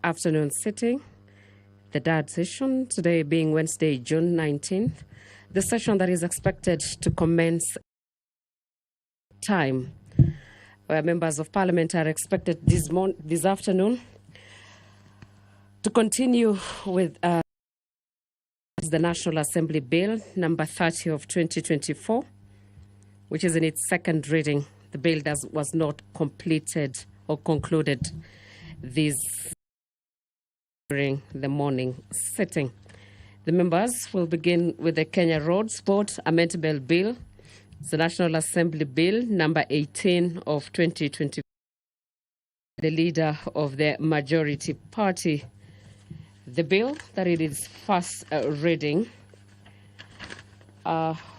afternoon sitting, the third session, today being Wednesday, June 19th. The session that is expected to commence time, where members of Parliament are expected this afternoon to continue with the National Assembly Bill number 30 of 2024, which is in its second reading. The bill was not completed or concluded this during the morning sitting. The members will begin with the Kenya Roads Board Amendment Bill. It's the National Assembly Bill number 18 of 2024. The leader of the majority party, the bill that it is first reading,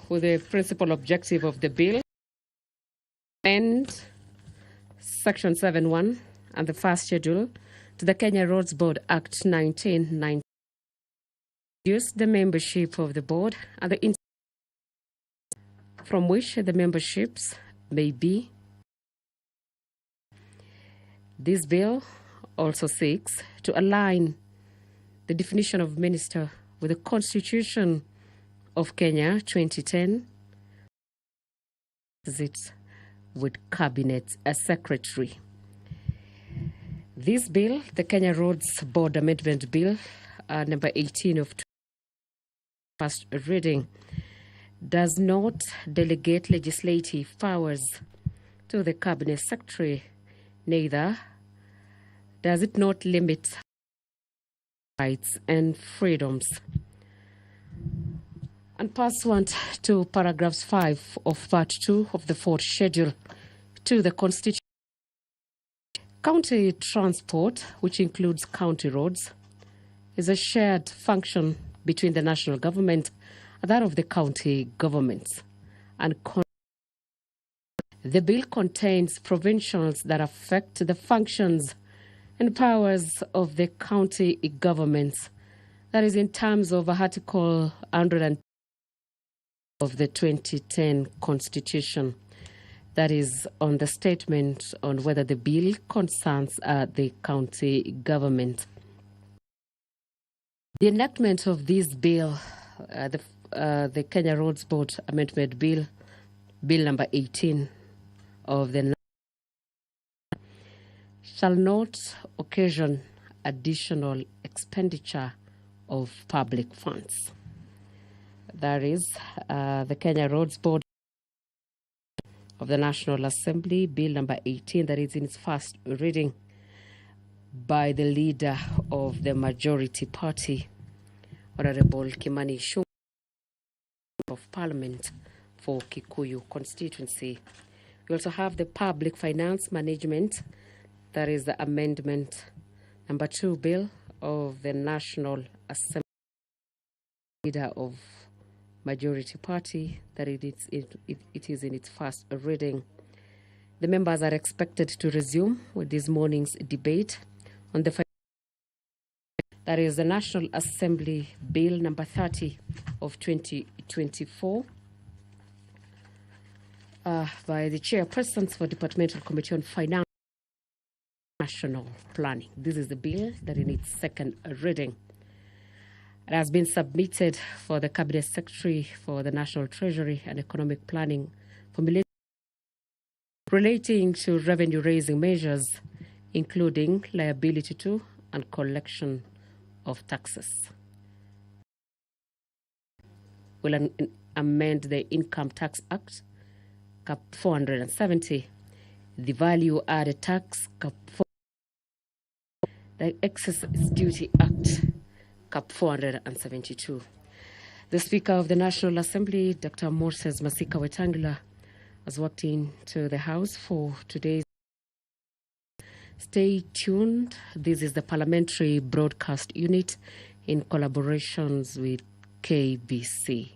with the principal objective of the bill, and Section 7.1 and the first schedule to the Kenya Roads Board Act 1990, reduce the membership of the board and the from which the memberships may be. This bill also seeks to align the definition of minister with the Constitution of Kenya 2010, it with Cabinet Secretary. This bill, the Kenya Roads Board Amendment Bill number 18 of first reading, does not delegate legislative powers to the Cabinet Secretary, neither does it not limit rights and freedoms. And pursuant to paragraphs 5 of part 2 of the fourth schedule to the Constitution, county transport, which includes county roads, is a shared function between the national government and that of the county governments. And the bill contains provisions that affect the functions and powers of the county governments. That is in terms of Article 100 of the 2010 Constitution. That is on the statement on whether the bill concerns the county government. The enactment of this bill, the Kenya Roads Board Amendment Bill, Bill number 18 of the shall not occasion additional expenditure of public funds. That is the Kenya Roads Board of the National Assembly, Bill number 18, that is in its first reading by the leader of the majority party, Honorable Kimani Ichung'wah of Parliament for Kikuyu constituency. We also have the Public Finance Management, that is the Amendment number 2 Bill of the National Assembly, leader of majority party, that it is in its first reading. The members are expected to resume with this morning's debate on the that is the National Assembly Bill number 30 of 2024 by the chairpersons for Departmental Committee on Finance and National Planning. This is the bill that in its second reading. It has been submitted for the Cabinet Secretary for the National Treasury and Economic Planning relating to revenue-raising measures, including liability to and collection of taxes. Will amend the Income Tax Act, Cap 470, the Value Added Tax, Cap 4, the Excess Duty Act, Cap 472. The Speaker of the National Assembly, Dr. Moses Masika Wetangula, has walked into the House for today's. Stay tuned. This is the Parliamentary Broadcast Unit in collaborations with KBC.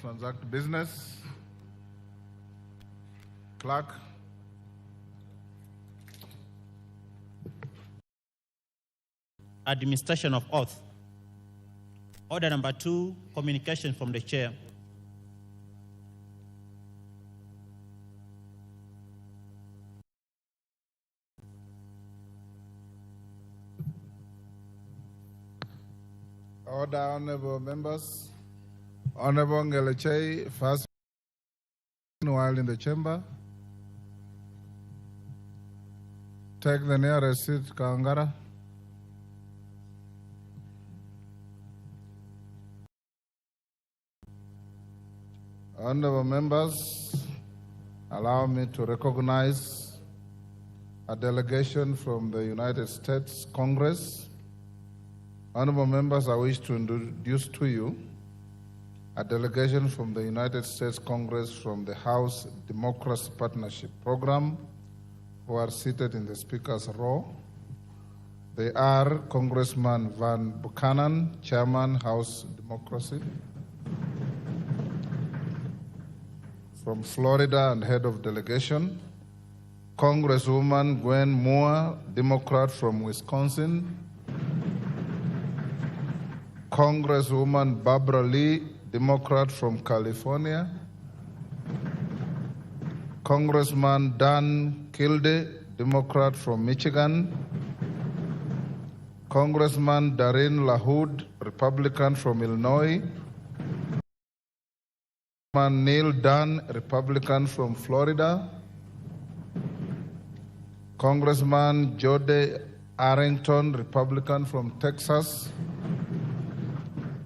transact business. Clerk. Administration of oath. Order number 2, communication from the chair. Order, honorable members. Honorable Ngelechei, first while in the chamber. Take the nearest seat, Kangara. Honorable members, allow me to recognize a delegation from the United States Congress. Honorable members, I wish to introduce to you a delegation from the United States Congress from the House Democracy Partnership Program, who are seated in the Speaker's row. They are Congressman Van Buchanan, Chairman, House Democracy. From Florida and Head of Delegation, Congresswoman Gwen Moore, Democrat from Wisconsin. Congresswoman Barbara Lee, Democrat from California. Congressman Dan Kildee, Democrat from Michigan. Congressman Darren LaHood, Republican from Illinois. Congressman Neil Dunn, Republican from Florida. Congressman Jody Arrington, Republican from Texas.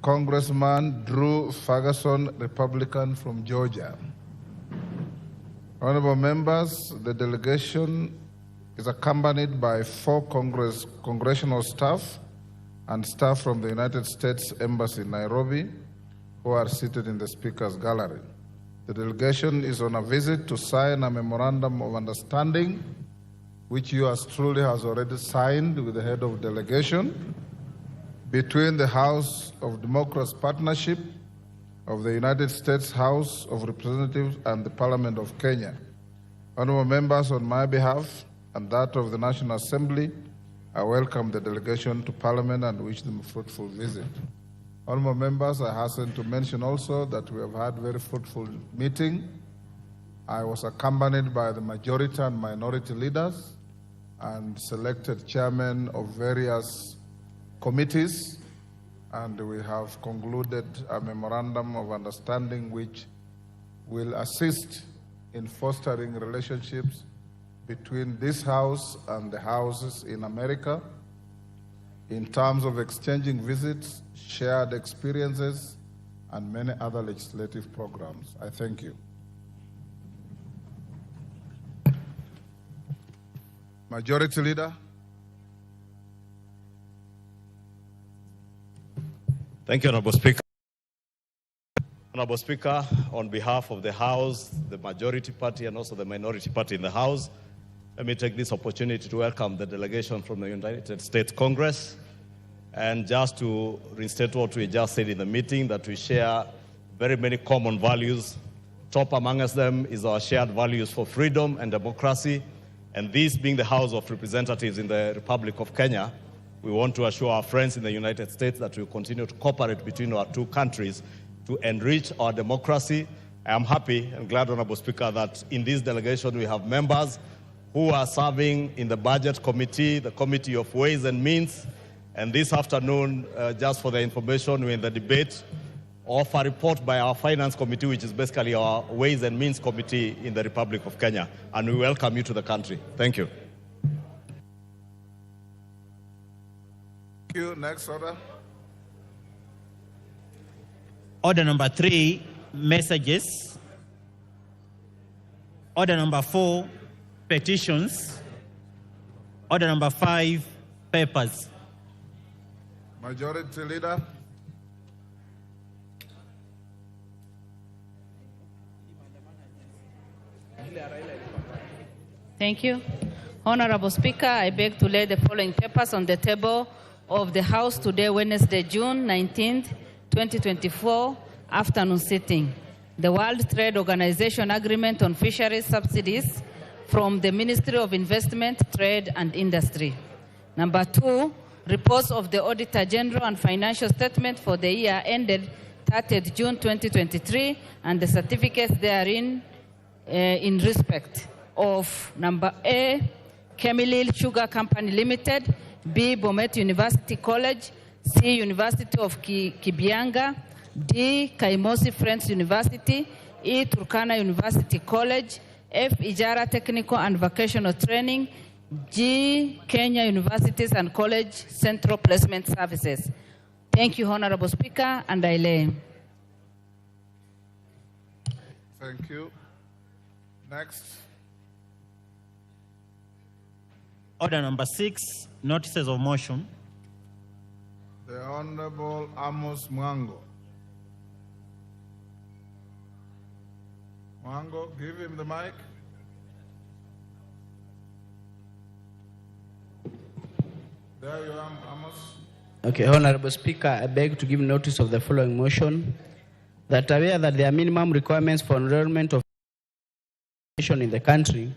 Congressman Drew Ferguson, Republican from Georgia. Honorable members, the delegation is accompanied by 4 congressional staff and staff from the United States Embassy in Nairobi, who are seated in the Speaker's gallery. The delegation is on a visit to sign a memorandum of understanding, which yours truly has already signed with the head of delegation, between the House of Democracy Partnership of the United States House of Representatives and the Parliament of Kenya. Honorable members, on my behalf and that of the National Assembly, I welcome the delegation to Parliament and wish them a fruitful visit. Honorable members, I hasten to mention also that we have had a very fruitful meeting. I was accompanied by the majority and minority leaders and selected chairmen of various committees, and we have concluded a memorandum of understanding which will assist in fostering relationships between this House and the houses in America in terms of exchanging visits, shared experiences, and many other legislative programs. I thank you. Majority Leader. Thank you, Honorable Speaker. Honorable Speaker, on behalf of the House, the majority party, and also the minority party in the House, let me take this opportunity to welcome the delegation from the United States Congress. And just to restate what we just said in the meeting, that we share very many common values. Top amongst them is our shared values for freedom and democracy. And this being the House of Representatives in the Republic of Kenya, we want to assure our friends in the United States that we will continue to cooperate between our two countries to enrich our democracy. I am happy and glad, Honorable Speaker, that in this delegation we have members who are serving in the Budget Committee, the Committee of Ways and Means, and this afternoon, just for the information, we're in the debate of a report by our Finance Committee, which is basically our Ways and Means Committee in the Republic of Kenya, and we welcome you to the country. Thank you. Thank you. Next order. Order number 3, messages. Order number 4, petitions. Order number 5, papers. Majority Leader. Thank you. Honorable Speaker, I beg to lay the following papers on the table of the House today, Wednesday, June 19th, 2024, afternoon sitting. the World Trade Organization Agreement on Fisheries Subsidies from the Ministry of Investment, Trade and Industry. Number 2, reports of the Auditor General and financial statement for the year ended 30th June 2023 and the certificates therein in respect of number A, Kemilil Sugar Company Limited, B, Bomet University College, C, University of Kibianga, D, Kaimosi Friends University, E, Turkana University College, F, Ijara Technical and Vocational Training, G, Kenya Universities and College Central Placement Services. Thank you, Honorable Speaker, and I lay. Thank you. Next. Order number 6, notices of motion. The Honorable Amos Mwango. Mwango, give him the mic. There you are, Amos. Okay, Honorable Speaker, I beg to give notice of the following motion. That aware that there are minimum requirements for enrollment of education in the country.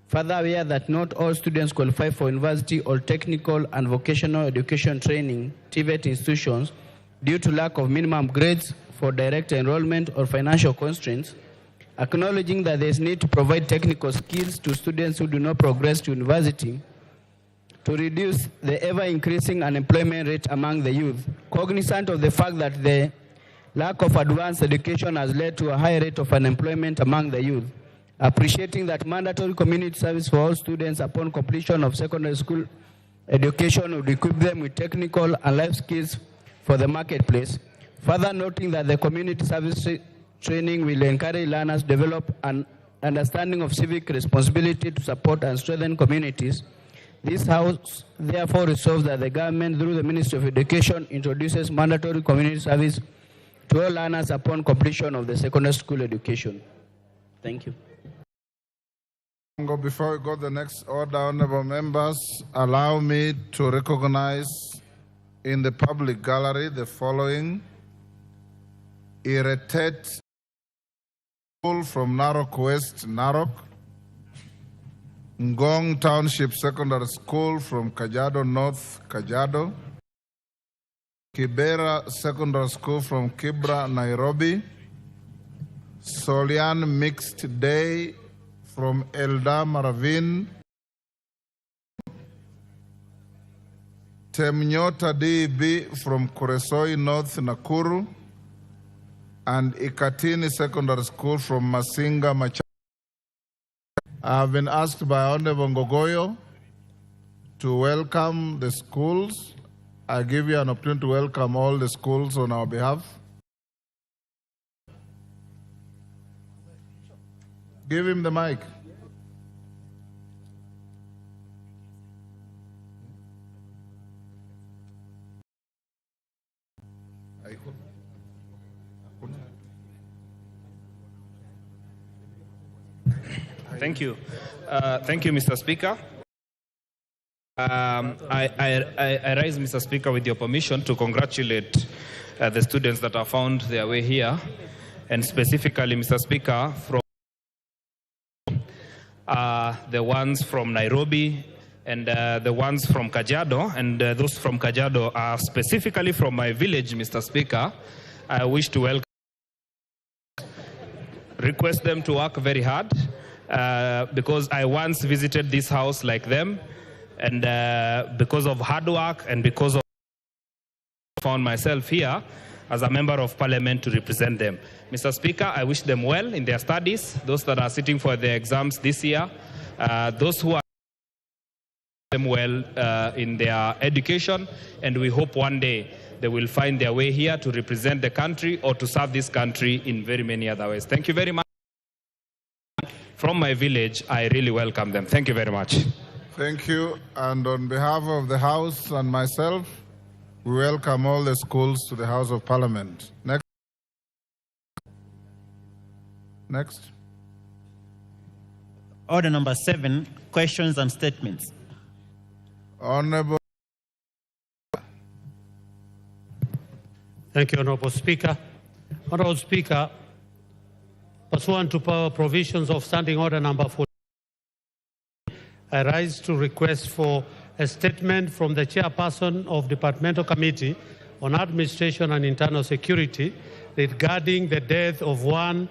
Further aware that not all students qualify for university or technical and vocational education training (TVET) institutions due to lack of minimum grades for direct enrollment or financial constraints. Acknowledging that there is need to provide technical skills to students who do not progress to university to reduce the ever-increasing unemployment rate among the youth. Cognizant of the fact that the lack of advanced education has led to a high rate of unemployment among the youth. Appreciating that mandatory community service for all students upon completion of secondary school education would equip them with technical and life skills for the marketplace. Further noting that the community service training will encourage learners to develop an understanding of civic responsibility to support and strengthen communities. This House therefore resolves that the government, through the Ministry of Education, introduces mandatory community service to all learners upon completion of the secondary school education. Thank you. Before we go to the next order, honorable members, allow me to recognize in the public gallery the following: Irritate School from Narok West, Narok; Ngong Township Secondary School from Kajiado North, Kajiado; Kibera Secondary School from Kibra, Nairobi; Solian Mixed Day from Eldama Ravine; Temnyota DB from Kuresoi North, Nakuru; and Ikatini Secondary School from Masinga, Machakos. I have been asked by Honorable Ngogoyo to welcome the schools. I give you an opportunity to welcome all the schools on our behalf. Give him the mic. Thank you. Thank you, Mr. Speaker. I rise, Mr. Speaker, with your permission to congratulate the students that have found their way here, and specifically, Mr. Speaker, from the ones from Nairobi and the ones from Kajiado, and those from Kajiado are specifically from my village, Mr. Speaker. I wish to request them to work very hard because I once visited this house like them, and because of hard work and because of found myself here as a member of Parliament to represent them. Mr. Speaker, I wish them well in their studies, those that are sitting for their exams this year, those who are them well in their education, and we hope one day they will find their way here to represent the country or to serve this country in very many other ways. Thank you very much. From my village, I really welcome them. Thank you very much. Thank you. And on behalf of the House and myself, we welcome all the schools to the House of Parliament. Next. Order number 7, questions and statements. Honorable. Thank you, Honorable Speaker. Honorable Speaker, Pursuant to provisions of Standing Order number 14, I rise to request for a statement from the Chairperson of Departmental Committee on Administration and Internal Security regarding the death of one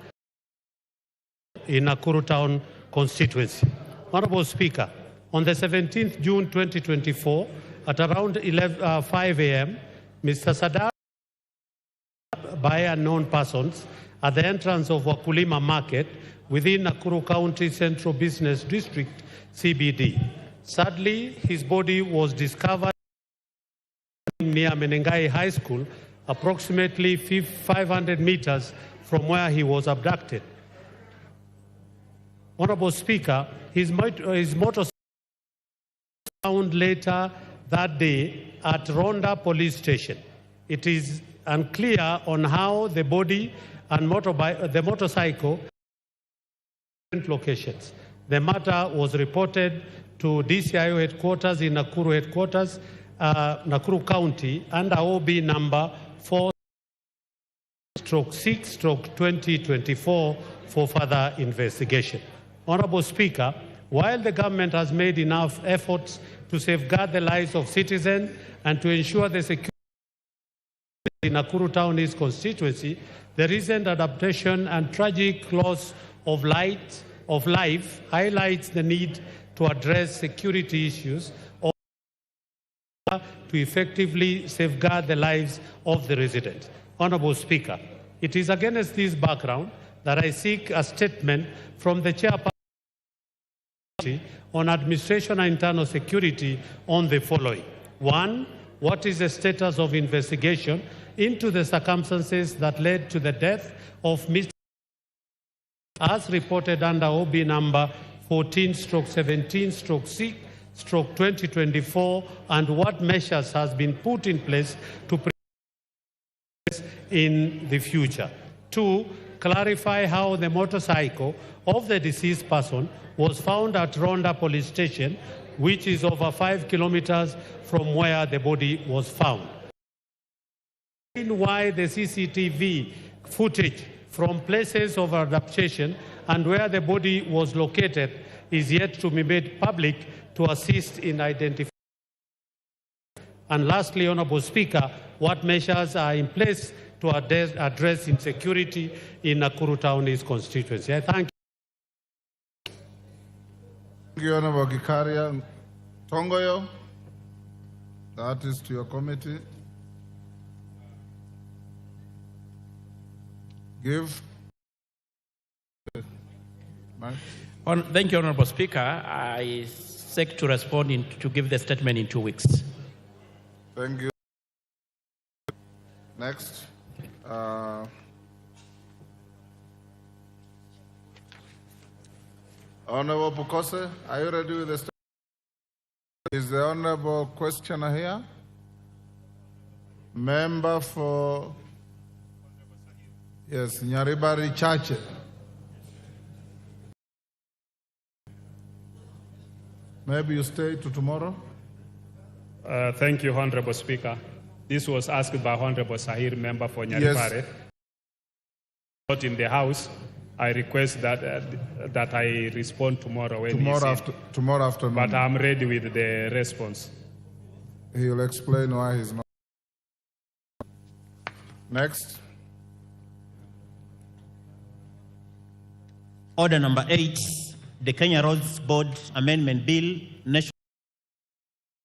in Nakuru Town constituency. Honorable Speaker, on the 17th June 2024, at around 5 a.m., Mr. Sadar by unknown persons at the entrance of Wakulima Market within Nakuru County Central Business District, CBD. Sadly, his body was discovered near Menengai High School, approximately 500 meters from where he was abducted. Honorable Speaker, his motorcycle found later that day at Ronda Police Station. It is unclear on how the body and the motorcycle different locations. The matter was reported to DCIO headquarters in Nakuru headquarters, Nakuru County, under OB number 4/6/2024 for further investigation. Honorable Speaker, while the government has made enough efforts to safeguard the lives of citizens and to ensure the security in Nakuru Town East constituency, the recent adaptation and tragic loss of life highlights the need to address security issues to effectively safeguard the lives of the residents. Honorable Speaker, it is against this background that I seek a statement from the Chairperson on Administration and Internal Security on the following. 1. What is the status of investigation into the circumstances that led to the death of Mr. as reported under OB number 14/17/6/2024, and what measures has been put in place to prevent in the future. 2. Clarify how the motorcycle of the deceased person was found at Ronda Police Station, which is over 5 kilometers from where the body was found. Why the CCTV footage from places of abduction and where the body was located is yet to be made public to assist in identifying. And lastly, Honorable Speaker, what measures are in place to address insecurity in Nakuru Town East constituency? I thank you. Thank you, Honorable Gikaria Tongoyo. That is to your committee. Give. Thank you, Honorable Speaker. I seek to respond to give the statement in 2 weeks. Thank you. Next. Honorable Pukose, are you ready with the statement? Is the Honorable questioner here? Member for... Yes, Nyaribari Chache. Maybe you stay to tomorrow? Thank you, Honorable Speaker. This was asked by Honorable Sahir, member for Nyaribari. Yes. Not in the House. I request that I respond tomorrow. Tomorrow afternoon. But I'm ready with the response. He will explain why he's not. Next. Order number 8, the Kenya Roads Board Amendment Bill, National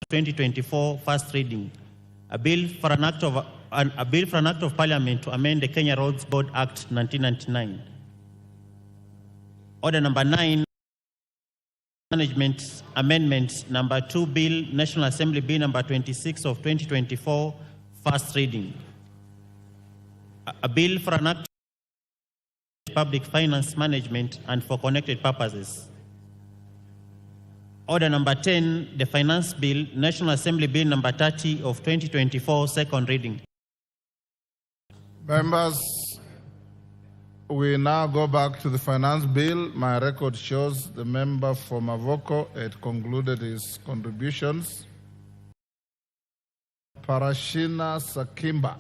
2024, first reading. A bill for an act of Parliament to amend the Kenya Roads Board Act 1999. Order number 9, Management Amendment number 2 Bill, National Assembly Bill number 26 of 2024, first reading. A bill for an act of public finance management and for connected purposes. Order number 10, the Finance Bill, National Assembly Bill number 30 of 2024, second reading. Members, we now go back to the Finance Bill. My record shows the member for Mavoko had concluded his contributions. Parashina Sakimba.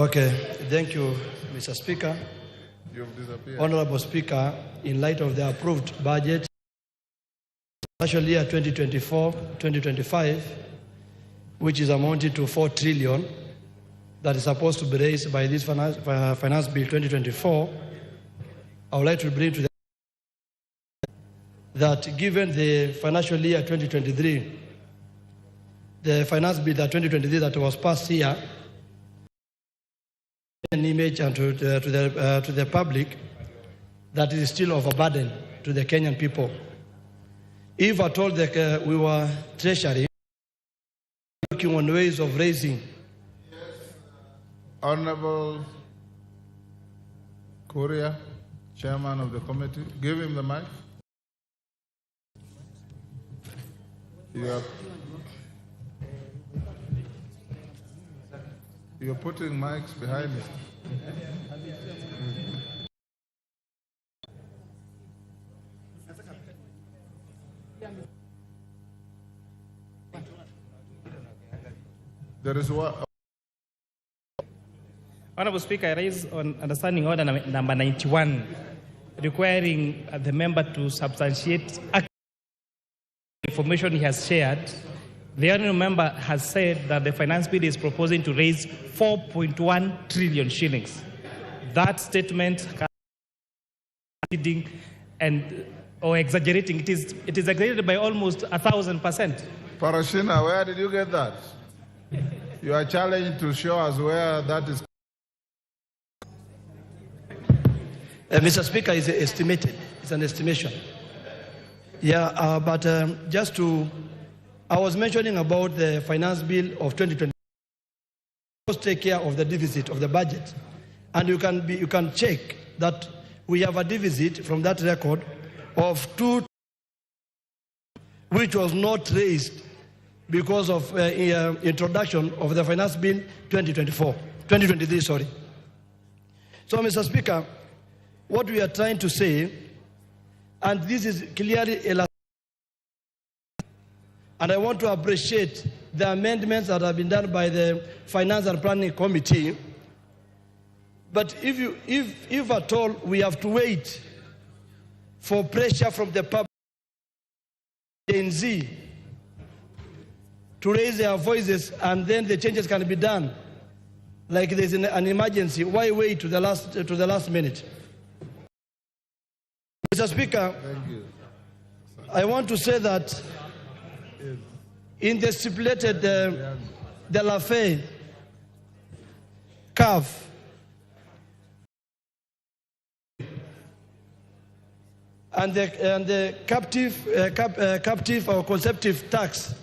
Okay, thank you, Mr. Speaker. You've disappeared. Honorable Speaker, in light of the approved budget, financial year 2024-2025, which is amounted to 4 trillion, that is supposed to be raised by this finance bill 2024, I would like to bring to the that given the financial year 2023, the finance bill that 2023 that was passed here, an image and to the public that it is still overburden to the Kenyan people. If at all we were treasury working on ways of raising. Honorable Korea, chairman of the committee, give him the mic. You're putting mics behind me. There is one. Honorable Speaker, I raise on understanding order number 91, requiring the member to substantiate information he has shared. The honourable member has said that the finance bill is proposing to raise 4.1 trillion shillings. That statement or exaggerating. It is exaggerated by almost 1,000%. Parashina, where did you get that? You are challenged to show us where that is. Mr. Speaker, is estimated. It's an estimation. Yeah, but just to, I was mentioning about the finance bill of 2020. Take care of the deficit of the budget, and you can check that we have a deficit from that record of 2, which was not raised because of introduction of the finance bill 2023. Sorry. So, Mr. Speaker, what we are trying to say, and this is clearly a, and I want to appreciate the amendments that have been done by the Finance and Planning Committee. But if at all we have to wait for pressure from the public, Gen Z, to raise their voices and then the changes can be done, like there's an emergency, why wait to the last minute? Mr. Speaker, thank you. I want to say that in the stipulated the Lafay curve, and the captive or conceptive tax,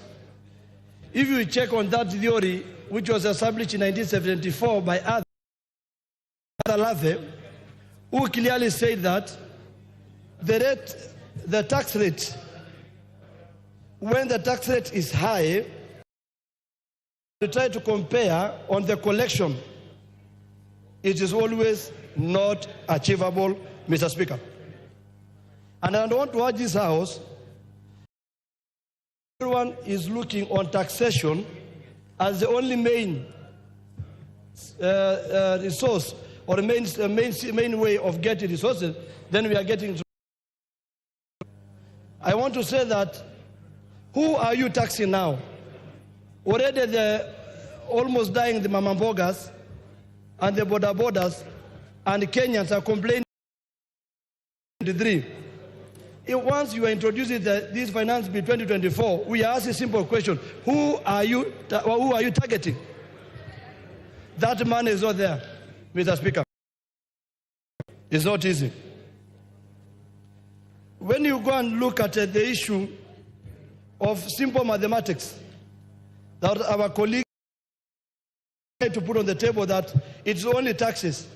if you check on that theory, which was established in 1974 by Arthur Lafay, who clearly said that the tax rate, when the tax rate is high, to try to compare on the collection, it is always not achievable, Mr. Speaker. And I want to urge this House, everyone is looking on taxation as the only main resource or main way of getting resources, then we are getting. I want to say that, who are you taxing now? Already the almost dying the mamambogas and the borders and the Kenyans are complaining. Once you are introducing this finance bill 2024, we are asking a simple question: who are you targeting? That money is not there, Mr. Speaker. It's not easy. When you go and look at the issue of simple mathematics that our colleagues tried to put on the table, that it's only taxes,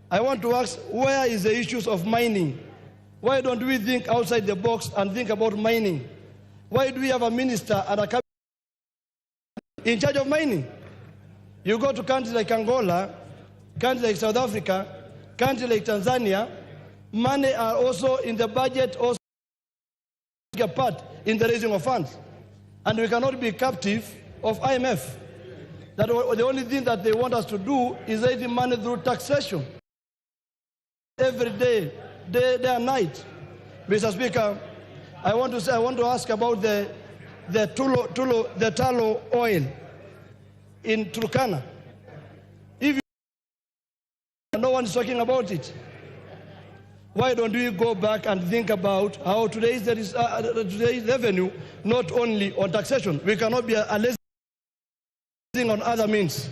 I want to ask, where is the issues of mining? Why don't we think outside the box and think about mining? Why do we have a minister and a cabinet in charge of mining? You go to countries like Angola, countries like South Africa, countries like Tanzania, money are also in the budget, also take a part in the raising of funds. And we cannot be captive of IMF. that the only thing that they want us to do is raising money through taxation. Every day, day and night. Mr. Speaker, I want to ask about the tallow oil in Turkana. If no one is talking about it, why don't we go back and think about how today's revenue, not only on taxation? We cannot be a lazy on other means.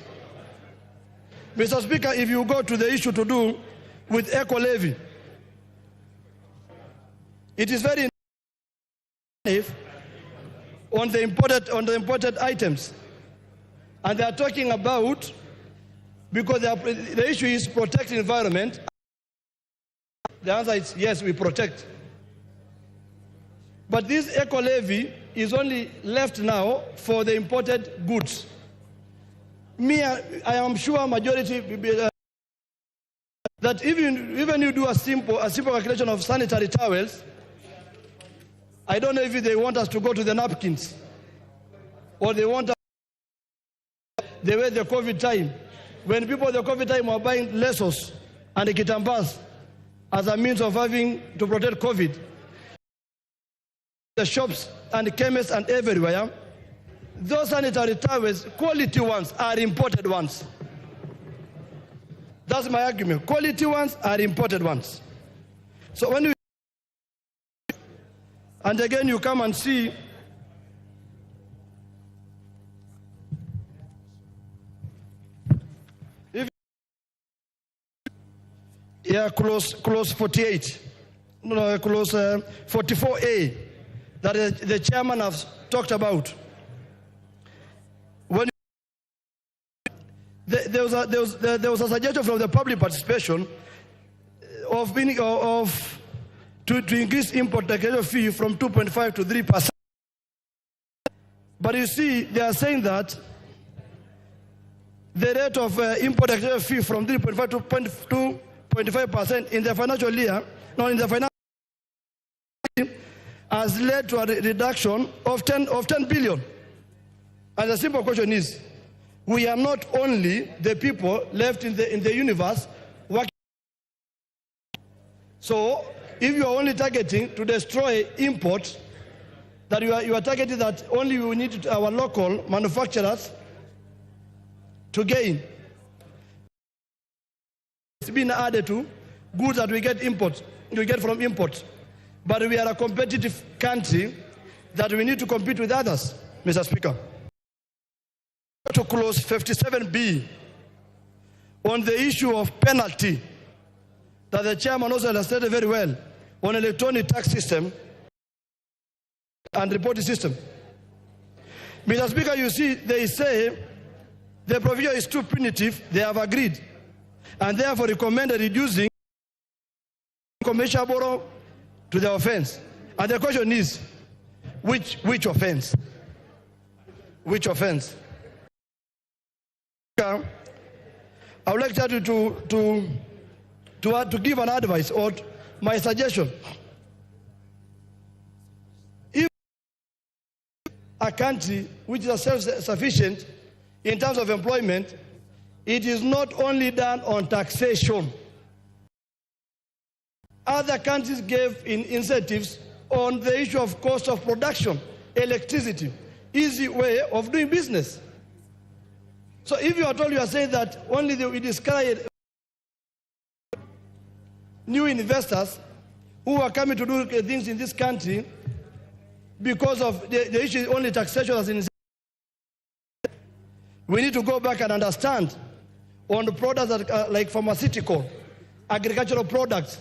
Mr. Speaker, if you go to the issue to do with eco levy, it is very on the imported items, and they are talking about, because the issue is protect the environment. The answer is yes, we protect. But this eco levy is only left now for the imported goods. I am sure majority that even you do a simple calculation of sanitary towels, I don't know if they want us to go to the napkins, or they want us the way the COVID time, when people at the COVID time were buying lesos and the kitambas as a means of having to protect COVID. The shops and the chemists and everywhere, those sanitary towels, quality ones, are imported ones. That's my argument. Quality ones are imported ones. So when you, and again you come and see, yeah, clause 48, no, clause 44A, that the chairman has talked about. When there was a suggestion from the public participation to increase import taxation fee from 2.5 to 3%. But you see, they are saying that the rate of import taxation fee from 3.5 to 2.5% in the financial year, has led to a reduction of 10 billion. And the simple question is, we are not only the people left in the universe working. So if you are only targeting to destroy imports, that you are targeting that only we need our local manufacturers to gain. It's been added to goods that we get from imports. But we are a competitive country that we need to compete with others, Mr. Speaker. To clause 57B on the issue of penalty that the chairman also illustrated very well on electronic tax system and reporting system. Mr. Speaker, you see, they say the provision is too punitive. They have agreed, and therefore recommended reducing commercial borrow to the offense. And the question is, which offense? Which offense? I would like to give an advice or my suggestion. If a country which is self-sufficient in terms of employment, it is not only done on taxation. Other countries gave incentives on the issue of cost of production, electricity, easy way of doing business. So if you are told, you are saying that only we discourage new investors who are coming to do things in this country because of the issue is only taxation as in. We need to go back and understand on the products that are like pharmaceutical, agricultural products,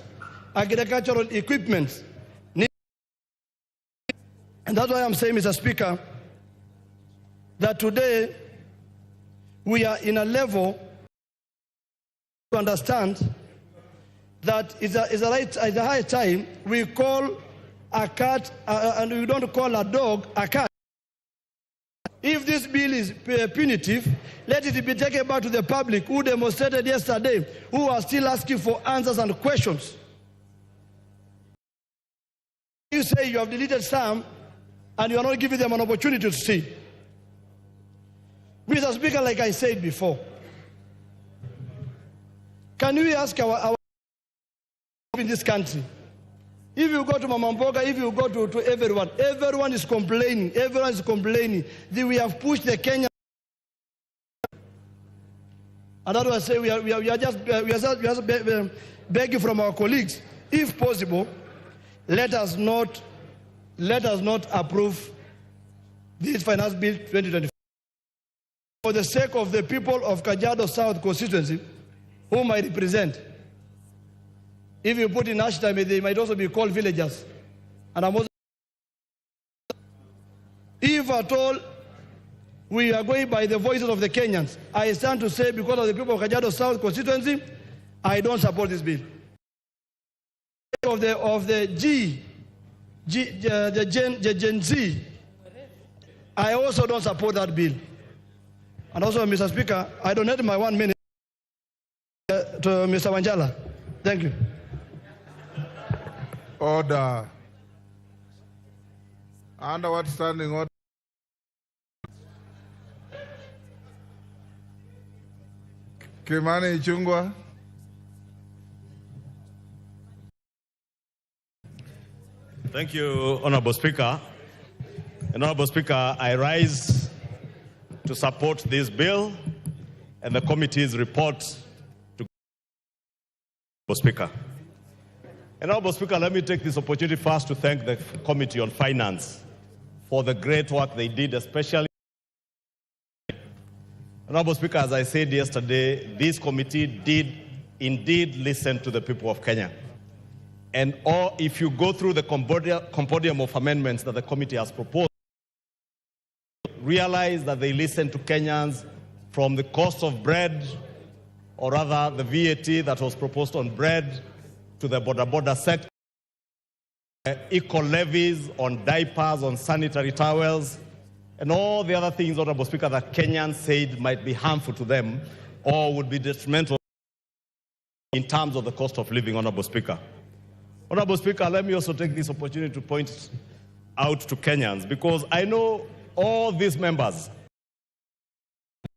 agricultural equipment. And that's why I'm saying, Mr. Speaker, that today we are in a level to understand that it's a high time we call a cat, and we don't call a dog a cat. If this bill is punitive, let it be taken back to the public who demonstrated yesterday, who are still asking for answers and questions. You say you have deleted some, and you are not giving them an opportunity to see. Mr. Speaker, like I said before, can we ask our in this country? If you go to Mama Mboga, if you go to everyone, everyone is complaining. Everyone is complaining that we have pushed the Kenya. And that's why I say we are just begging from our colleagues, if possible, let us not approve this finance bill 2024 for the sake of the people of Kajiado South constituency, whom I represent. If you put in hashtag, they might also be called villagers. And I'm also, if at all we are going by the voices of the Kenyans, I stand to say, because of the people of Kajiado South constituency, I don't support this bill. Of the Gen Z, I also don't support that bill. And also, Mr. Speaker, I donate my 1 minute to Mr. Wanjala. Thank you. Order. Under what standing order? Kimani Ichung'wah. Thank you, Honorable Speaker. And Honorable Speaker, I rise to support this bill and the committee's report to Honorable Speaker. And Honorable Speaker, let me take this opportunity first to thank the Committee on Finance for the great work they did, especially. Honorable Speaker, as I said yesterday, this committee did indeed listen to the people of Kenya. And if you go through the compendium of amendments that the committee has proposed, realize that they listened to Kenyans from the cost of bread, or rather the VAT that was proposed on bread, to the border sector, equal levies on diapers, on sanitary towels, and all the other things, Honorable Speaker, that Kenyans said might be harmful to them or would be detrimental in terms of the cost of living, Honorable Speaker. Honorable Speaker, let me also take this opportunity to point out to Kenyans, because I know all these members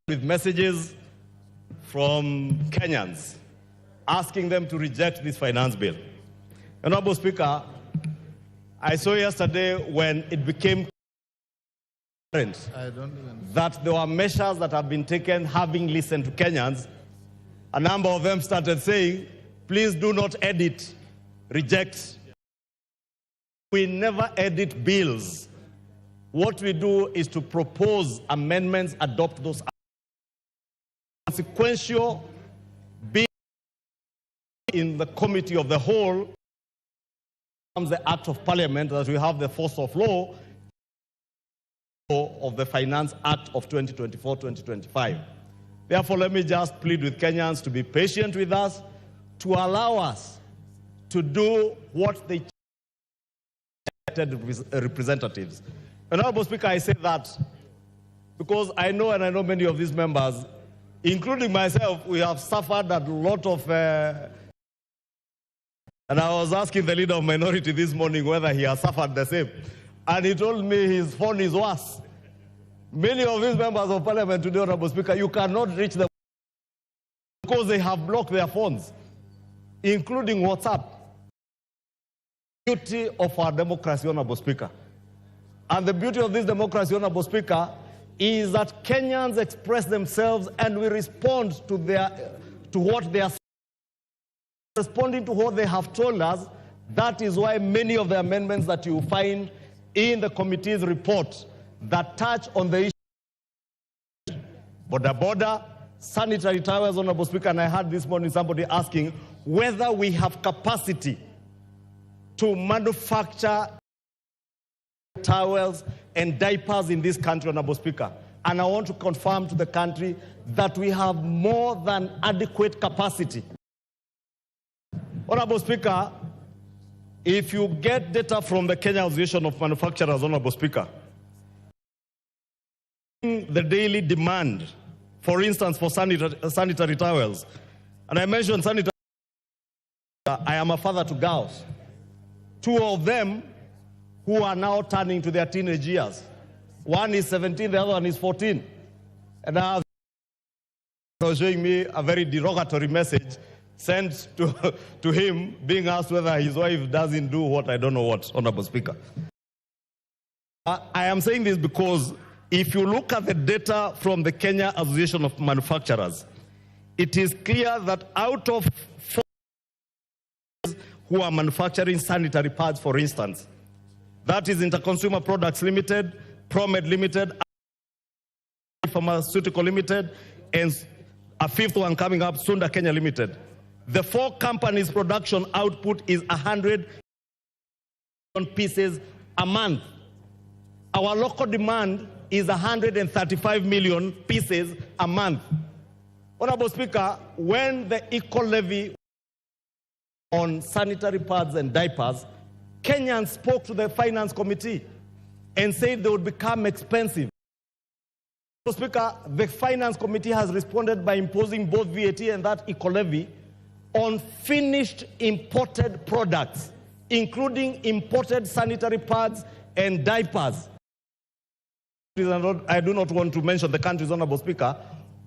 with messages from Kenyans asking them to reject this finance bill. Honorable Speaker, I saw yesterday when it became apparent that there were measures that have been taken having listened to Kenyans. A number of them started saying, please do not edit, reject. We never edit bills. What we do is to propose amendments, adopt those consequential bills in the committee of the whole, comes the Act of Parliament, that we have the force of law of the Finance Act of 2024-2025. Therefore, let me just plead with Kenyans to be patient with us, to allow us to do what they elected representatives. Honorable Speaker, I say that because I know, and I know many of these members, including myself, we have suffered a lot of and I was asking the leader of minority this morning whether he has suffered the same. And he told me his phone is worse. Many of these members of Parliament today, Honorable Speaker, you cannot reach them because they have blocked their phones, including WhatsApp. The beauty of our democracy, Honorable Speaker. And the beauty of this democracy, Honorable Speaker, is that Kenyans express themselves and we respond to what they are responding to what they have told us. That is why many of the amendments that you find in the committee's report that touch on the issue border, sanitary towels, Honorable Speaker, and I heard this morning somebody asking whether we have capacity to manufacture towels and diapers in this country, Honorable Speaker. And I want to confirm to the country that we have more than adequate capacity. Honorable Speaker, if you get data from the Kenya Association of Manufacturers, Honorable Speaker, the daily demand, for instance, for sanitary towels, and I mentioned sanitary towels, I am a father to girls, 2 of them who are now turning to their teenage years. One is 17, the other one is 14. And now was showing me a very derogatory message sent to him, being asked whether his wife doesn't do what, I don't know what, Honorable Speaker. I am saying this because if you look at the data from the Kenya Association of Manufacturers, it is clear that out of 4 who are manufacturing sanitary pads, for instance, that is Interconsumer Products Limited, Promed Limited, Pharmaceutical Limited, and a 5th one coming up, Sunda Kenya Limited. The 4 companies' production output is 100 pieces a month. Our local demand is 135 million pieces a month. Honorable Speaker, when the equal levy on sanitary pads and diapers, Kenyans spoke to the Finance Committee and said they would become expensive. Mr. Speaker, the Finance Committee has responded by imposing both VAT and that equal levy on finished imported products, including imported sanitary pads and diapers. I do not want to mention the countries, Honorable Speaker,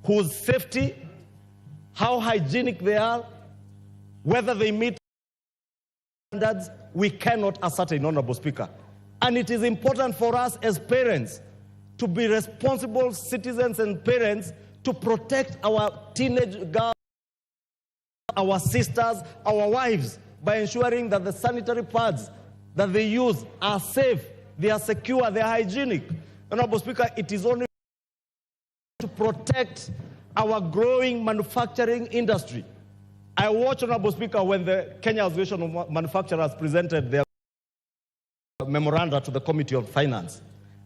whose safety, how hygienic they are, whether they meet standards, we cannot ascertain, Honorable Speaker. And it is important for us as parents to be responsible citizens and parents to protect our teenage girls, our sisters, our wives, by ensuring that the sanitary pads that they use are safe, they are secure, they are hygienic. Honorable Speaker, it is only to protect our growing manufacturing industry. I watched, Honorable Speaker, when the Kenya Association of Manufacturers presented their memoranda to the Committee on Finance,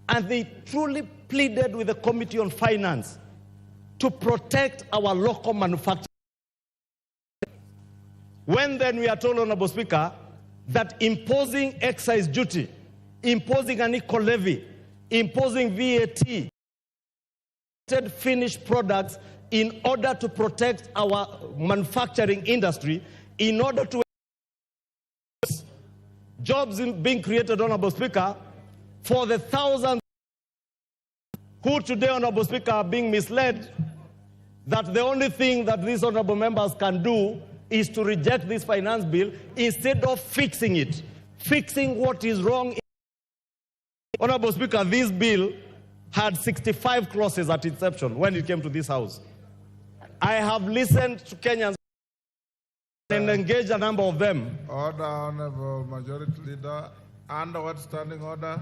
and they truly pleaded with the Committee on Finance to protect our local manufacturing. When then we are told, Honorable Speaker, that imposing excise duty, imposing an equal levy, imposing VAT, finished products in order to protect our manufacturing industry, in order to jobs being created, Honorable Speaker, for the thousands who today, Honorable Speaker, are being misled that the only thing that these honorable members can do is to reject this finance bill instead of fixing it, fixing what is wrong. Honorable Speaker, this bill had 65 clauses at inception when it came to this House. I have listened to Kenyans and engaged a number of them. Order, Honorable Majority Leader. Under what standing order?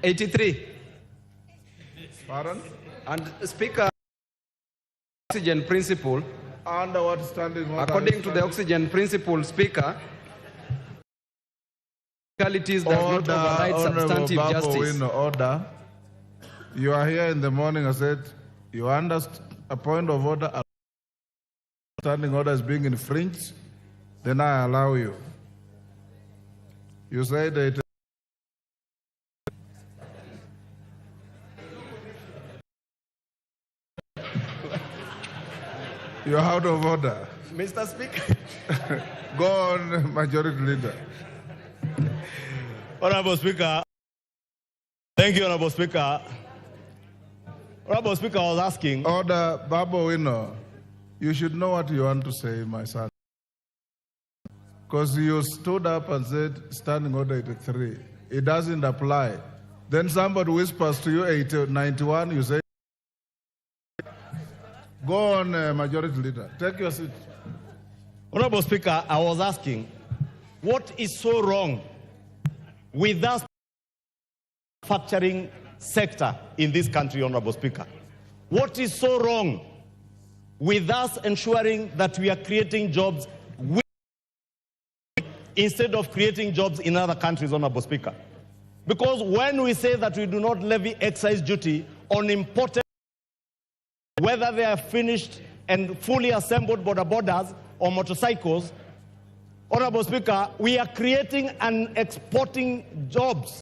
83. Pardon? And Speaker, oxygen principle. Under what standing order? According to the oxygen principle, Speaker, legalities does not override substantive justice. Order. You are here in the morning. I said you understand a point of order. Standing order is being infringed. Then I allow you. You said that. You're out of order. Mr. Speaker. Go on, Majority Leader. Honorable Speaker. Thank you, Honorable Speaker. Honorable Speaker, I was asking. Order, Babu Wino. You should know what you want to say, my son. Because you stood up and said, standing order 83. It doesn't apply. Then somebody whispers to you, 91, you say, go on, Majority Leader. Take your seat. Honorable Speaker, I was asking, what is so wrong with the manufacturing sector in this country, Honorable Speaker? What is so wrong with us ensuring that we are creating jobs instead of creating jobs in other countries, Honorable Speaker? Because when we say that we do not levy excise duty on imported, whether they are finished and fully assembled border borders or motorcycles, Honorable Speaker, we are creating and exporting jobs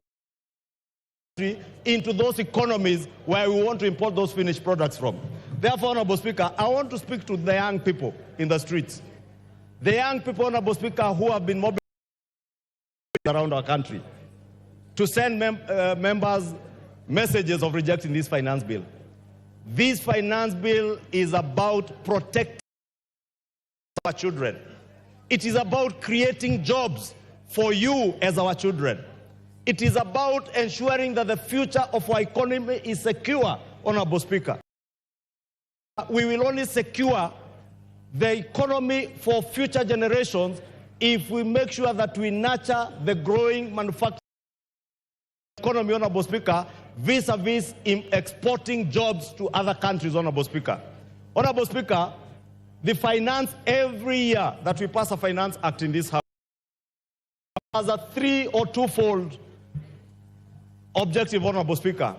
into those economies where we want to import those finished products from. Therefore, Honorable Speaker, I want to speak to the young people in the streets. The young people, Honorable Speaker, who have been mobilized around our country to send members messages of rejecting this finance bill. This finance bill is about protecting our children. It is about creating jobs for you as our children. It is about ensuring that the future of our economy is secure, Honorable Speaker. We will only secure the economy for future generations if we make sure that we nurture the growing manufacturing economy, Honorable Speaker, vis-a-vis in exporting jobs to other countries, Honorable Speaker. Honorable Speaker, the finance every year that we pass a finance act in this house has a 3- or 2-fold objective, Honorable Speaker.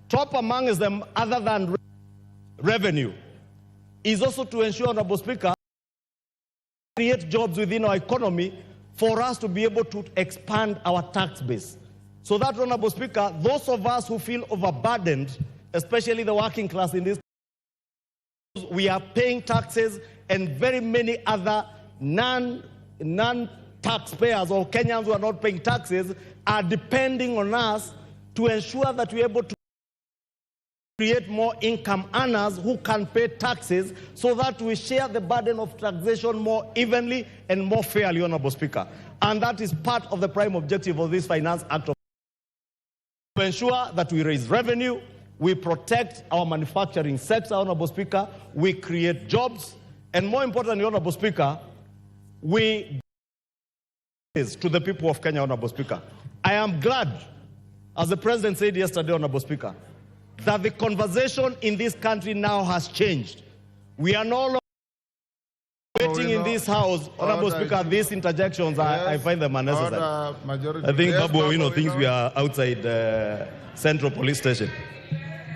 Top among them, other than revenue, is also to ensure, Honorable Speaker, create jobs within our economy for us to be able to expand our tax base. So that, Honorable Speaker, those of us who feel overburdened, especially the working class in this, we are paying taxes, and very many other non-taxpayers or Kenyans who are not paying taxes are depending on us to ensure that we're able to create more income earners who can pay taxes so that we share the burden of taxation more evenly and more fairly, Honorable Speaker. And that is part of the prime objective of this Finance Act, to ensure that we raise revenue, we protect our manufacturing sector, Honorable Speaker, we create jobs, and more importantly, Honorable Speaker, we to the people of Kenya, Honorable Speaker. I am glad, as the President said yesterday, Honorable Speaker, that the conversation in this country now has changed. We are no longer waiting in this house, Honorable Speaker. These interjections, yes, I find them unnecessary. I think Babu thinks we are outside Central Police Station.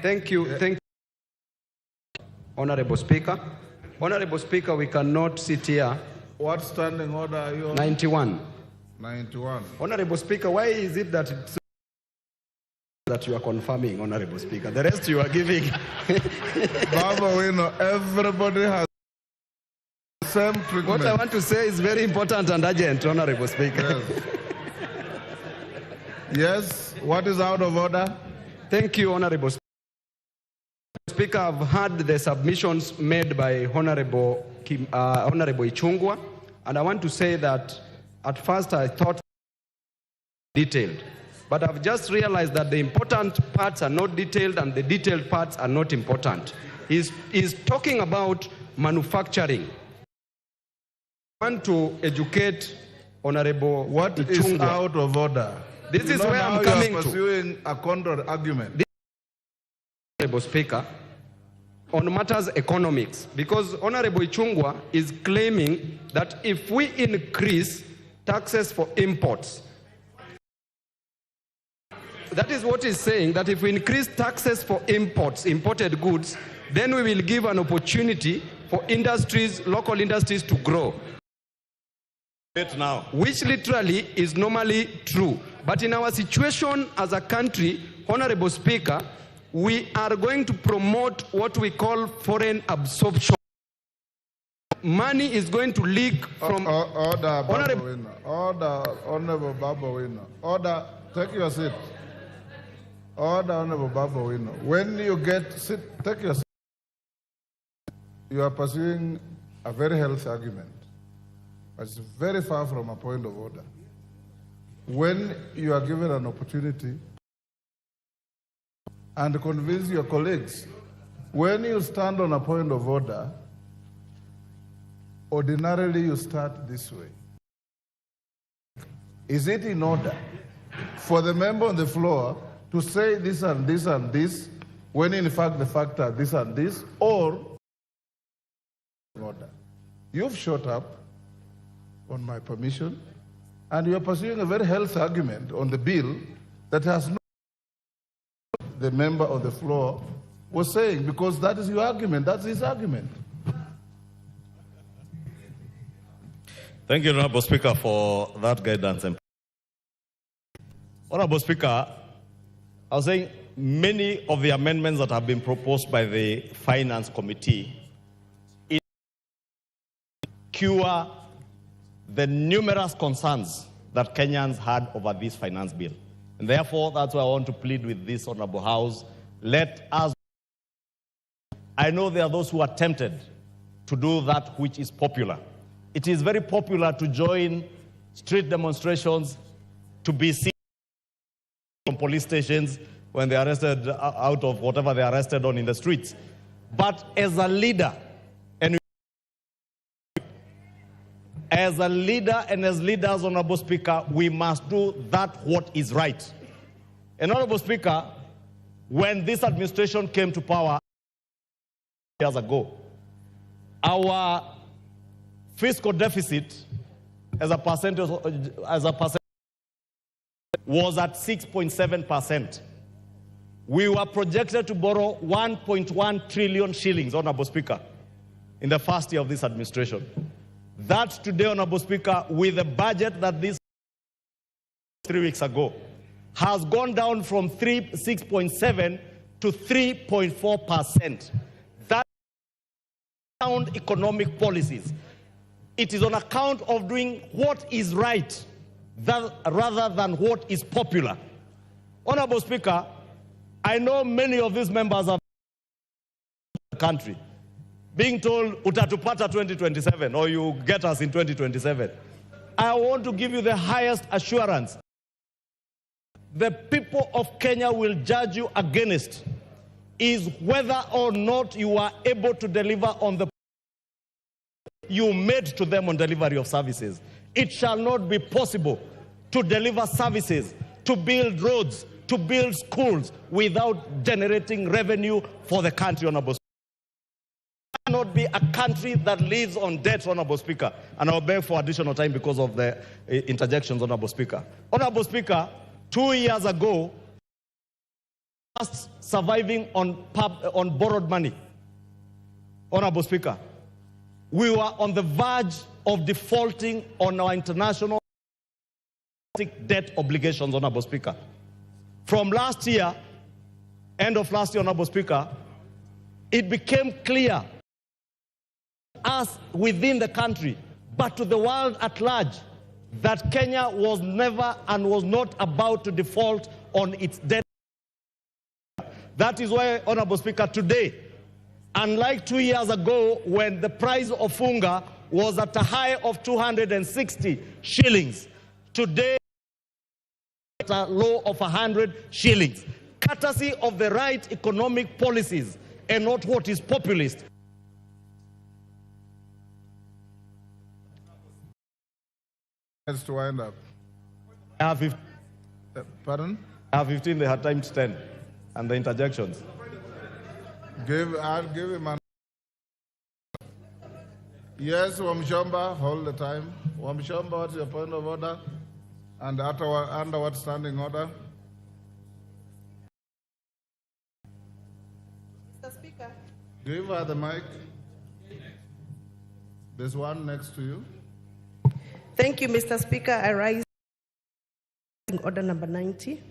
Thank you, Honorable Speaker. Honorable Speaker, we cannot sit here. What standing order are you on? 91. 91. Honorable Speaker, why is it that you are confirming, Honorable Speaker? The rest you are giving. Baba, everybody has the same treatment. What I want to say is very important and urgent, Honorable Speaker. Yes. What is out of order? Thank you, Honorable Speaker. Speaker, I've heard the submissions made by Honorable Ichung'wah, and I want to say that at first I thought detailed, but I've just realized that the important parts are not detailed and the detailed parts are not important. He's talking about manufacturing. I want to educate Honorable What Ichung'wah. is out of order? This is where I'm coming you are pursuing a counter argument. Honorable Speaker, on matters economics, because Honorable Ichung'wah is claiming that if we increase taxes for imports, that is what he's saying, that if we increase taxes for imports, imported goods, then we will give an opportunity for industries, local industries to grow. Now. Which literally is normally true. But in our situation as a country, Honorable Speaker, we are going to promote what we call foreign absorption. Money is going to leak from... Order, Honorable Babawino. Order, take your seat. Order, Honorable Babawino. When you take your seat. You are pursuing a very healthy argument, but it's very far from a point of order. When you are given an opportunity and convince your colleagues, when you stand on a point of order, ordinarily you start this way. Is it in order for the member on the floor to say this and this and this, when in fact the fact are this and this, or order? You've shot up on my permission, and you are pursuing a very healthy argument on the bill that has no... The member on the floor was saying, because that is your argument, that's his argument. Thank you, Honorable Speaker, for that guidance. Honorable Speaker, I was saying many of the amendments that have been proposed by the Finance Committee cure the numerous concerns that Kenyans had over this finance bill. And therefore, that's why I want to plead with this Honorable House. Let us... I know there are those who are tempted to do that which is popular. It is very popular to join street demonstrations, to be seen from police stations when they are arrested out of whatever they are arrested on in the streets. But as a leader, and as leaders, Honorable Speaker, we must do that what is right. And Honorable Speaker, when this administration came to power years ago, our fiscal deficit as a percentage was at 6.7%. We were projected to borrow 1.1 trillion shillings, Honorable Speaker, in the first year of this administration. That today, Honorable Speaker, with the budget that this 3 weeks ago, has gone down from 6.7 to 3.4%. That sound economic policies. It is on account of doing what is right rather than what is popular. Honorable Speaker, I know many of these members of the country being told, utatupata 2027, or you get us in 2027. I want to give you the highest assurance. The people of Kenya will judge you against is whether or not you are able to deliver on the you made to them on delivery of services. It shall not be possible to deliver services, to build roads, to build schools without generating revenue for the country, Honorable Speaker. It cannot be a country that lives on debt, Honorable Speaker. And I'll beg for additional time because of the interjections, Honorable Speaker. Honorable Speaker, 2 years ago, just surviving on borrowed money. Honorable Speaker, we were on the verge of defaulting on our international debt obligations, Honorable Speaker. From last year, end of last year, Honorable Speaker, it became clear to us within the country, but to the world at large, that Kenya was never and was not about to default on its debt. That is why, Honorable Speaker, today, unlike 2 years ago when the price of funga was at a high of 260 shillings, today at a low of 100 shillings, courtesy of the right economic policies and not what is populist. Let's wind up. I have 15. Pardon? I have 15, they had time to 10, and the interjections. I'll give him an... Yes, Wamshomba, hold the time. Wamshomba, what's your point of order? And under what standing order? Mr. Speaker. Give her the mic. There's one next to you. Thank you, Mr. Speaker. I rise order number 90.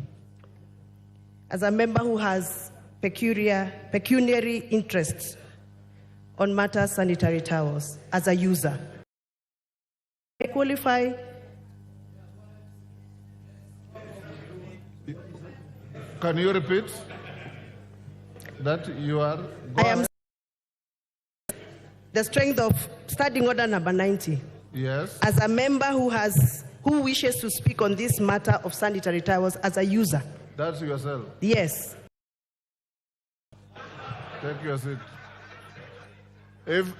As a member who has pecuniary interests on matters sanitary towels as a user, I qualify. Can you repeat that you are? I am the strength of standing order number 90. Yes. As a member who wishes to speak on this matter of sanitary towels as a user. That's yourself? Yes. Take your seat. If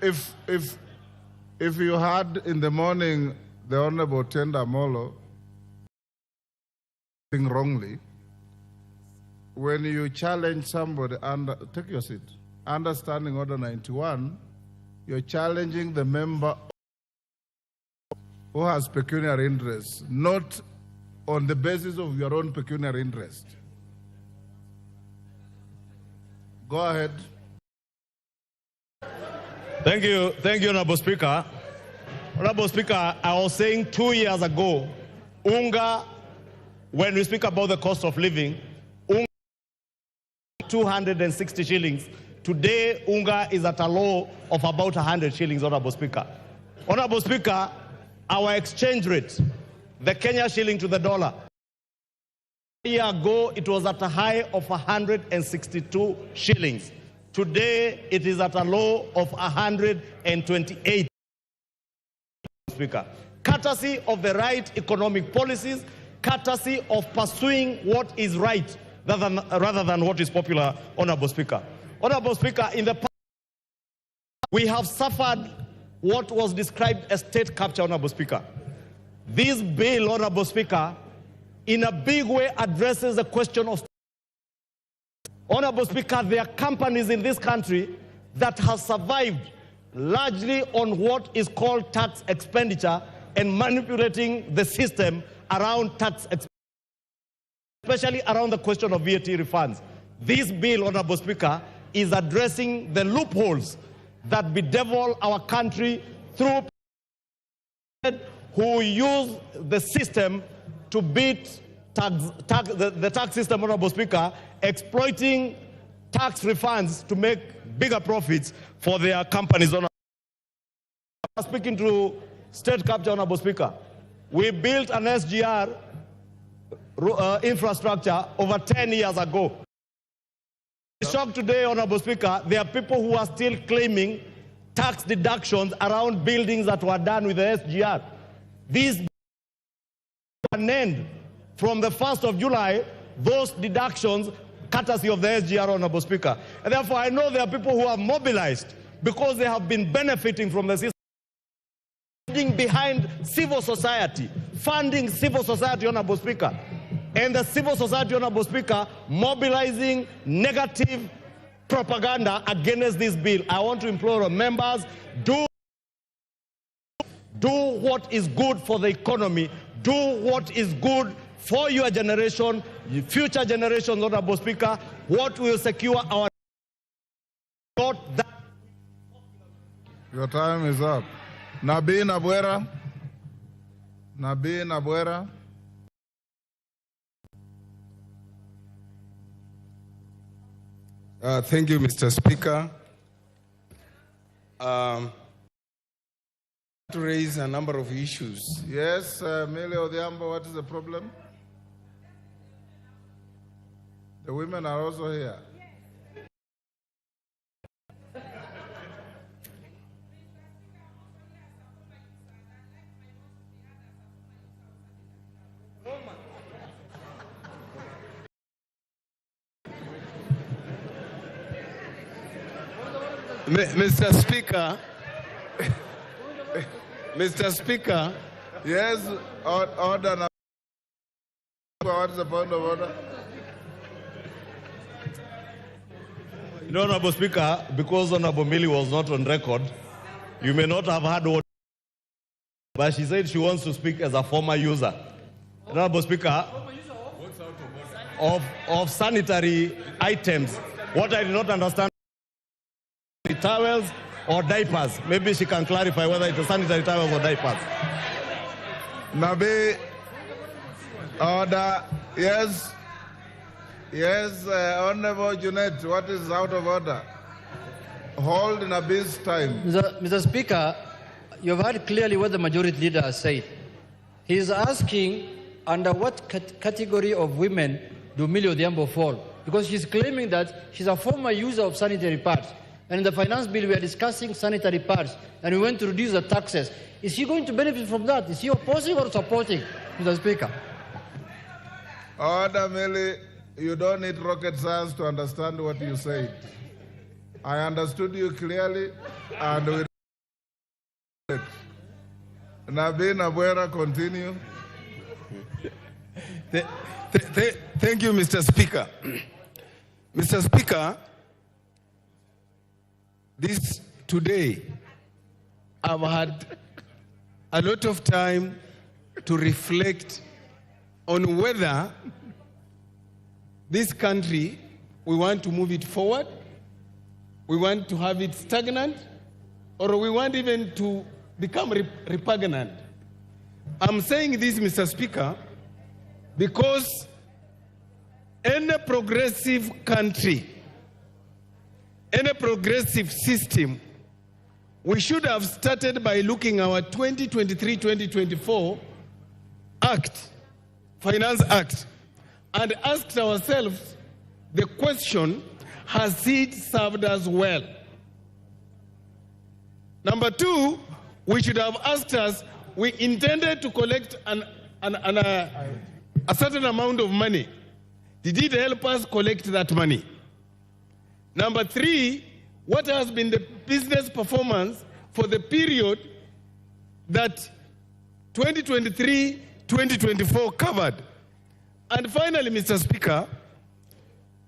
you had in the morning the Honorable Tenda Molo thing wrongly, when you challenge somebody under, take your seat, understanding order 91, you're challenging the member who has pecuniary interest, not on the basis of your own pecuniary interest. Go ahead. Thank you, Honorable Speaker. Honorable Speaker, I was saying 2 years ago, unga, when we speak about the cost of living, unga 260 shillings. Today, unga is at a low of about 100 shillings, Honorable Speaker. Honorable Speaker, our exchange rate, the Kenya shilling to the dollar, A year ago, it was at a high of 162 shillings. Today, it is at a low of 128. Speaker, courtesy of the right economic policies, courtesy of pursuing what is right rather than what is popular, Honorable Speaker. Honorable Speaker, in the past, we have suffered what was described as state capture, Honorable Speaker. This bill, Honorable Speaker, in a big way addresses the question of... Honorable Speaker, there are companies in this country that have survived largely on what is called tax expenditure and manipulating the system around tax expenditure, especially around the question of VAT refunds. This bill, Honorable Speaker, is addressing the loopholes that bedevil our country through who use the system to beat the tax system, Honorable Speaker, exploiting tax refunds to make bigger profits for their companies. Speaking to state capture, Honorable Speaker, we built an SGR infrastructure over 10 years ago. Shocked today, Honorable Speaker, there are people who are still claiming tax deductions around buildings that were done with the SGR. These an end from the 1st of July, those deductions, courtesy of the SGR, Honorable Speaker. And therefore, I know there are people who are mobilized because they have been benefiting from the system, behind civil society, funding civil society, Honorable Speaker. And the civil society, Honorable Speaker, mobilizing negative propaganda against this bill. I want to implore our members, do what is good for the economy, do what is good for your generation, future generations, Honorable Speaker, what will secure our... Your time is up. Nabi Nabwera. Nabi Nabwera. Thank you, Mr. Speaker. To raise a number of issues. Yes, Mele Odhiambo, what is the problem? The women are also here. Mr. Speaker, Mr. Speaker. Yes, order. What is the point of order? No, Honorable Speaker, because Honorable Millie was not on record, you may not have heard what, but she said she wants to speak as a former user. Honorable Speaker, of sanitary items. What I did not understand, towels or diapers. Maybe she can clarify whether it's a sanitary towels or diapers. Nabi, order. Yes. Yes, Honorable Junet, what is out of order? Hold Nabi's time. Mr. Speaker, you've heard clearly what the majority leader has said. He is asking under what category of women do Millie Odhiambo fall? Because she's claiming that she's a former user of sanitary pads. And in the finance bill, we are discussing sanitary pads, and we want to reduce the taxes. Is she going to benefit from that? Is she opposing or supporting, Mr. Speaker? Order, Millie. You don't need rocket science to understand what you said. I understood you clearly, and we... Nabi Nabwera, continue. Thank you, Mr. Speaker. Mr. Speaker, today, I've had a lot of time to reflect on whether this country, we want to move it forward, we want to have it stagnant, or we want even to become repugnant. I'm saying this, Mr. Speaker, because any progressive country, any progressive system, we should have started by looking at our 2023-2024 Act, Finance Act, and asked ourselves the question, has it served us well? Number two, we should have asked us, we intended to collect a certain amount of money. Did it help us collect that money? Number three, what has been the business performance for the period that 2023-2024 covered? And finally, Mr. Speaker,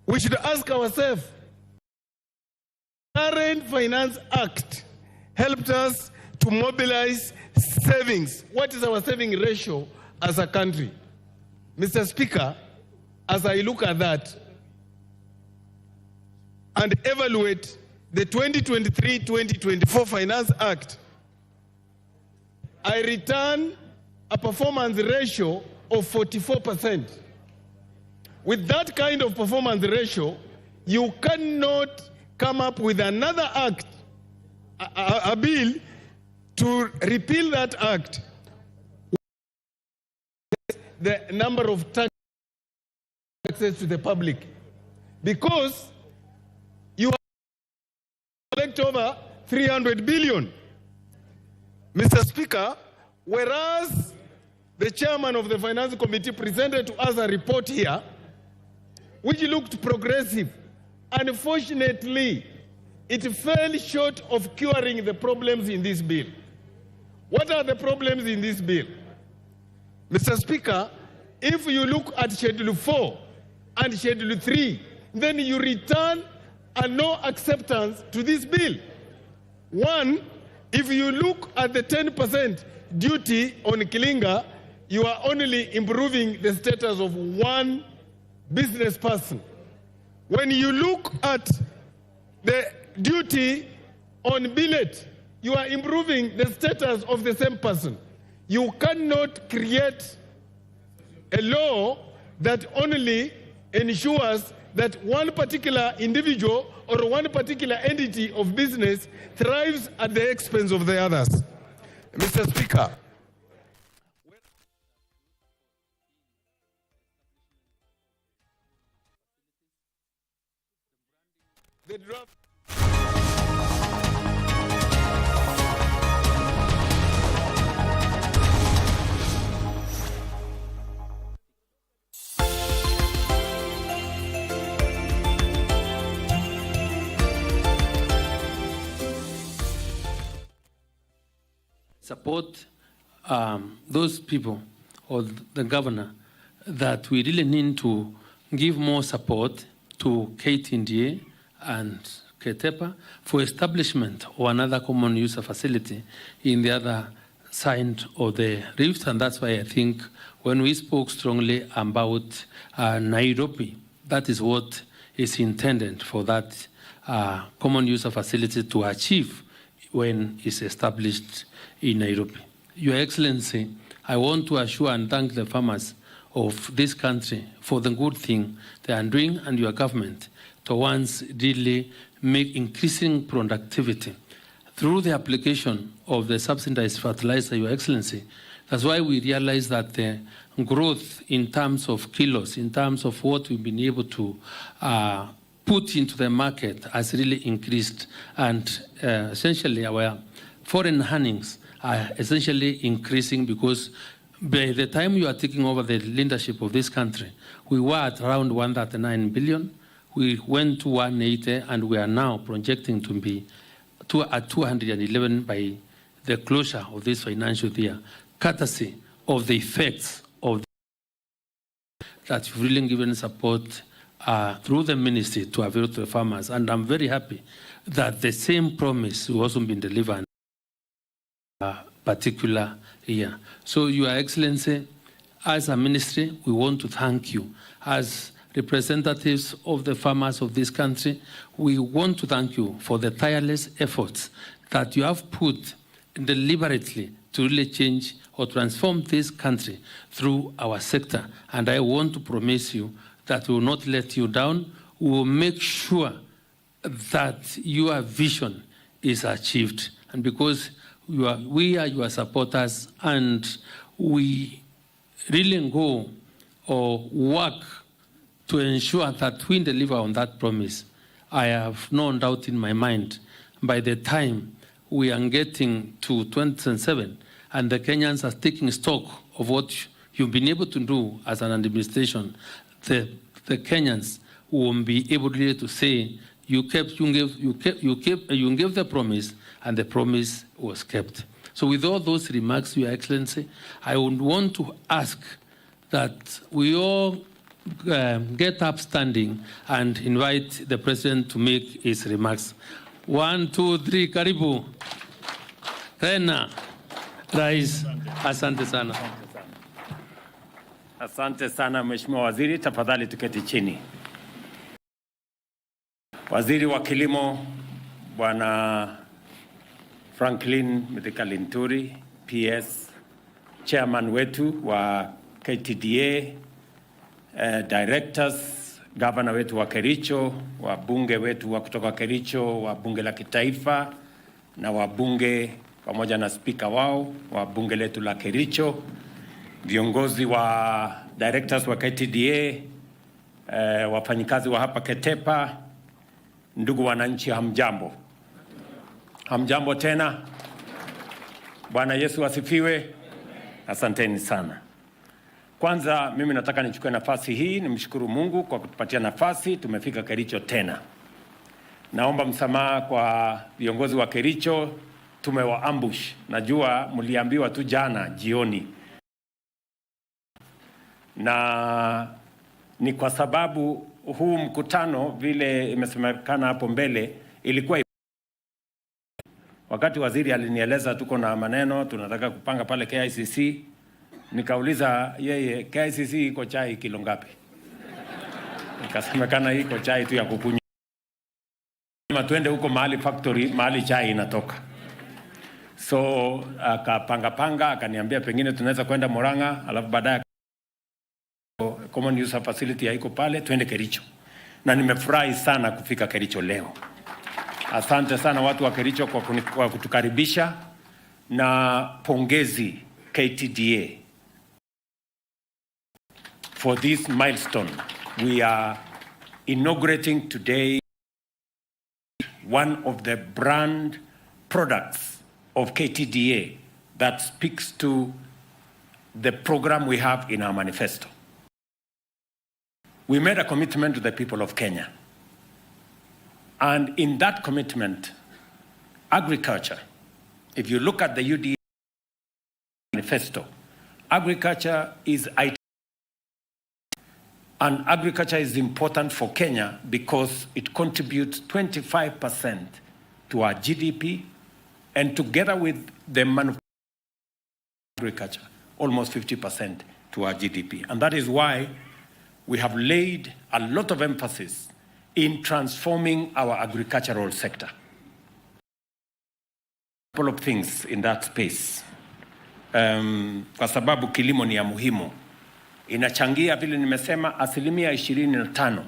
we should ask ourselves, the current Finance Act helped us to mobilize savings. What is our saving ratio as a country? Mr. Speaker, as I look at that and evaluate the 2023-2024 Finance Act, I return a performance ratio of 44%. With that kind of performance ratio, you cannot come up with another act, a bill to repeal that act. The number of taxes to the public, because you collect over 300 billion. Mr. Speaker, whereas the chairman of the Finance Committee presented to us a report here which looked progressive, unfortunately, it fell short of curing the problems in this bill. What are the problems in this bill? Mr. Speaker, if you look at Schedule 4 and Schedule 3, then you return a no acceptance to this bill. One, if you look at the 10% duty on Kilinga, you are only improving the status of one business person. When you look at the duty on billet, you are improving the status of the same person. You cannot create a law that only ensures that one particular individual or one particular entity of business thrives at the expense of the others. Mr. Speaker, the draft support those people or the governor that we really need to give more support to KTNDA and KTEPA for establishment of another common user facility in the other side of the rift. And that's why I think when we spoke strongly about Nairobi, that is what is intended for that common user facility to achieve when it's established in Nairobi. Your Excellency, I want to assure and thank the farmers of this country for the good thing they are doing, and your government towards really make increasing productivity through the application of the subsidized fertilizer, Your Excellency. That's why we realize that the growth in terms of kilos, in terms of what we've been able to put into the market has really increased, and essentially our foreign earnings are essentially increasing, because by the time you are taking over the leadership of this country, we were at around 139 billion. We went to 180, and we are now projecting to be at 211 by the closure of this financial year, courtesy of the effects of that you've really given support through the ministry to avail to the farmers. And I'm very happy that the same promise will also be delivered particular year. So, Your Excellency, as a ministry, we want to thank you. As representatives of the farmers of this country, we want to thank you for the tireless efforts that you have put deliberately to really change or transform this country through our sector. And I want to promise you that we will not let you down. We will make sure that your vision is achieved. And because we are your supporters, and we really go or work to ensure that we deliver on that promise. I have no doubt in my mind by the time we are getting to 2027 and the Kenyans are taking stock of what you've been able to do as an administration, the Kenyans will be able to say you gave the promise and the promise was kept. So with all those remarks, Your Excellency, I would want to ask that we all get up standing and invite the President to make his remarks. 1, 2, 3, karibu. Tena, Rais, asante sana. Asante sana Mheshimiwa Waziri, tafadhali tuketi chini. Waziri wa Kilimo Bwana Franklin Mithika Linturi, PS, Chairman wetu wa KTDA, directors, Governor wetu wa Kericho, wabunge wetu wa kutoka Kericho, wa bunge la kitaifa na wabunge pamoja na spika wao wa bunge letu la Kericho, viongozi wa directors wa KTDA, wafanyikazi wa hapa Ketepa, ndugu wananchi, hamjambo. Hamjambo tena. Bwana Yesu asifiwe. Asanteni sana. Kwanza mimi nataka nichukue nafasi hii nimshukuru Mungu kwa kutupatia nafasi tumefika Kericho tena. Naomba msamaha kwa viongozi wa Kericho, tumewaambush. Najua mliambiwa tu jana jioni. Na ni kwa sababu huu mkutano vile imesemekana hapo mbele ilikuwa wakati waziri alinieleza tuko na maneno tunataka kupanga pale KICC, nikauliza yeye KICC iko chai kilo ngapi? Ikasemekana iko chai tu ya kukunywa. Twende huko mahali factory, mahali chai inatoka. So akapanga akaniambia pengine tunaweza kwenda Murang'a, alafu baadaye common user facility haiko pale, twende Kericho. Na nimefurahi sana kufika Kericho leo. Asante sana watu wa Kericho kwa kutukaribisha, na pongezi KTDA for this milestone. We are inaugurating today one of the brand products of KTDA that speaks to the program we have in our manifesto. We made a commitment to the people of Kenya. And in that commitment, agriculture, if you look at the UDA manifesto, agriculture is IT. And agriculture is important for Kenya because it contributes 25% to our GDP, and together with the manufacturing agriculture, almost 50% to our GDP. And that is why we have laid a lot of emphasis in transforming our agricultural sector. A couple of things in that space. Kwa sababu kilimo ni ya muhimu. Inachangia vile nimesema 25%.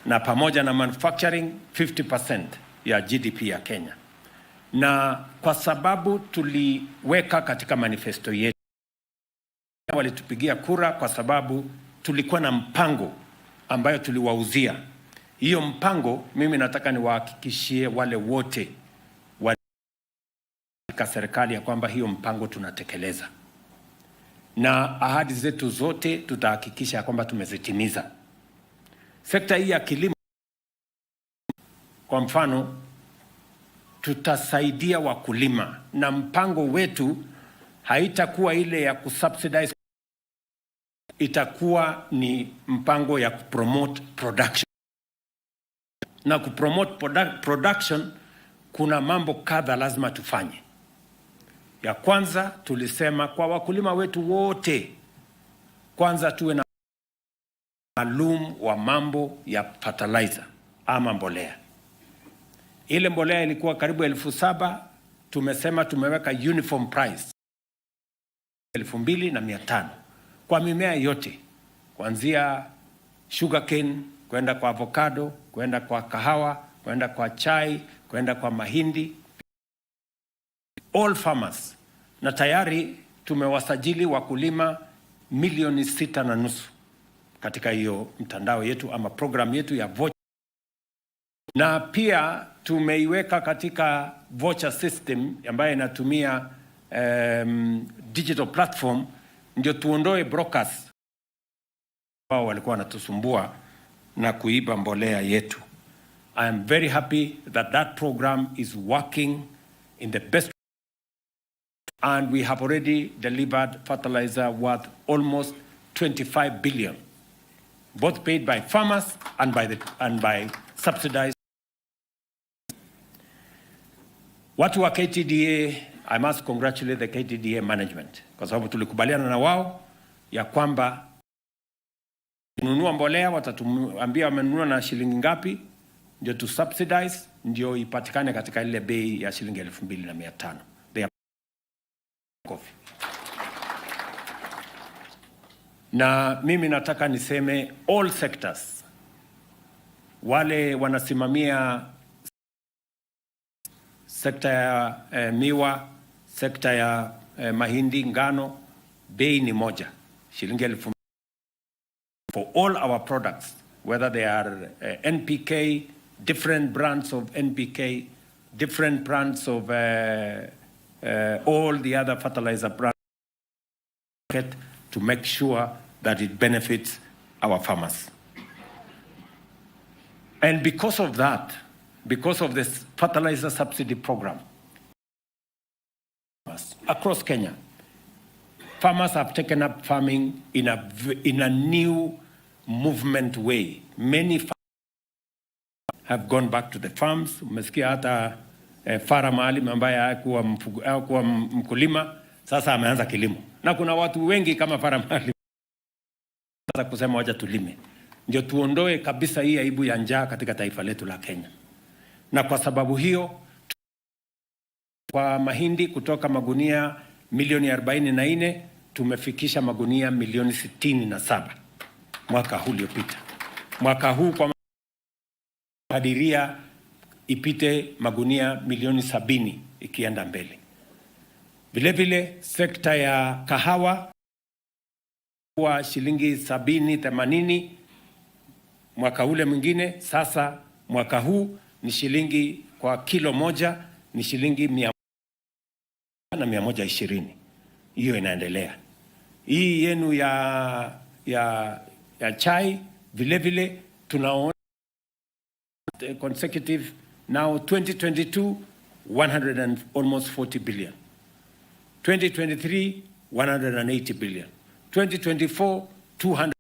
Na pamoja na manufacturing 50% ya GDP ya Kenya. Na kwa sababu tuliweka katika manifesto yetu, walitupigia kura kwa sababu tulikuwa na mpango ambayo tuliwauzia. Hiyo mpango mimi nataka niwahakikishie wale wote katika serikali ya kwamba hiyo mpango tunatekeleza. Na ahadi zetu zote tutahakikisha kwamba tumezitimiza. Sekta hii ya kilimo, kwa mfano, tutasaidia wakulima, na mpango wetu haitakuwa ile ya kusubsidize, itakuwa ni mpango ya kupromote production. Na kupromote production kuna mambo kadha lazima tufanye. Ya kwanza tulisema kwa wakulima wetu wote, kwanza tuwe na maalum wa mambo ya fertilizer ama mbolea. Ile mbolea ilikuwa karibu 7,000, tumesema tumeweka uniform price 2,500 kwa mimea yote, kuanzia sugarcane, kwenda kwa avocado, kwenda kwa kahawa, kwenda kwa chai, kwenda kwa mahindi, all farmers. Na tayari tumewasajili wakulima milioni 6.5 katika hiyo mtandao yetu ama program yetu ya voucher. Na pia tumeiweka katika voucher system ambayo inatumia digital platform, ndio tuondoe brokers ambao walikuwa wanatusumbua na kuiba mbolea yetu. I am very happy that that program is working in the best, and we have already delivered fertilizer worth almost 25 billion, both paid by farmers and by subsidized. Watu wa KTDA, I must congratulate the KTDA management kwa sababu tulikubaliana na wao ya kwamba kununua mbolea watatuambia wamenunua na shilingi ngapi, ndio tu subsidize, ndio ipatikane katika ile bei ya shilingi 2,500. Na mimi nataka niseme all sectors, wale wanasimamia sekta ya miwa, sekta ya mahindi, ngano, bei ni moja, shilingi 1,000 for all our products, whether they are NPK, different brands of NPK, different brands of all the other fertilizer brands, to make sure that it benefits our farmers. And because of that, because of this fertilizer subsidy program across Kenya, farmers have taken up farming in a new movement way. Many farmers have gone back to the farms. Umesikia hata Farah Maalim ambaye hakuwa mkulima sasa ameanza kilimo, na kuna watu wengi kama Farah Maalim sasa kusema wacha tulime, ndio tuondoe kabisa hii aibu ya njaa katika taifa letu la Kenya. Na kwa sababu hiyo kwa mahindi kutoka magunia milioni 44 tumefikisha magunia milioni 67 mwaka huu uliopita. Mwaka huu kwa kadiria ipite magunia milioni 70 ikienda mbele. Vile vile sekta ya kahawa kwa shilingi 70-80 mwaka ule mwingine, sasa mwaka huu ni shilingi kwa kilo moja ni shilingi 120. Hiyo inaendelea. Hii yenu ya chai vile vile tunaona consecutive now 2022 almost 40 billion, 2023 180 billion, 2024 200.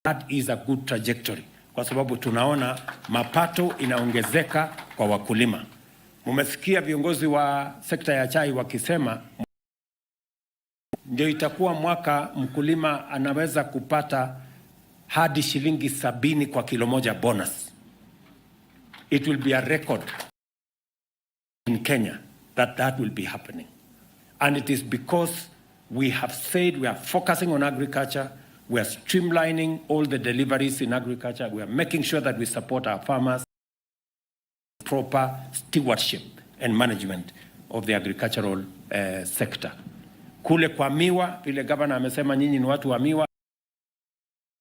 That is a good trajectory kwa sababu tunaona mapato inaongezeka kwa wakulima. Mumesikia viongozi wa sekta ya chai wakisema ndio itakuwa mwaka mkulima anaweza kupata hadi shilingi 70 kwa kilo moja bonus. It will be a record in Kenya that will be happening. And it is because we have said we are focusing on agriculture, we are streamlining all the deliveries in agriculture, we are making sure that we support our farmers, proper stewardship and management of the agricultural sector. Kule kwa miwa, vile gavana amesema nyinyi ni watu wa miwa,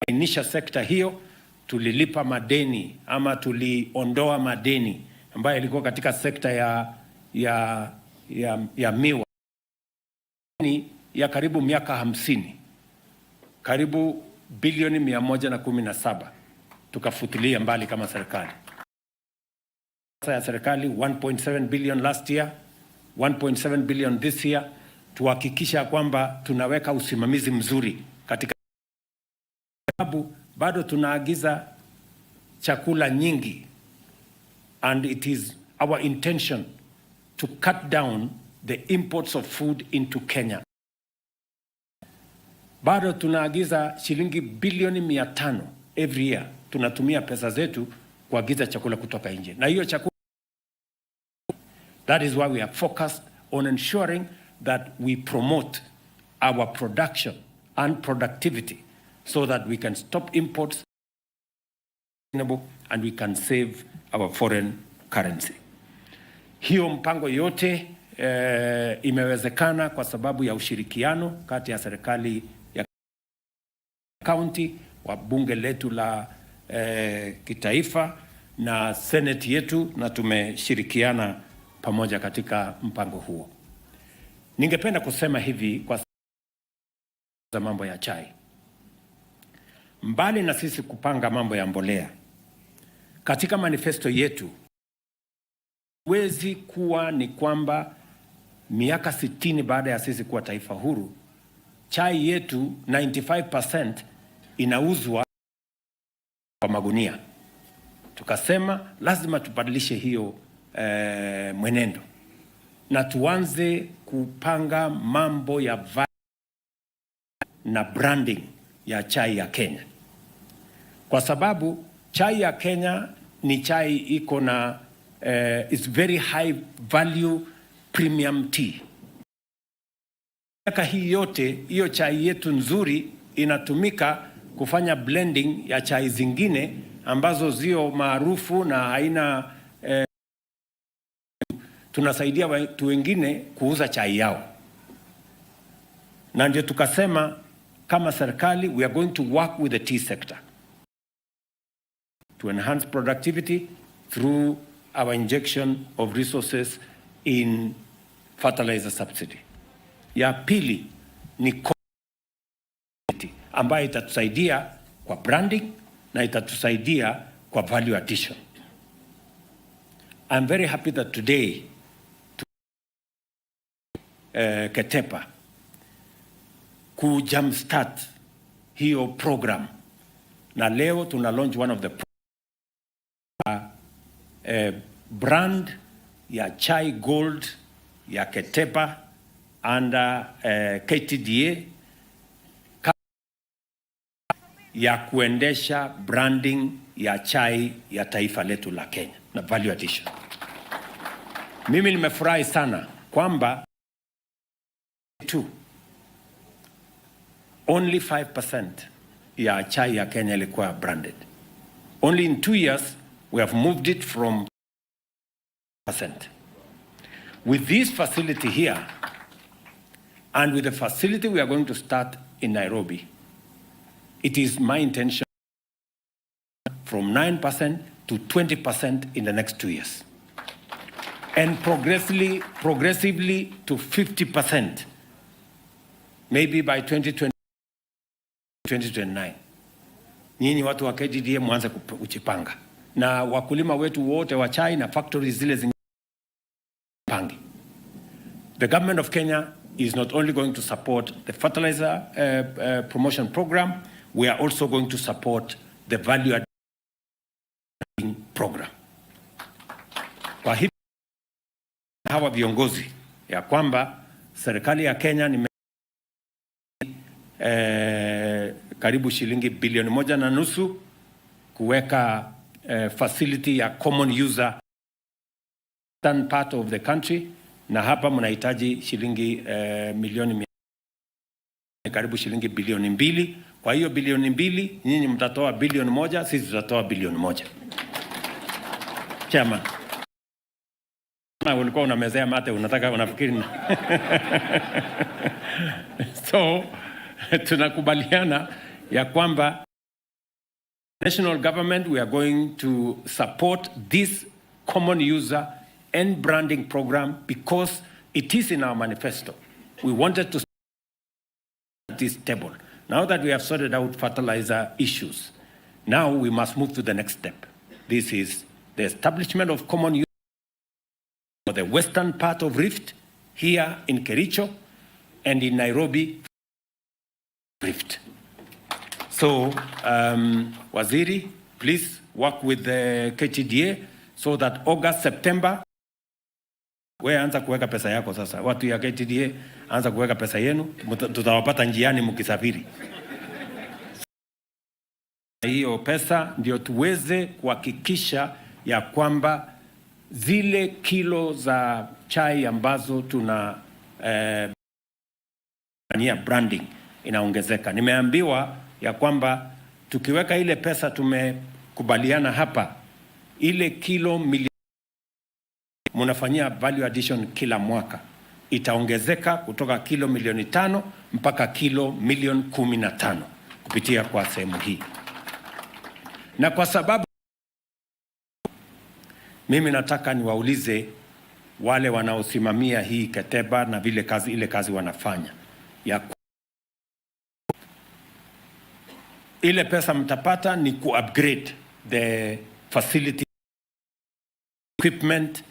inisha sekta hiyo, tulilipa madeni ama tuliondoa madeni ambayo ilikuwa katika sekta ya miwa ya karibu miaka 50, karibu bilioni 117 tukafutilia mbali kama serikali. Sasa ya serikali 1.7 billion last year, 1.7 billion this year, tuhakikisha kwamba tunaweka usimamizi mzuri katika sababu bado tunaagiza chakula nyingi, and it is our intention to cut down the imports of food into Kenya. Bado tunaagiza shilingi bilioni 500 every year. Tunatumia pesa zetu kuagiza chakula kutoka nje. Na hiyo chakula, that is why we are focused on ensuring that we promote our production and productivity so that we can stop imports and we can save our foreign currency. Hiyo mpango yote imewezekana kwa sababu ya ushirikiano kati ya serikali ya county, wa bunge letu la kitaifa na seneti yetu, na tumeshirikiana pamoja katika mpango huo. Ningependa kusema hivi kwa mambo ya chai. Mbali na sisi kupanga mambo ya mbolea, katika manifesto yetu wezi kuwa ni kwamba miaka 60 baada ya sisi kuwa taifa huru, chai yetu 95% inauzwa kwa magunia. Tukasema lazima tubadilishe hiyo mwenendo na tuanze kupanga mambo ya na branding ya chai ya Kenya, kwa sababu chai ya Kenya ni chai iko na is very high value premium tea. Miaka hii yote hiyo chai yetu nzuri inatumika kufanya blending ya chai zingine ambazo zio maarufu na haina tunasaidia watu wengine kuuza chai yao. Na ndio tukasema kama serikali, we are going to work with the tea sector to enhance productivity through our injection of resources in fertilizer subsidy. Ya pili ni ambayo itatusaidia kwa branding na itatusaidia kwa value addition. I'm very happy that today Ketepa ku jumpstart hiyo program, na leo tuna launch one of the brand ya chai gold ya Ketepa under KTDA ya kuendesha branding ya chai ya taifa letu la Kenya na value addition. Mimi nimefurahi sana kwamba only 5% ya chai ya Kenya ilikuwa branded. Only in 2 years we have moved it from %. With this facility here and with the facility we are going to start in Nairobi, it is my intention from 9% to 20% in the next 2 years, and progressively to 50%, maybe by 2029. Nyinyi watu wa KDDA mwanze kuchipanga, na wakulima wetu wote wa chai na factories zile zingi. The government of Kenya is not only going to support the fertilizer promotion program, we are also going to support the value addition program. Kwa hivyo hawa viongozi ya kwamba serikali ya Kenya ni karibu shilingi bilioni 1.5 kuweka facility ya common user part of the country, na hapa mnahitaji shilingi milioni karibu shilingi bilioni 2. Kwa hiyo bilioni 2 nyinyi mtatoa bilioni 1, sisi tutatoa bilioni 1. Chama na ulikuwa unamezea mate, unafikiri so tunakubaliana ya kwamba national government, we are going to support this common user and branding program because it is in our manifesto. We wanted to at this table. Now that we have sorted out fertilizer issues, now we must move to the next step. This is the establishment of common user for the western part of Rift, here in Kericho, and in Nairobi, Rift. So, Waziri, please work with the KTDA so that August, September, we anza kuweka pesa yako sasa. Watu ya KTDA anza kuweka pesa yenu, tutawapata njiani mkisafiri. Hiyo pesa ndio tuweze kuhakikisha ya kwamba zile kilo za chai ambazo tuna branding inaongezeka. Nimeambiwa ya kwamba tukiweka ile pesa tumekubaliana hapa, ile kilo milioni munafanyia value addition kila mwaka itaongezeka kutoka kilo milioni 5 mpaka kilo milioni 15 kupitia kwa sehemu hii. Na kwa sababu mimi nataka niwaulize wale wanaosimamia hii Keteba na vile ile kazi wanafanya ya ile pesa mtapata ni ku-upgrade the facility equipment,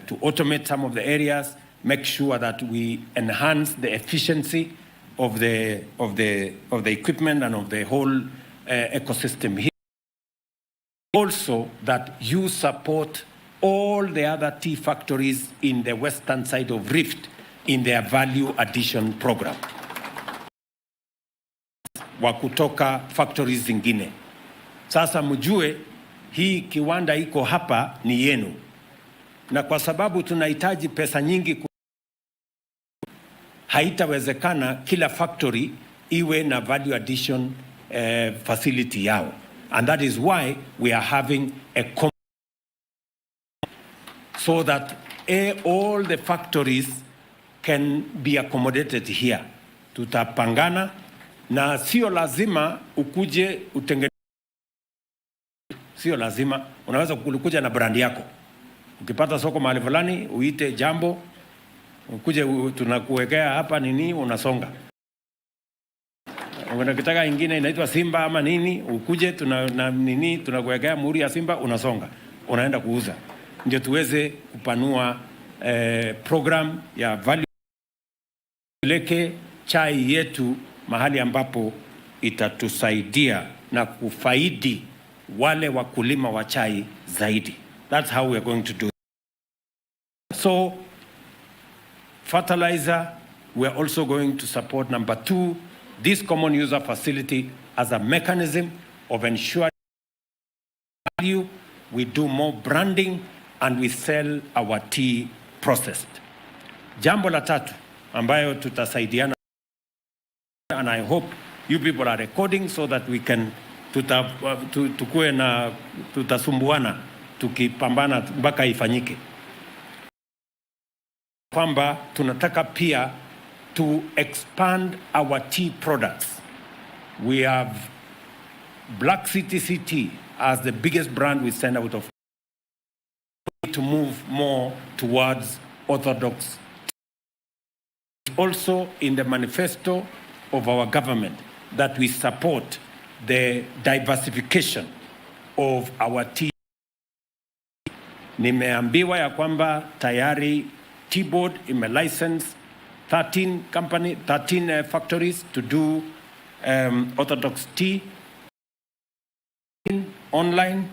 to automate some of the areas, make sure that we enhance the efficiency of the equipment and of the whole ecosystem here. Also that you support all the other tea factories in the western side of Rift in their value addition program. Wa kutoka factories zingine. Sasa mjue hii kiwanda iko hapa ni yenu. Na kwa sababu tunahitaji pesa nyingi, haitawezekana kila factory iwe na value addition facility yao. And that is why we are having a so that all the factories can be accommodated here. Tutapangana na sio lazima ukuje utengeneze. Sio lazima, unaweza kukuja na brand yako. Ukipata soko mahali fulani uite Jambo, ukuje tunakuwekea hapa nini, unasonga. Unataka ingine inaitwa Simba ama nini, ukuje tunakuwekea muhuri ya Simba, unasonga, unaenda kuuza. Ndio tuweze kupanua program ya value, leke chai yetu mahali ambapo itatusaidia na kufaidi wale wakulima wa chai zaidi. That's how we are going to do it. So fertilizer, we are also going to support number 2, this common user facility as a mechanism of ensuring value. We do more branding and we sell our tea processed. Jambo la tatu ambayo tutasaidiana, and I hope you people are recording so that we can tukue na tutasumbuana tukipambana mpaka ifanyike, kwamba tunataka pia to expand our tea products. We have Black City Tea as the biggest brand we send out of, to move more towards orthodox. Also in the manifesto of our government that we support the diversification of our tea. Nimeambiwa ya kwamba tayari Tea Board imelicense 13 factories to do orthodox tea online.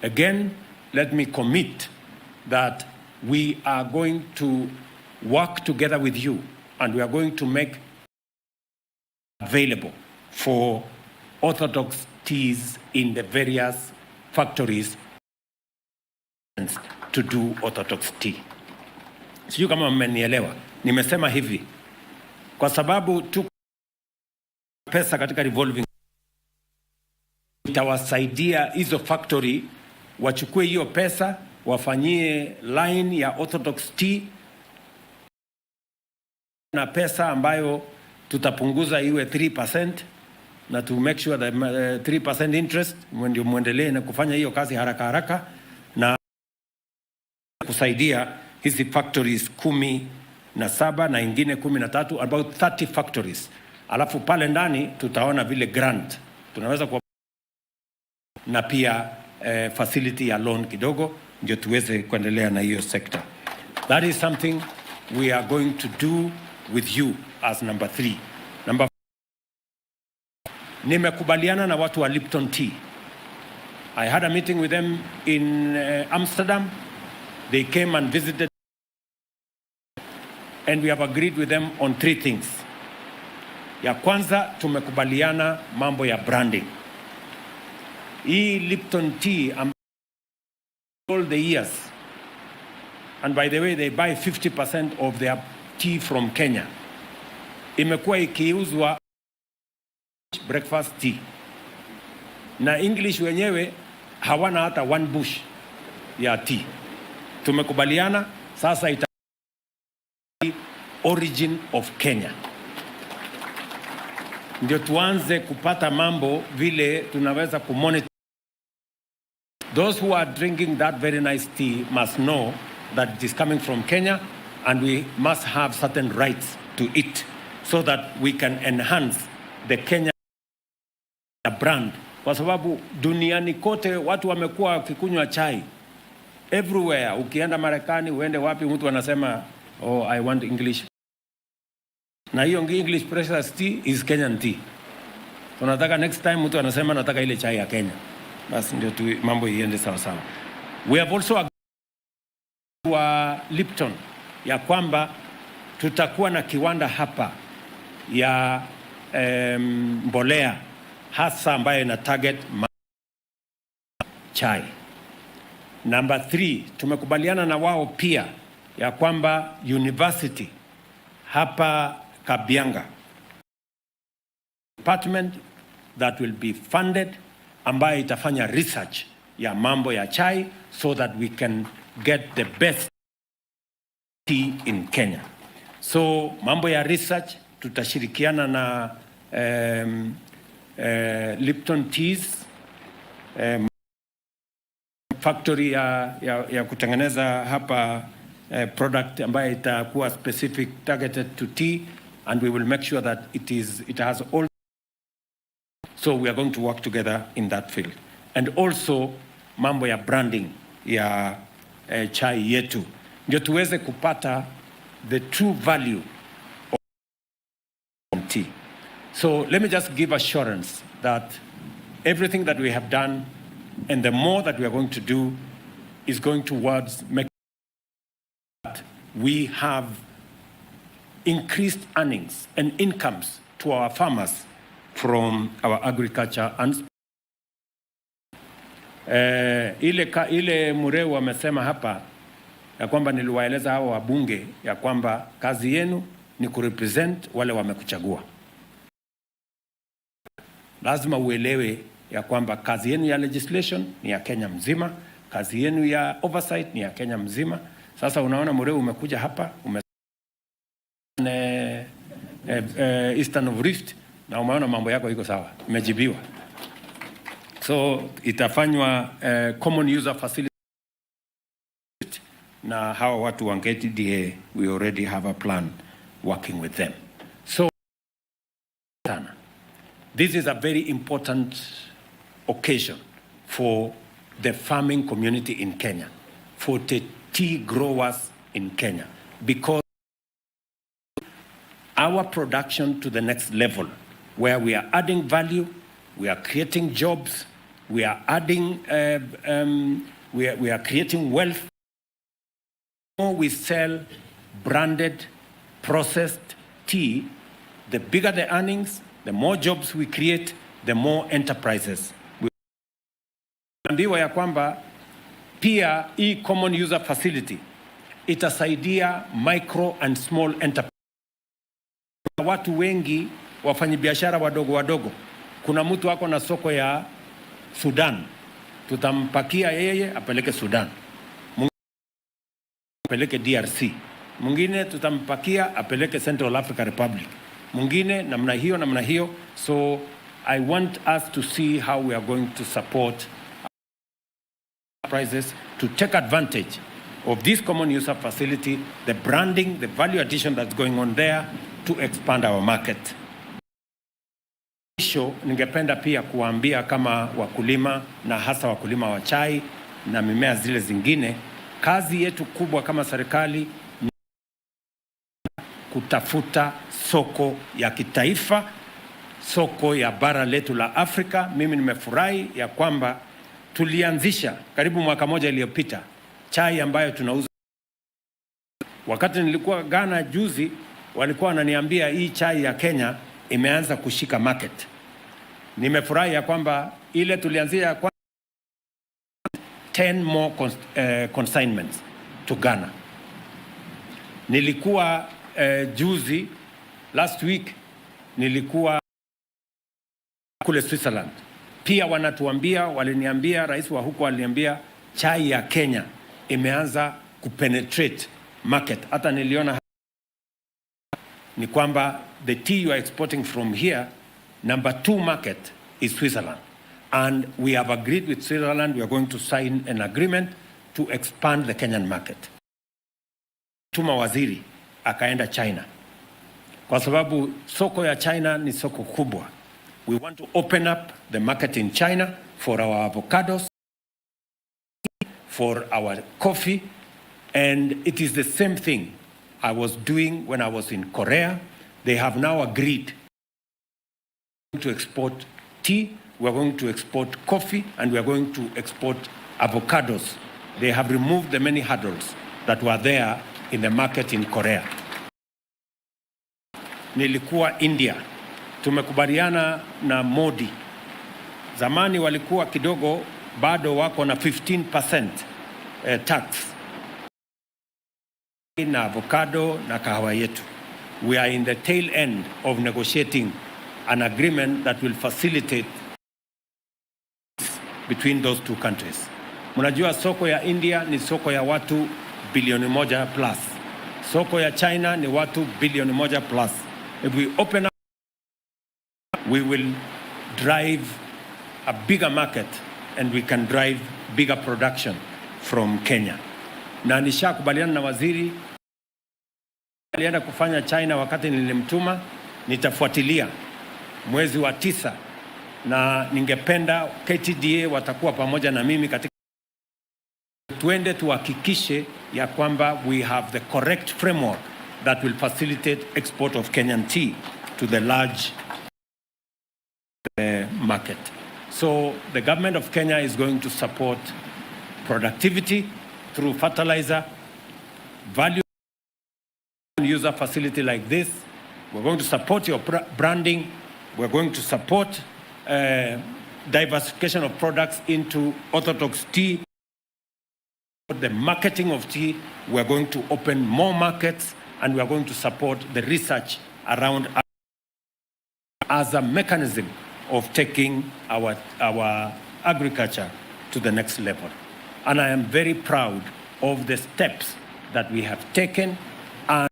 Again, let me commit that we are going to work together with you and we are going to make available for orthodox teas in the various factories to do orthodox tea. Sijui kama mmenielewa. Nimesema hivi kwa sababu tu pesa katika revolving itawasaidia hizo factory wachukue hiyo pesa wafanyie line ya orthodox tea na pesa ambayo tutapunguza iwe 3% na to make sure that 3% interest ndio muendelee na kufanya hiyo kazi haraka haraka na kusaidia hizi factories 17 na ingine 13, about 30 factories. Alafu pale ndani tutaona vile grant tunaweza kwa na pia facility ya loan kidogo ndio tuweze kuendelea na hiyo sector. That is something we are going to do with you as number 3. Number 4, nimekubaliana na watu wa Lipton Tea. I had a meeting with them in Amsterdam. They came and visited and we have agreed with them on 3 things. Ya kwanza tumekubaliana mambo ya branding. Hii Lipton Tea all the years, and by the way they buy 50% of their tea from Kenya. Imekuwa ikiuzwa breakfast tea. Na English wenyewe hawana hata 1 bush ya tea. Tumekubaliana sasa ita origin of Kenya. ndio tuanze kupata mambo vile tunaweza kumonitor. Those who are drinking that very nice tea must know that it is coming from Kenya, and we must have certain rights to it so that we can enhance the Kenya brand. Kwa sababu duniani kote watu wamekuwa wakikunywa chai. Everywhere, ukienda Marekani, uende wapi, mtu anasema, oh, I want English. Na hiyo English precious tea is Kenyan tea. Tunataka next time mtu anasema nataka ile chai ya Kenya. Basi ndio tu mambo iende sawa sawa. We have also wa Lipton ya kwamba tutakuwa na kiwanda hapa ya mbolea hasa ambayo ina target chai. Number 3, tumekubaliana na wao pia ya kwamba university hapa Kabianga department that will be funded ambayo itafanya research ya mambo ya chai so that we can get the best tea in Kenya. So mambo ya research tutashirikiana na Lipton Teas factory ya kutengeneza hapa product ambayo itakuwa specific targeted to tea, and we will make sure that it has all. So we are going to work together in that field. And also mambo ya branding ya chai yetu ndio tuweze kupata the true value of tea. So let me just give assurance that everything that we have done and the more that we are going to do is going towards making sure that we have increased earnings and incomes to our farmers from our agriculture and ile Mureu amesema hapa ya kwamba niliwaeleza hao wabunge ya kwamba kazi yenu ni kurepresent wale wamekuchagua. Lazima uelewe ya kwamba kazi yenu ya legislation ni ya Kenya mzima, kazi yenu ya oversight ni ya Kenya mzima. Sasa unaona Mureu umekuja hapa Eastern of Rift na umeona mambo yako iko sawa, imejibiwa. So itafanywa common user facility na hawa watu wa KTDA, we already have a plan working with them. So this is a very important occasion for the farming community in Kenya, for the tea growers in Kenya, because our production to the next level, where we are adding value, we are creating jobs, we are adding, we are creating wealth. The more we sell branded, processed tea, the bigger the earnings, the more jobs we create, the more enterprises. Ambiwa ya kwamba pia hii common user facility itasaidia micro and small enterprises. Watu wengi wafanyabiashara wadogo wadogo. Kuna mtu wako na soko ya Sudan, tutampakia yeye apeleke Sudan, apeleke DRC, mwingine tutampakia apeleke Central African Republic, mwingine namna hiyo. So I want us to see how we are going to support enterprises to take advantage of this common user facility, the branding, the value addition that's going on there to expand our market. Ningependa pia kuambia kama wakulima na hasa wakulima wa chai na mimea zile zingine, kazi yetu kubwa kama serikali ni kutafuta soko ya kitaifa, soko ya bara letu la Afrika. Mimi nimefurahi ya kwamba tulianzisha karibu mwaka moja iliyopita chai ambayo tunauza. Wakati nilikuwa Ghana juzi, walikuwa wananiambia hii chai ya Kenya imeanza kushika market. Nimefurahi ya kwamba ile tulianzia kwa 10 more consignments to Ghana. Nilikuwa juzi, last week, nilikuwa kule Switzerland. Pia wanatuambia, waliniambia, rais wa huko aliniambia chai ya Kenya imeanza kupenetrate market. Hata niliona ni kwamba the tea you are exporting from here Number 2 market is Switzerland. And we have agreed with Switzerland, we are going to sign an agreement to expand the Kenyan market. Tuma waziri akaenda China. Kwa sababu soko ya China ni soko kubwa. We want to open up the market in China for our avocados, for our coffee, and it is the same thing I was doing when I was in Korea. They have now agreed to export tea, we are going to export coffee, and we are going to export avocados. They have removed the many hurdles that were there in the market in Korea. Nilikuwa India. Tumekubaliana na Modi. Zamani walikuwa kidogo bado wako na 15% tax na avocado na kahawa yetu. We are in the tail end of negotiating an agreement that will facilitate between those two countries. Mnajua soko ya India ni soko ya watu bilioni 1 plus. Soko ya China ni watu bilioni 1 plus. If we open up, we will drive a bigger market and we can drive bigger production from Kenya. Na nishakubaliana na waziri alienda kufanya China wakati nilimtuma, nitafuatilia mwezi wa 9 na ningependa KTDA watakuwa pamoja na mimi katika tuende tuhakikishe ya kwamba we have the correct framework that will facilitate export of Kenyan tea to the large market. So the government of Kenya is going to support productivity through fertilizer, value user facility like this. We're going to support your branding. We're going to support diversification of products into orthodox tea. The marketing of tea, we're going to open more markets and we're going to support the research around as a mechanism of taking our agriculture to the next level. And I am very proud of the steps that we have taken and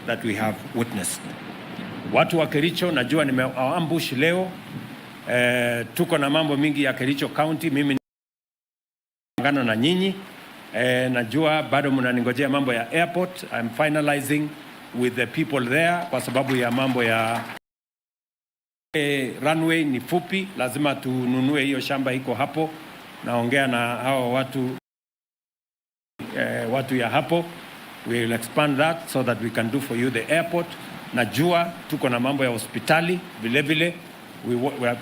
that we have witnessed. Watu wa Kericho, najua nimewaambush leo. Tuko na mambo mingi ya Kericho County. Mimi ngana na nyinyi. Najua bado mnaningojea mambo ya airport. I'm finalizing with the people there kwa sababu ya mambo ya runway ni fupi, lazima tununue hiyo shamba iko hapo. Naongea na hao watu ya hapo. We will expand that so that we can do for you the airport. Najua tuko na mambo ya hospitali vile vile.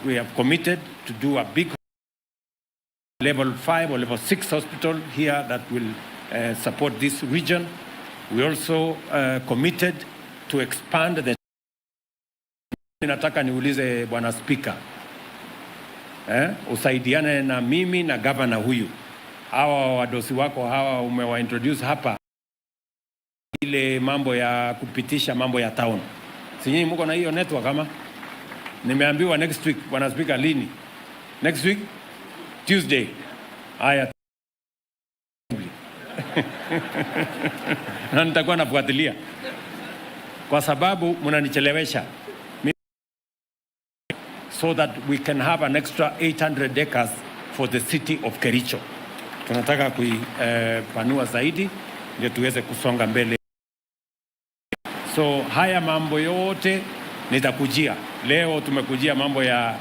We have committed to do a big level 5 or level 6 hospital here that will support this region. We also committed to expand the. Nataka niulize Bwana Speaker, usaidiane na mimi na gavana huyu. Hawa wadosi wako hawa umewaintroduce hapa, ile mambo ya kupitisha mambo ya town. Si nyinyi mko na hiyo network kama? Nimeambiwa next week, Bwana Speaker, lini? Next week? Tuesday. Haya. Na nitakuwa nafuatilia. Kwa sababu mnanichelewesha. So that we can have an extra 800 acres for the city of Kericho. Tunataka kuipanua zaidi ndio tuweze kusonga mbele. So haya mambo yote nitakujia. Leo tumekujia mambo ya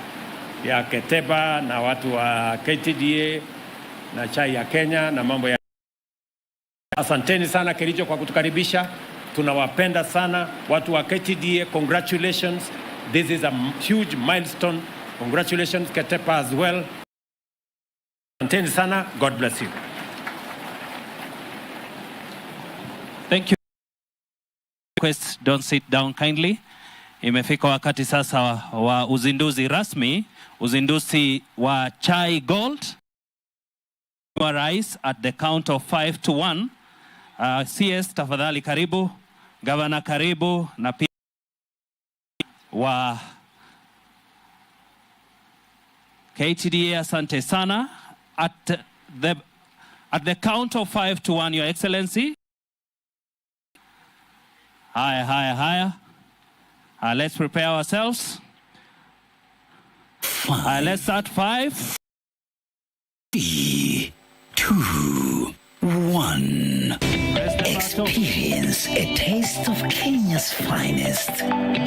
Keteba na watu wa KTDA na chai ya Kenya na mambo ya. Asanteni sana Kericho kwa kutukaribisha. Tunawapenda sana watu wa KTDA. Congratulations. This is a huge milestone. Congratulations Ketepa as well. Asanteni sana. God bless you. Thank you. Request, don't sit down kindly. Imefika wakati sasa wa uzinduzi rasmi, uzinduzi wa Chai Gold. Wa Rais at the count of 5 to 1. CS tafadhali karibu, Governor karibu na pia wa KTDA asante sana. At the count of 5 to 1, Your Excellency. Haya. Let's prepare ourselves. Let's start 5. 3, 2, 1. Experience a taste of Kenya's finest.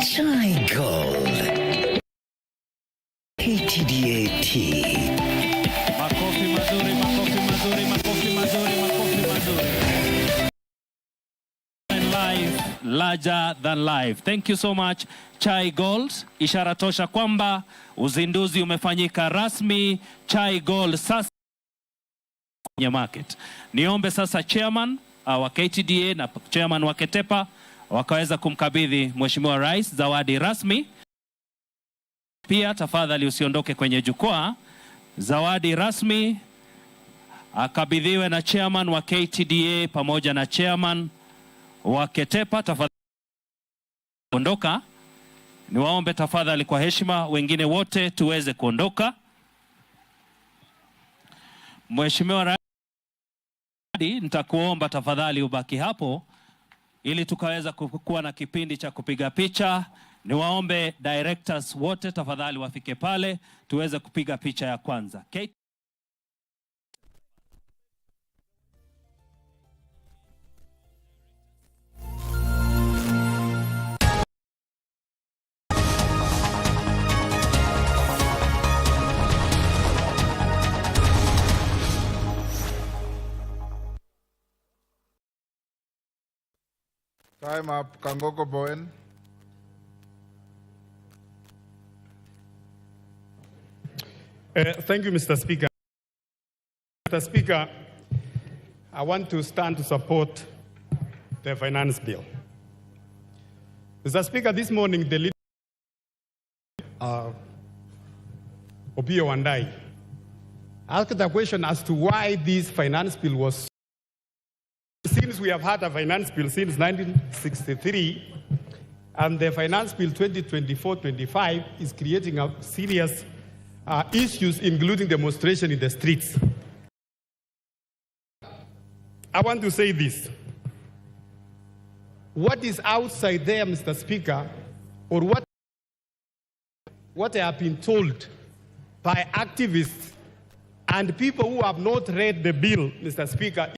Chai Gold. KTDA tea. Makofi mazuri, makofi mazuri, makofi mazuri, makofi mazuri. Live, larger than life. Thank you so much, Chai Gold. Ishara tosha kwamba uzinduzi umefanyika rasmi. Chai Gold sasa kwenye market. Niombe sasa chairman wa KTDA na chairman wa KETEPA wakaweza kumkabidhi Mheshimiwa Rais zawadi rasmi. Pia tafadhali usiondoke kwenye jukwaa. Zawadi rasmi akabidhiwe na chairman wa KTDA pamoja na chairman wa KETEPA. Tafadhali ondoka. Niwaombe tafadhali kwa heshima wengine wote tuweze kuondoka. Mheshimiwa Rais, nitakuomba tafadhali ubaki hapo ili tukaweza kuwa na kipindi cha kupiga picha. Niwaombe directors wote tafadhali wafike pale tuweze kupiga picha ya kwanza. Okay? Time up, Kangoko Bowen. Thank you, Mr. Speaker. Mr. Speaker, I want to stand to support the finance bill. Mr. Speaker, this morning the leader Opiyo Wandayi asked a question as to why this finance bill was. Since we have had a finance bill since 1963, and the finance bill 2024-25 is creating a serious issues, including demonstration in the streets. I want to say this. What is outside there, Mr. Speaker, or what I have been told by activists and people who have not read the bill, Mr. Speaker.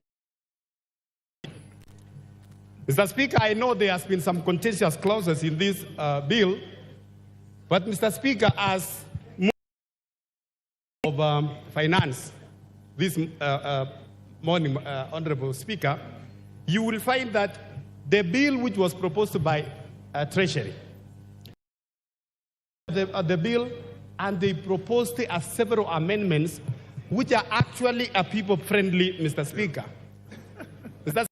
Mr. Speaker, I know there has been some contentious clauses in this bill, but Mr. Speaker, as of finance this morning, Honorable Speaker, you will find that the bill which was proposed by Treasury, the bill, and they proposed several amendments which are actually people-friendly, Mr. Speaker. Mr.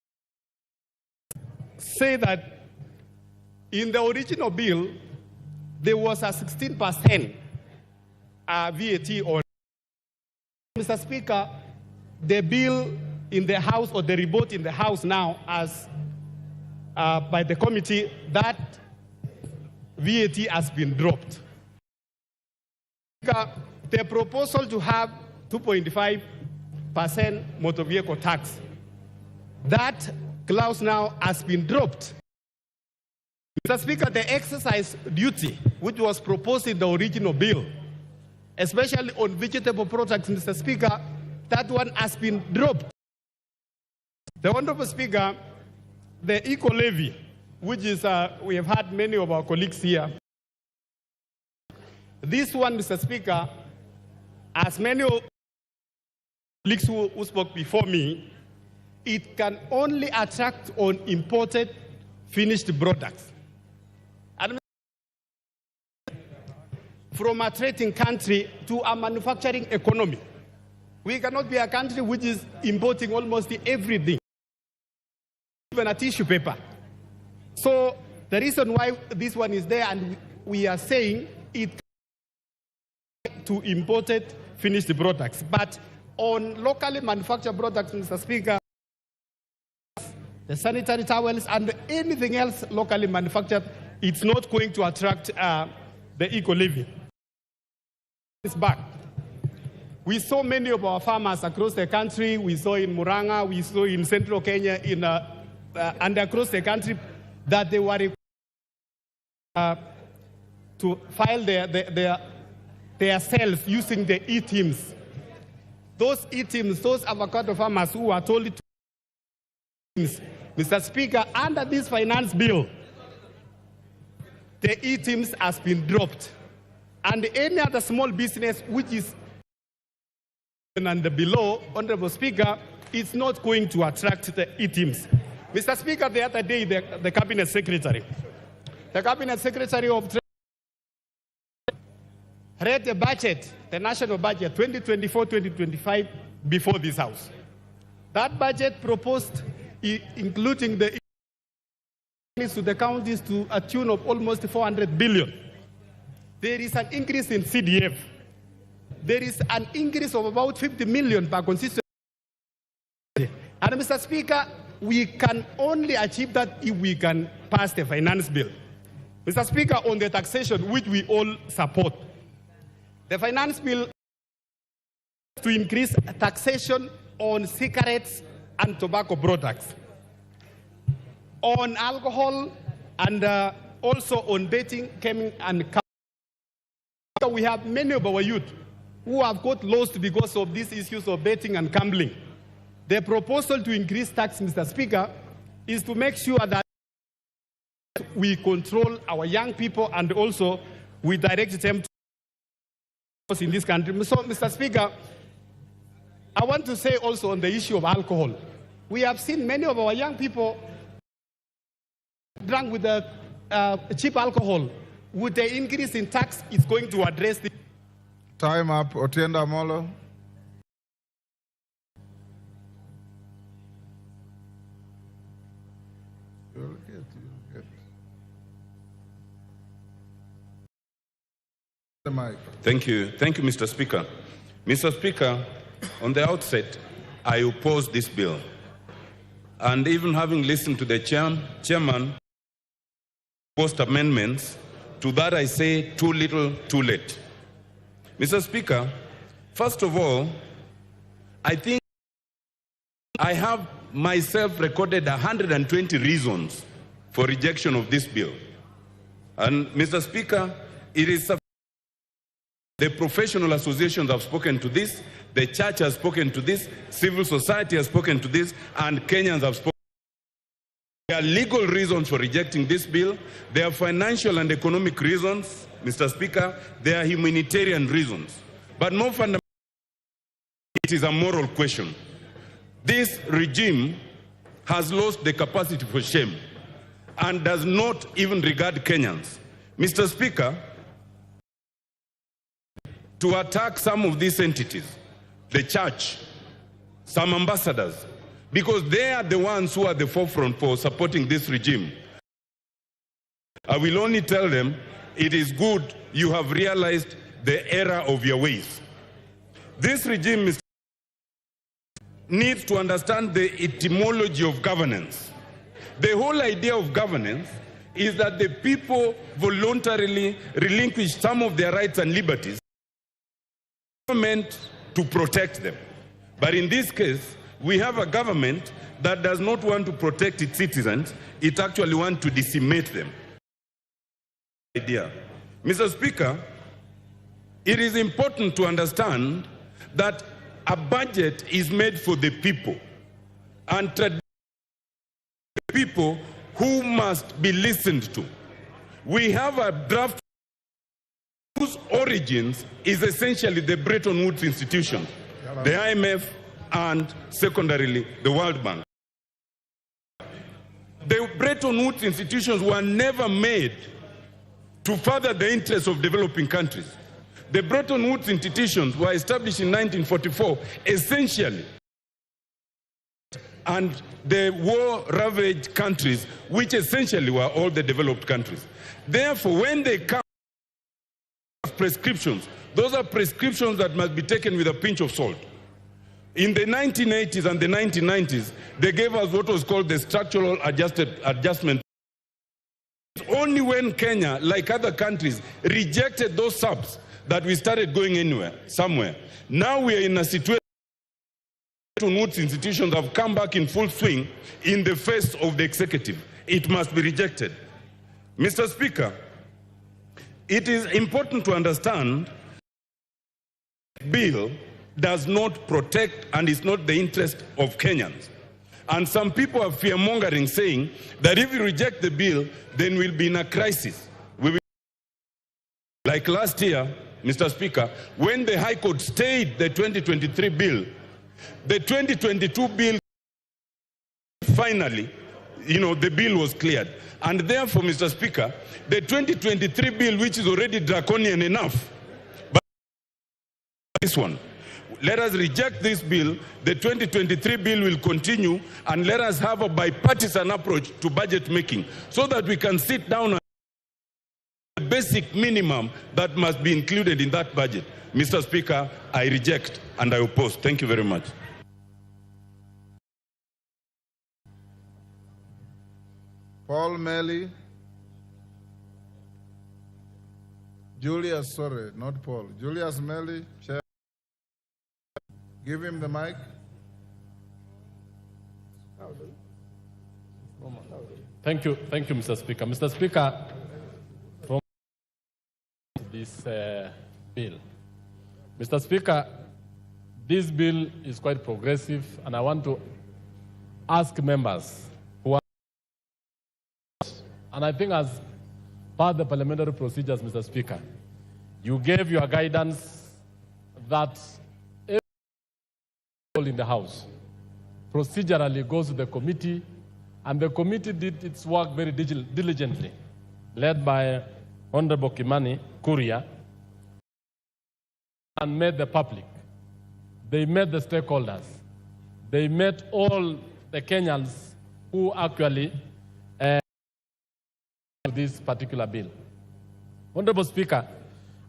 Say that in the original bill, there was a 16% VAT on. Mr. Speaker, the bill in the House, or the report in the House now, as by the committee, that VAT has been dropped. The proposal to have 2.5% motor vehicle tax, that clause now has been dropped. Mr. Speaker, the exercise duty, which was proposed in the original bill, especially on vegetable products, Mr. Speaker, that one has been dropped. The Honorable Speaker, the eco-levy, which is, we have had many of our colleagues here. This one, Mr. Speaker, as many colleagues who spoke before me, it can only attract on imported finished products. And from a trading country to a manufacturing economy. We cannot be a country which is importing almost everything, even a tissue paper. So the reason why this one is there, and we are saying it to imported finished products. But on locally manufactured products, Mr. Speaker, the sanitary towels and anything else locally manufactured, it's not going to attract the eco-levy. It's back. We saw many of our farmers across the country. We saw in Murang'a, we saw in central Kenya, and across the country, that they were to file their sales using the e-teams. Those e-teams, those avocado farmers who are told to, Mr. Speaker, under this finance bill, the e-teams has been dropped. And any other small business which is and below, Honorable Speaker, it's not going to attract the e-teams. Mr. Speaker, the other day, the Cabinet Secretary of Trade read the budget, the national budget, 2024-2025, before this House. That budget proposed, including the to the counties to a tune of almost 400 billion. There is an increase in CDF. There is an increase of about 50 million per constituency. And Mr. Speaker, we can only achieve that if we can pass the finance bill. Mr. Speaker, on the taxation, which we all support, the finance bill to increase taxation on cigarettes and tobacco products, on alcohol, and also on betting, gaming, and we have many of our youth who have got lost because of these issues of betting and gambling. The proposal to increase tax, Mr. Speaker, is to make sure that we control our young people and also we direct them to in this country. So, Mr. Speaker, I want to say also on the issue of alcohol. We have seen many of our young people drunk with the cheap alcohol. With the increase in tax, it's going to address the... Time up. Otienda Molo. You'll get. The mic. Thank you, Mr. Speaker. Mr. Speaker, on the outset, I oppose this bill. And even having listened to the chairman post amendments, to that I say too little, too late. Mr. Speaker, first of all, I think I have myself recorded 120 reasons for rejection of this bill. And Mr. Speaker, it is the professional associations have spoken to this, the church has spoken to this, civil society has spoken to this, and Kenyans have spoken. There are legal reasons for rejecting this bill. There are financial and economic reasons, Mr. Speaker. There are humanitarian reasons. But more fundamentally, it is a moral question. This regime has lost the capacity for shame and does not even regard Kenyans. Mr. Speaker, to attack some of these entities, the church, some ambassadors, because they are the ones who are the forefront for supporting this regime. I will only tell them, it is good you have realized the error of your ways. This regime needs to understand the etymology of governance. The whole idea of governance is that the people voluntarily relinquish some of their rights and liberties, meant to protect them. But in this case, we have a government that does not want to protect its citizens, it actually wants to decimate them. Mr. Speaker, it is important to understand that a budget is made for the people, and the people who must be listened to. We have a draft whose origins is essentially the Bretton Woods institutions, the IMF, and secondarily, the World Bank. The Bretton Woods institutions were never made to further the interests of developing countries. The Bretton Woods institutions were established in 1944, essentially, and the war-ravaged countries, which essentially were all the developed countries. Therefore, when they come with prescriptions, those are prescriptions that must be taken with a pinch of salt. In the 1980s and the 1990s, they gave us what was called the structural adjustment. Only when Kenya, like other countries, rejected those subs that we started going somewhere. Now we are in a situation where Bretton Woods institutions have come back in full swing in the face of the executive. It must be rejected. Mr. Speaker, It is important to understand bill does not protect and is not the interest of Kenyans. And some people are fear-mongering, saying that if we reject the bill, then we'll be in a crisis. We will, like last year, Mr. Speaker, when the High Court stayed the 2023 bill, the 2022 bill, finally, the bill was cleared. And therefore, Mr. Speaker, the 2023 bill, which is already draconian enough, but this one, let us reject this bill. The 2023 bill will continue, and let us have a bipartisan approach to budget making so that we can sit down and the basic minimum that must be included in that budget. Mr. Speaker, I reject and I oppose. Thank you very much. Paul Melly. Julius, sorry, not Paul. Julius Melly, Chair. Give him the mic. Thank you, Mr. Speaker. Mr. Speaker, from this bill. Mr. Speaker, this bill is quite progressive, and I want to ask members who are, and I think as part of the parliamentary procedures, Mr. Speaker, you gave your guidance that in the House procedurally goes to the committee, and the committee did its work very diligently, led by Honorable Kimani Kuria, and met the public. They met the stakeholders. They met all the Kenyans who actually this particular bill. Honorable Speaker,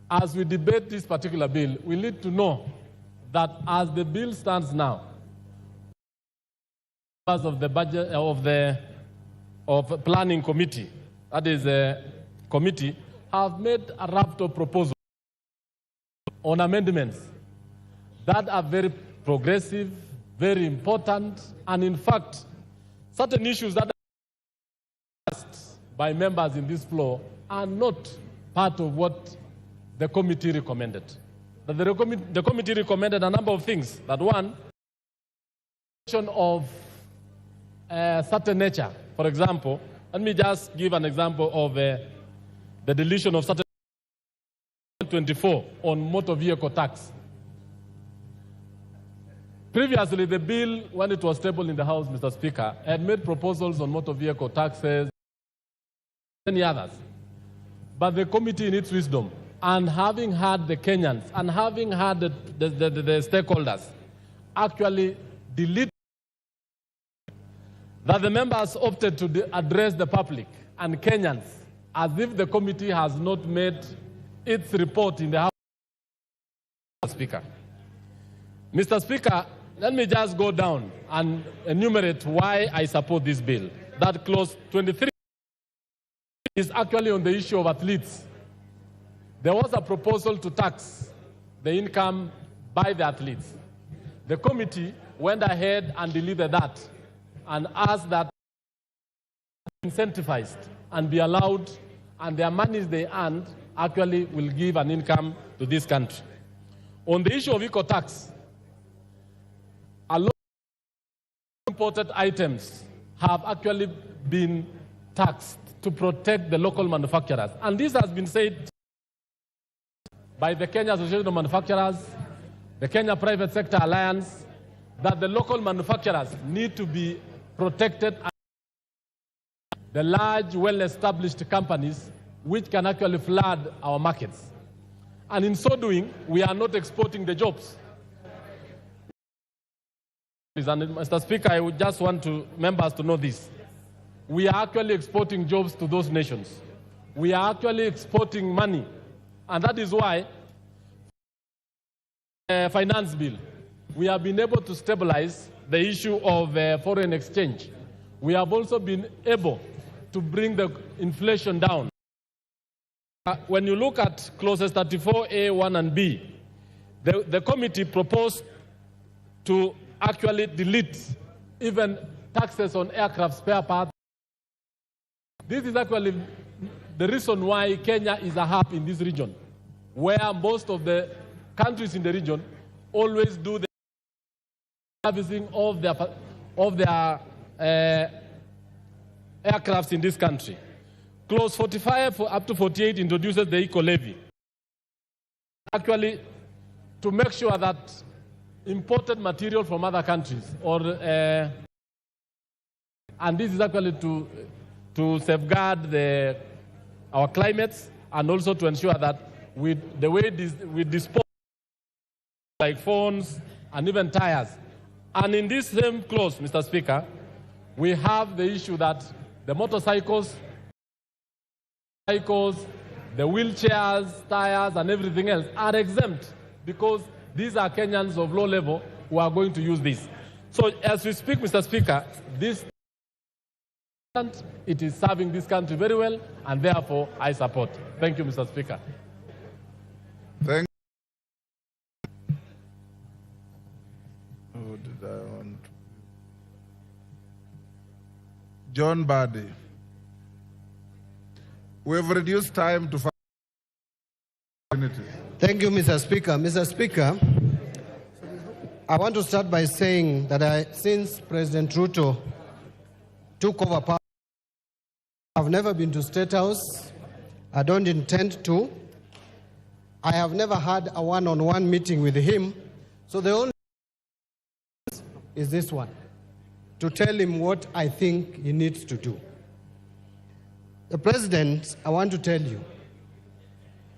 as we debate this particular bill, we need to know that as the bill stands now, members of the budget of planning committee, that is a committee, have made a raft of proposals on amendments that are very progressive, very important, and in fact, certain issues that are asked by members in this floor are not part of what the committee recommended. That the committee recommended a number of things. That one, of certain nature. For example, let me just give an example of the deletion of certain 24 on motor vehicle tax. Previously, the bill, when it was tabled in the House, Mr. Speaker, had made proposals on motor vehicle taxes and many others. But the committee, in its wisdom, and having had the Kenyans and having had the stakeholders actually delete, that the members opted to address the public and Kenyans as if the committee has not made its report in the House. Speaker. Mr. Speaker, let me just go down and enumerate why I support this bill. That clause 23 is actually on the issue of athletes. There was a proposal to tax the income by the athletes. The committee went ahead and deleted that and asked that incentivized and be allowed, and their monies they earned actually will give an income to this country. On the issue of eco-tax, a lot of imported items have actually been taxed to protect the local manufacturers. And this has been said by the Kenya Association of Manufacturers, the Kenya Private Sector Alliance, that the local manufacturers need to be protected. The large, well-established companies which can actually flood our markets. And in so doing, we are not exporting the jobs. And Mr. Speaker, I would just want members to know this. We are actually exporting jobs to those nations. We are actually exporting money. And that is why finance bill, we have been able to stabilize the issue of foreign exchange. We have also been able to bring the inflation down. When you look at clauses 34A, 1 and B, the committee proposed to actually delete even taxes on aircraft spare parts. This is actually the reason why Kenya is a hub in this region, where most of the countries in the region always do the servicing of their aircrafts in this country. Clause 45 up to 48 introduces the eco levy, actually to make sure that imported material from other countries, and this is actually to safeguard our climates, and also to ensure that the way we dispose like phones and even tires. And in this same clause, Mr. Speaker, we have the issue that the motorcycles, the wheelchairs, tires, and everything else are exempt because these are Kenyans of low level who are going to use this. So as we speak, Mr. Speaker, it is serving this country very well, and therefore I support. Thank you, Mr. Speaker. Thank you. Who did I want? John Badi. We have reduced time to 5 minutes. Thank you, Mr. Speaker. Mr. Speaker, I want to start by saying that since President Ruto took over power, I've never been to State House. I don't intend to. I have never had a one-on-one meeting with him. So the only is this one, to tell him what I think he needs to do. The President, I want to tell you,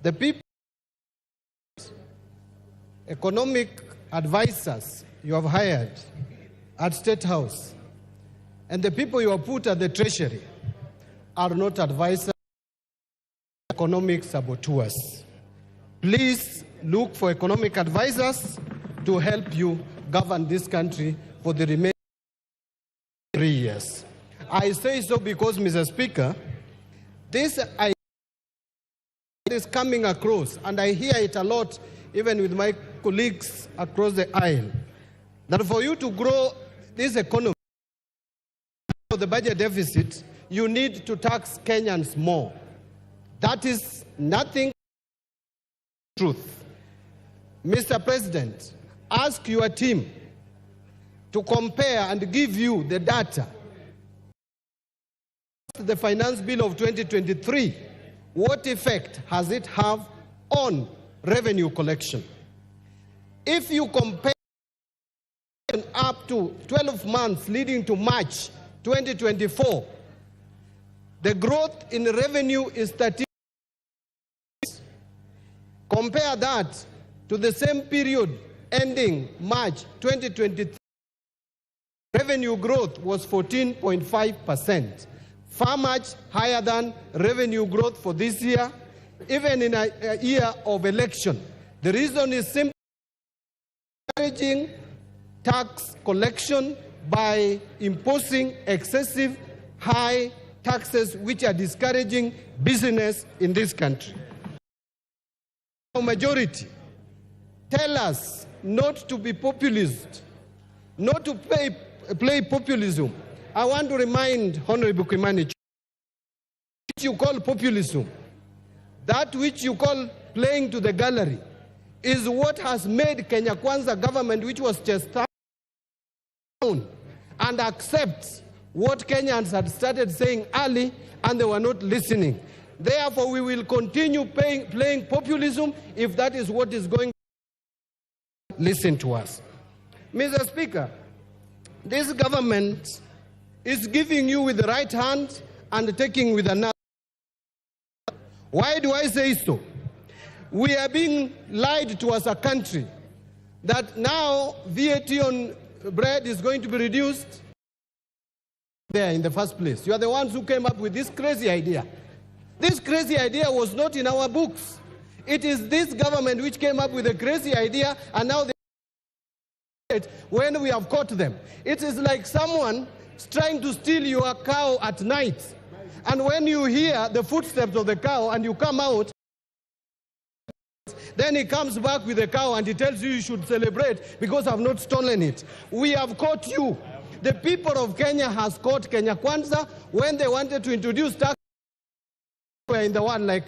the people, economic advisors you have hired at State House, and the people you have put at the Treasury are not advisors, economic saboteurs. Please look for economic advisors to help you govern this country for the remaining 3 years. I say so because, Mr. Speaker, this idea is coming across, and I hear it a lot even with my colleagues across the aisle, that for you to grow this economy, the budget deficit, you need to tax Kenyans more. That is nothing but truth. Mr. President, ask your team to compare and give you the data. The finance bill of 2023, what effect has it have on revenue collection? If you compare up to 12 months leading to March 2024, the growth in revenue is 13%. Compare that to the same period ending March 2023, revenue growth was 14.5%. Far much higher than revenue growth for this year, even in a year of election. The reason is simply encouraging tax collection by imposing excessive high taxes which are discouraging business in this country. The majority tell us not to be populist, not to play populism. I want to remind Honorable Kimani, which you call populism, that which you call playing to the gallery, is what has made Kenya Kwanza government, which was just down and accept what Kenyans had started saying early, and they were not listening. Therefore, we will continue playing populism if that is what is going to listen to us. Mr. Speaker, this government is giving you with the right hand and taking with another. Why do I say so? We are being lied to as a country that now VAT on bread is going to be reduced. There in the first place, you are the ones who came up with this crazy idea. This crazy idea was not in our books. It is this government which came up with a crazy idea, and now when we have caught them. It is like someone trying to steal your cow at night, and when you hear the footsteps of the cow and you come out, then he comes back with the cow and he tells you should celebrate because I've not stolen it. We have caught you. The people of Kenya has caught Kenya Kwanza when they wanted to introduce tax in the world like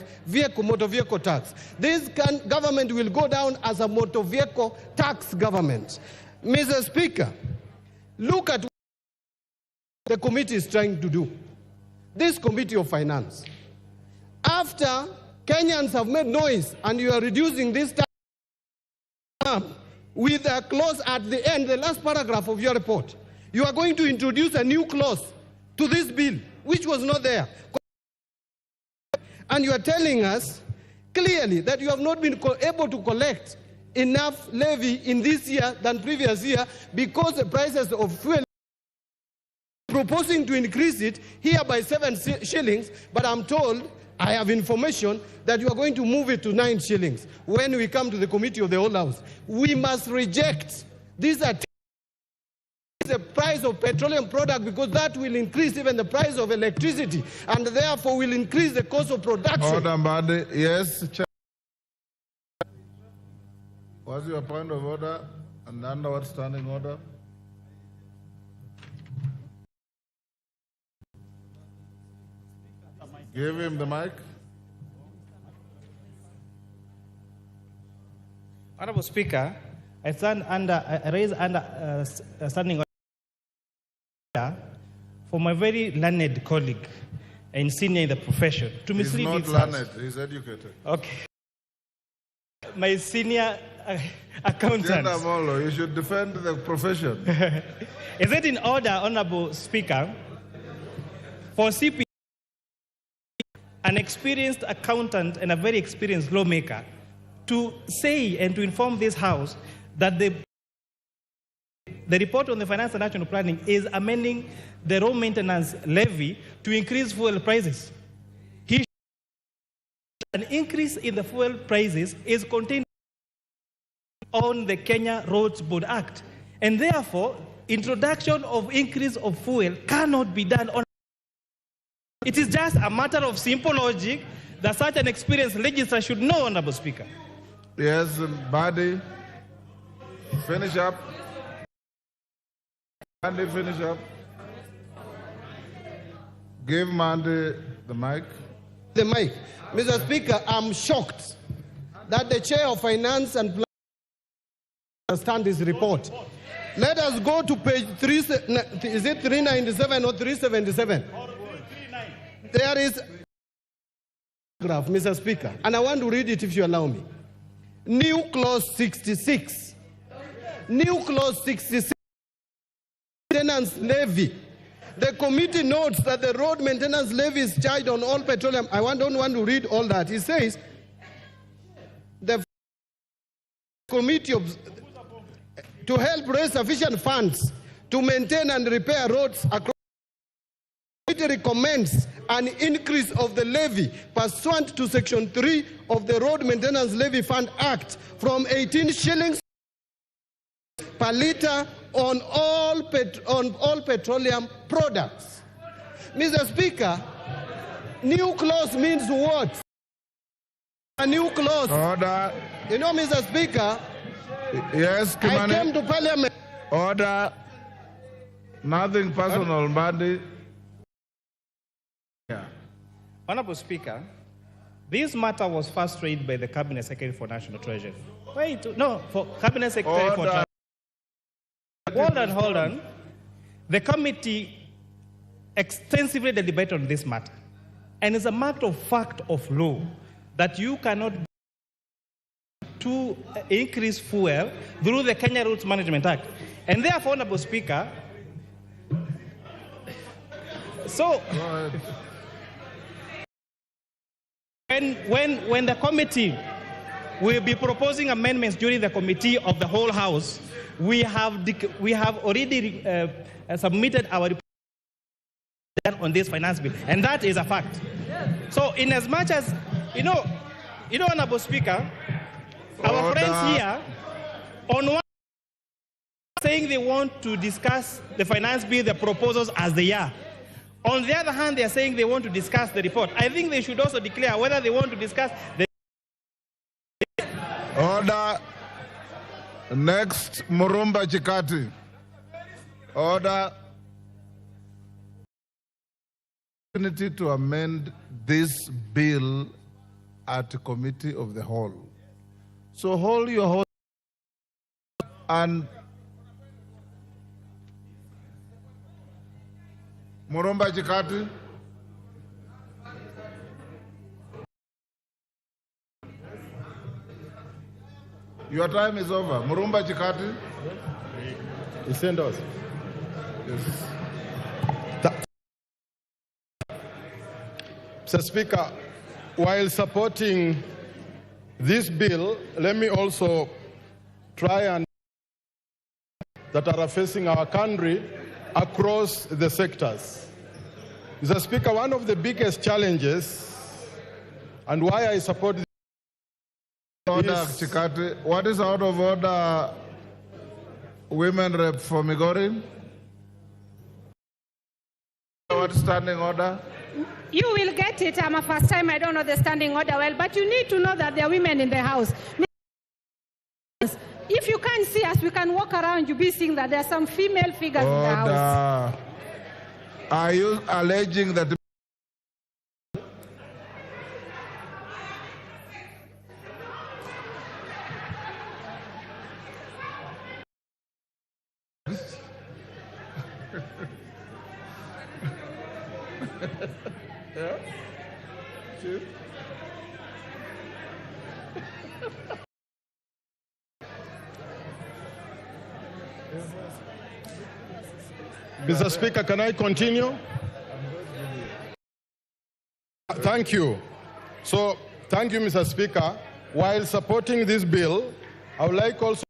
motor vehicle tax. This government will go down as a motor vehicle tax government. Mr. Speaker, look at what the committee is trying to do. This Committee of Finance. After Kenyans have made noise and you are reducing this tax with a clause at the end, the last paragraph of your report, you are going to introduce a new clause to this bill, which was not there. And you are telling us clearly that you have not been able to collect enough levy in this year than previous year because the prices of fuel proposing to increase it here by 7 shillings, but I'm told, I have information that you are going to move it to 9 shillings when we come to the committee of the whole house. We must reject these attempts. The price of petroleum product because that will increase even the price of electricity and therefore will increase the cost of production. Order, Mbadi. Yes, Chair. What's your point of order and under what standing order? Give him the mic. Honorable Speaker, I raise under standing order for my very learned colleague and senior in the profession to mislead He's not learned, he's educated. Okay. My senior accountant. You should defend the profession. Is it in order, Honorable Speaker, for CP, an experienced accountant and a very experienced lawmaker, to say and to inform this House that the report on the finance and national planning is amending the road maintenance levy to increase fuel prices? An increase in the fuel prices is contained on the Kenya Roads Board Act, and therefore introduction of increase of fuel cannot be done on. It is just a matter of simple logic that such an experienced legislator should know, Honorable Speaker. Yes, Mbadi. Finish up. Mandi, finish up. Give Mandi the mic. The mic. Mr. Speaker, I'm shocked that the Chair of Finance and Planning understand this report. Let us go to page 3, is it 397 or 377? There is a paragraph, Mr. Speaker, and I want to read it if you allow me. New clause 66. New clause 66. Maintenance levy. The committee notes that the road maintenance levy is charged on all petroleum. I don't want to read all that. It says the committee to help raise sufficient funds to maintain and repair roads across. It recommends an increase of the levy pursuant to Section 3 of the Road Maintenance Levy Fund Act from 18 shillings per litre on all petroleum products. Mr. Speaker, new clause means what? A new clause. Order. You know, Mr. Speaker, yes, Kimani. I came to Parliament. Order. Nothing personal, Mbadi. Yeah. Honorable Speaker, this matter was first raised by the Cabinet Secretary for National Treasury. Wait, no, for Cabinet Secretary for Treasury. Hold on. The committee extensively deliberated on this matter. And it's a matter of fact of law that you cannot to increase fuel through the Kenya Roads Management Act. And therefore, Honorable Speaker, so when the committee will be proposing amendments during the committee of the whole House, we have already submitted our report on this finance bill, and that is a fact. So, in as much as you know, Honorable Speaker, our friends here, on one saying they want to discuss the finance bill, the proposals as they are. On the other hand, they are saying they want to discuss the report. I think they should also declare whether they want to discuss the. Order. Next, Murumba Chikati. Order. Opportunity to amend this bill at committee of the whole. So hold your horse and Murumba Chikati. Your time is over. Murumba Chikati. He sent us. Yes. Mr. Speaker, while supporting this bill, let me also try and that are facing our country across the sectors. Mr. Speaker, one of the biggest challenges and why I support this order, Chikati. What is out of order, women rep for Migori? What standing order? You will get it. I'm a first time. I don't know the standing order well, but you need to know that there are women in the house. If you can't see us, we can walk around. You'll be seeing that there are some female figures in the house. Are you alleging that Mr. Speaker, can I continue? Thank you. So, thank you, Mr. Speaker. While supporting this bill, I would like also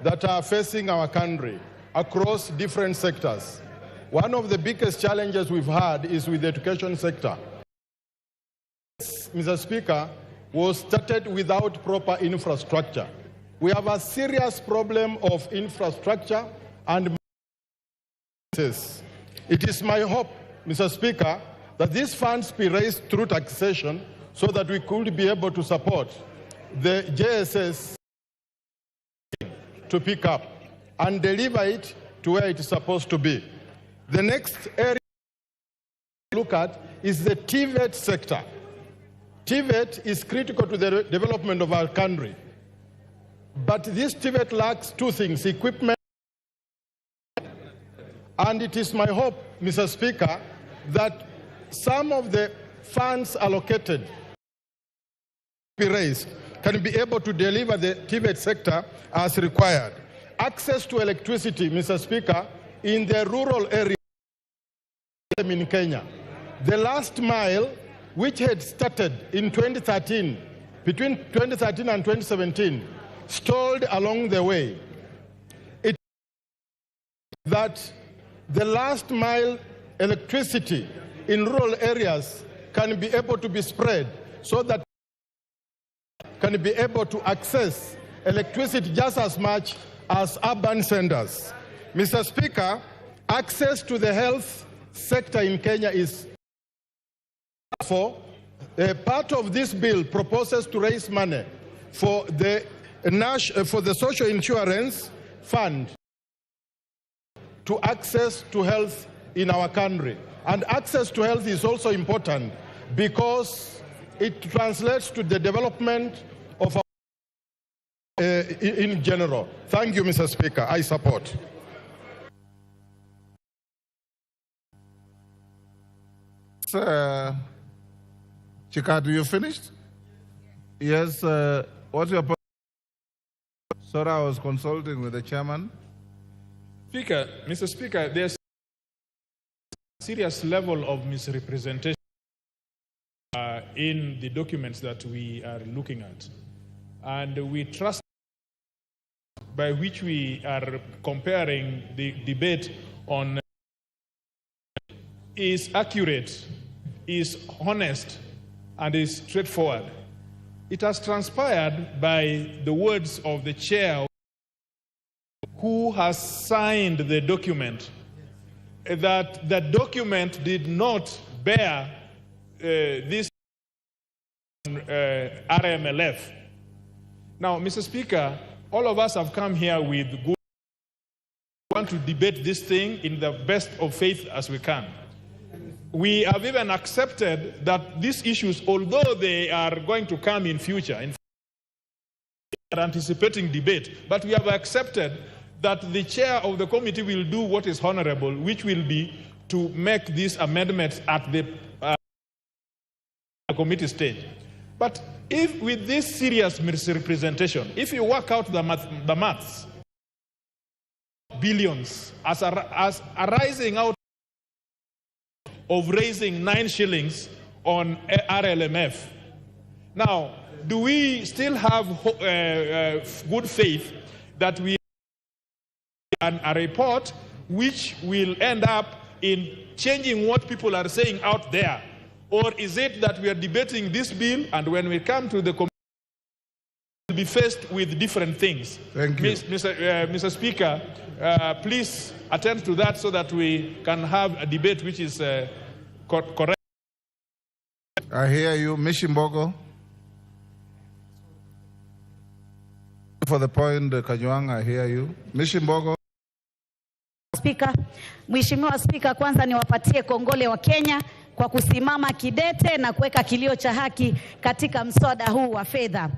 that are facing our country across different sectors. One of the biggest challenges we've had is with the education sector. Mr. Speaker, was started without proper infrastructure. We have a serious problem of infrastructure and it is my hope, Mr. Speaker, that these funds be raised through taxation so that we could be able to support the JSS to pick up and deliver it to where it is supposed to be. The next area to look at is the TVET sector. TVET is critical to the development of our country. But this TVET lacks two things, equipment. And it is my hope, Mr. Speaker, that some of the funds allocated be raised can be able to deliver the TVET sector as required. Access to electricity, Mr. Speaker, in the rural areas in Kenya. The last mile, which had started in 2013, between 2013 and 2017, stalled along the way. It that the last mile electricity in rural areas can be able to be spread so that can be able to access electricity just as much as urban centers. Mr. Speaker, access to the health sector in Kenya is therefore part of this bill proposes to raise money for the social insurance fund to access to health in our country. And access to health is also important because it translates to the development of our in general. Thank you, Mr. Speaker. I support. Chikati, you finished? Yes. What's your point? Sorry, I was consulting with the chairman. Speaker, Mr. Speaker, there's a serious level of misrepresentation in the documents that we are looking at. And we trust by which we are comparing the debate on is accurate, is honest, and is straightforward. It has transpired by the words of the chair who has signed the document that the document did not bear this RMLF. Now, Mr. Speaker, all of us have come here with good. We want to debate this thing in the best of faith as we can. we have even accepted that these issues, although they are going to come in future, in fact, we are anticipating debate, but we have accepted that the chair of the committee will do what is honorable, which will be to make these amendments at the committee stage. But if with this serious misrepresentation, if you work out the maths, billions as arising out of raising 9 shillings on RLMF. Now, do we still have good faith that we can a report which will end up in changing what people are saying out there? Or is it that we are debating this bill and when we come to the committee, we'll be faced with different things? Thank you. Mr. Speaker, please attend to that so that we can have a debate which is correct. I hear you. Mishimbogo. For the point, Kajwang, I hear you. Mishimbogo. Spika, Mheshimiwa Spika, kwanza niwapatie kongole wa Kenya kwa kusimama kidete na kuweka kilio cha haki katika mswada huu wa fedha.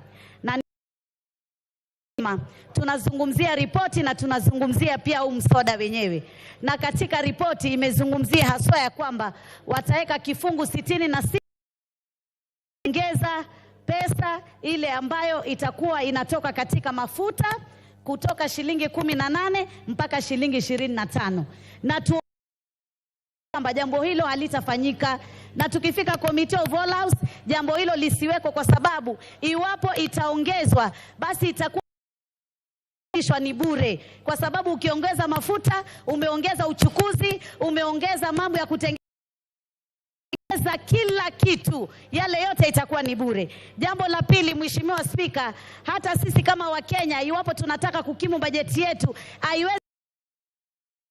Na tunazungumzia ripoti na tunazungumzia pia huu mswada wenyewe. Na katika ripoti imezungumzia haswa ya kwamba wataweka kifungu 66 ongeza pesa ile ambayo itakuwa inatoka katika mafuta kutoka shilingi 18 mpaka shilingi 25. Na kwamba jambo hilo halitafanyika, na tukifika Committee of All House jambo hilo lisiweko, kwa sababu iwapo itaongezwa basi itakuwa ni bure, kwa sababu ukiongeza mafuta umeongeza uchukuzi, umeongeza mambo ya kutengeneza kila kitu, yale yote itakuwa ni bure. Jambo la pili, Mheshimiwa Spika, hata sisi kama Wakenya iwapo tunataka kukimu bajeti yetu, haiwezi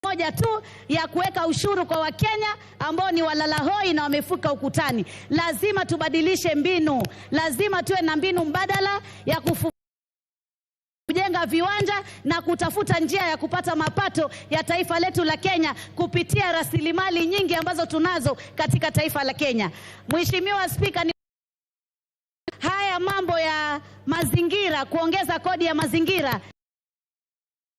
moja tu ya kuweka ushuru kwa Wakenya ambao ni walalahoi na wamefuka ukutani. Lazima tubadilishe mbinu, lazima tuwe na mbinu mbadala ya kujenga viwanja na kutafuta njia ya kupata mapato ya taifa letu la Kenya kupitia rasilimali nyingi ambazo tunazo katika taifa la Kenya. Mheshimiwa Spika, haya mambo ya mazingira, kuongeza kodi ya mazingira,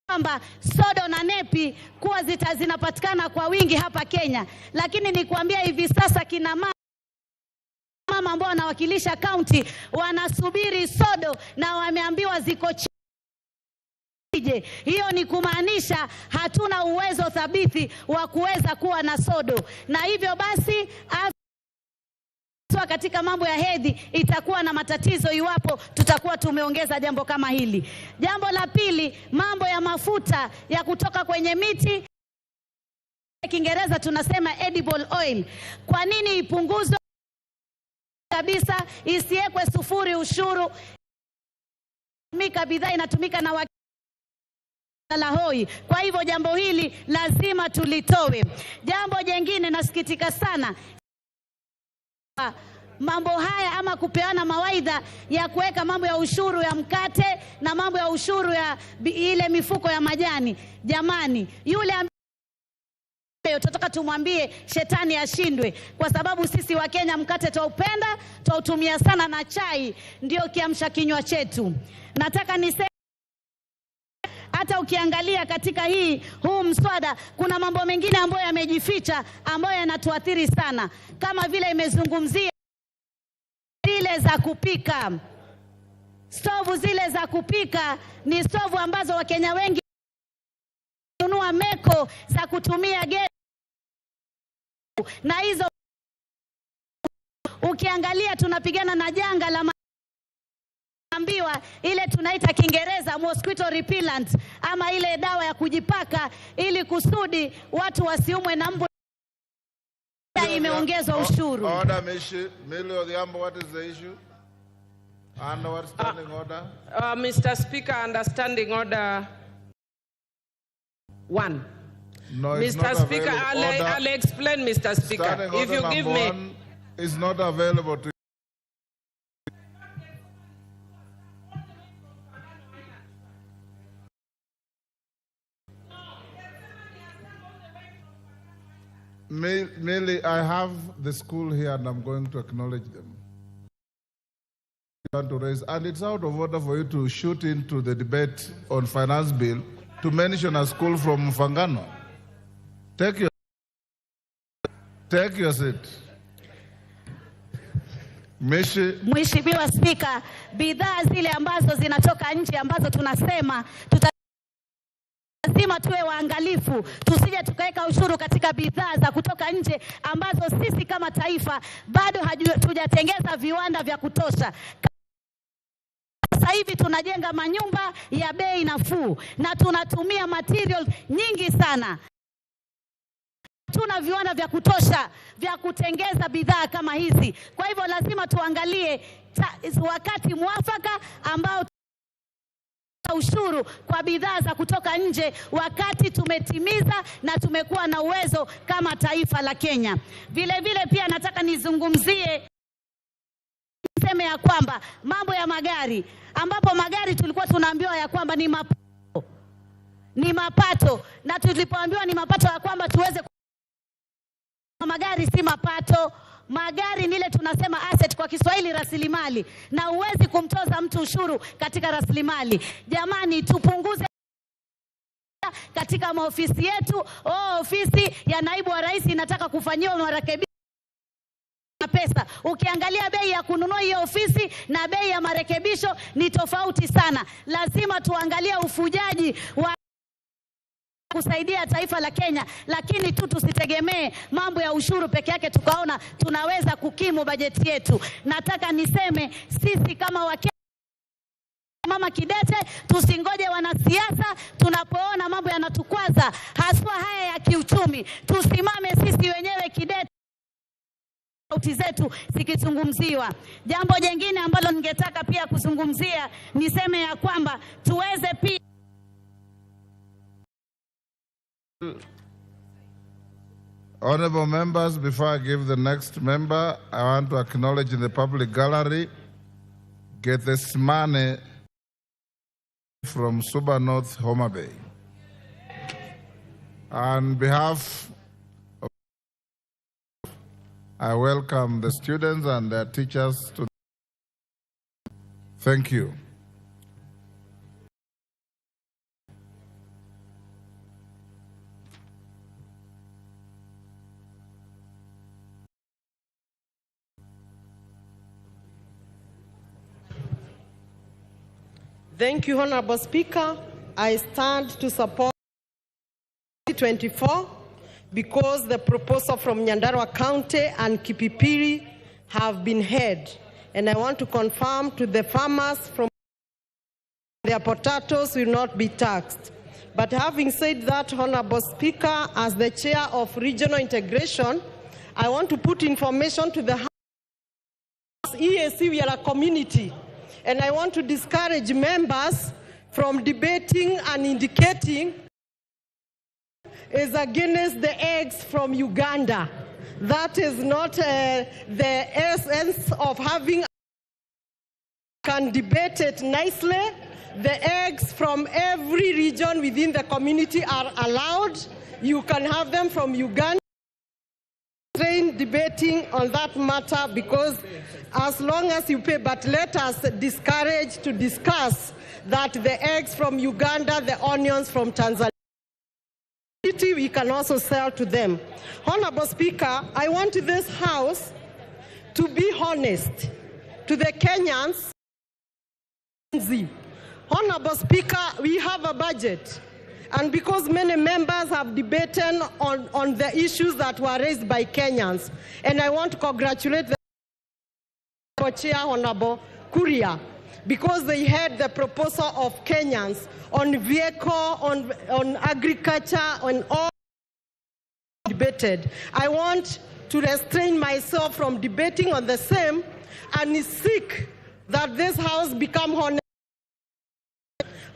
kwamba sodo na nepi kuwa zinapatikana kwa wingi hapa Kenya, lakini nikwambia hivi sasa kina mama ambao wanawakilisha kaunti wanasubiri sodo na wameambiwa ziko hiyo ni kumaanisha hatuna uwezo thabiti wa kuweza kuwa na sodo, na hivyo basi katika mambo ya hedhi itakuwa na matatizo iwapo tutakuwa tumeongeza jambo kama hili. Jambo la pili, mambo ya mafuta ya kutoka kwenye miti, Kiingereza tunasema edible oil. Kwa nini ipunguzwe kabisa, isiwekwe sufuri ushuru? Bidhaa inatumika na lahoi. Kwa hivyo jambo hili lazima tulitowe. Jambo jingine, nasikitika sana mambo haya ama kupeana mawaidha ya kuweka mambo ya ushuru ya mkate na mambo ya ushuru ya ile mifuko ya majani. Jamani, yule tutatoka tumwambie shetani ashindwe, kwa sababu sisi wa Kenya mkate twaupenda, twautumia sana na chai ndio kiamsha kinywa chetu. Nataka niseme hata ukiangalia katika huu mswada kuna mambo mengine ambayo yamejificha ambayo yanatuathiri sana, kama vile imezungumzia zile za kupika. Stovu zile za kupika ni stovu ambazo Wakenya wengi kununua meko za kutumia gesi, na hizo ukiangalia tunapigana na janga la ambiwa ile tunaita Kiingereza mosquito repellent, ama ile dawa ya kujipaka ili kusudi watu wasiumwe na mbu, imeongezwa ushuru. Order, Millie Odhiambo, what is the issue? Under standing order? Mr. Speaker, under standing order 1. No, it's Mr. not Speaker, available. I'll explain, Mr. Speaker. Standing If you give me, is not available to Merely, I have the school here and I'm going to acknowledge them. To raise, and it's out of order for you to shoot into the debate on finance bill to mention a school from Mfangano. Take your seat. Mheshimiwa Spika, bidhaa zile ambazo zinatoka nje ambazo tunasema lazima tuwe waangalifu, tusije tukaweka ushuru katika bidhaa za kutoka nje ambazo sisi kama taifa bado hatujatengeza viwanda vya kutosha. Sasa hivi tunajenga manyumba ya bei nafuu na tunatumia material nyingi sana. Tuna viwanda vya kutosha vya kutengeza bidhaa kama hizi. Kwa hivyo lazima tuangalie wakati mwafaka ambao ushuru kwa bidhaa za kutoka nje wakati tumetimiza na tumekuwa na uwezo kama taifa la Kenya. Vile vile pia nataka nizungumzie niseme ya kwamba mambo ya magari, ambapo magari tulikuwa tunaambiwa ya kwamba ni mapato, na tulipoambiwa ni mapato ya kwamba tuweze magari si mapato. Magari nile tunasema asset kwa Kiswahili, rasilimali, na uwezi kumtoza mtu ushuru katika rasilimali. Jamani, tupunguze katika maofisi yetu. Ofisi ya naibu wa rais inataka kufanyiwa marekebisho pesa. Ukiangalia bei ya kununua hiyo ofisi na bei ya marekebisho ni tofauti sana. Lazima tuangalie ufujaji wa kusaidia taifa la Kenya, lakini tusitegemee mambo ya ushuru peke yake tukaona tunaweza kukimu bajeti yetu. Nataka niseme sisi kama Wakenya mama kidete, tusingoje wanasiasa tunapoona mambo yanatukwaza haswa haya ya kiuchumi. Tusimame sisi wenyewe kidete sauti zetu zikizungumziwa. Jambo jingine ambalo ningetaka pia kuzungumzia niseme ya kwamba tuweze pia Honorable members, before I give the next member, I want to acknowledge in the public gallery Gethsemane from Suba North, Homa Bay. On behalf of I welcome the students and their teachers to thank you. Thank you, Honorable Speaker. I stand to support 2024 because the proposal from Nyandarua County and Kipipiri have been heard. And I want to confirm to the farmers from their potatoes will not be taxed. But having said that, Honorable Speaker, as the chair of regional integration, I want to put information to the House. EAC, we are a community. And I want to discourage members from debating and indicating is against the eggs from Uganda. That is not the essence of having can debate it nicely. The eggs from every region within the community are allowed. You can have them from Uganda. Debating on that matter because as long as you pay, but let us discourage to discuss that the eggs from Uganda, the onions from Tanzania, we can also sell to them. Honorable Speaker, I want this House to be honest to the Kenyans. Honorable Speaker, we have a budget. And because many members have debated on the issues that were raised by Kenyans, and I want to congratulate the Chair, Honorable Kuria, because they had the proposal of Kenyans on vehicle, on agriculture, on all debated. I want to restrain myself from debating on the same and seek that this House become honest.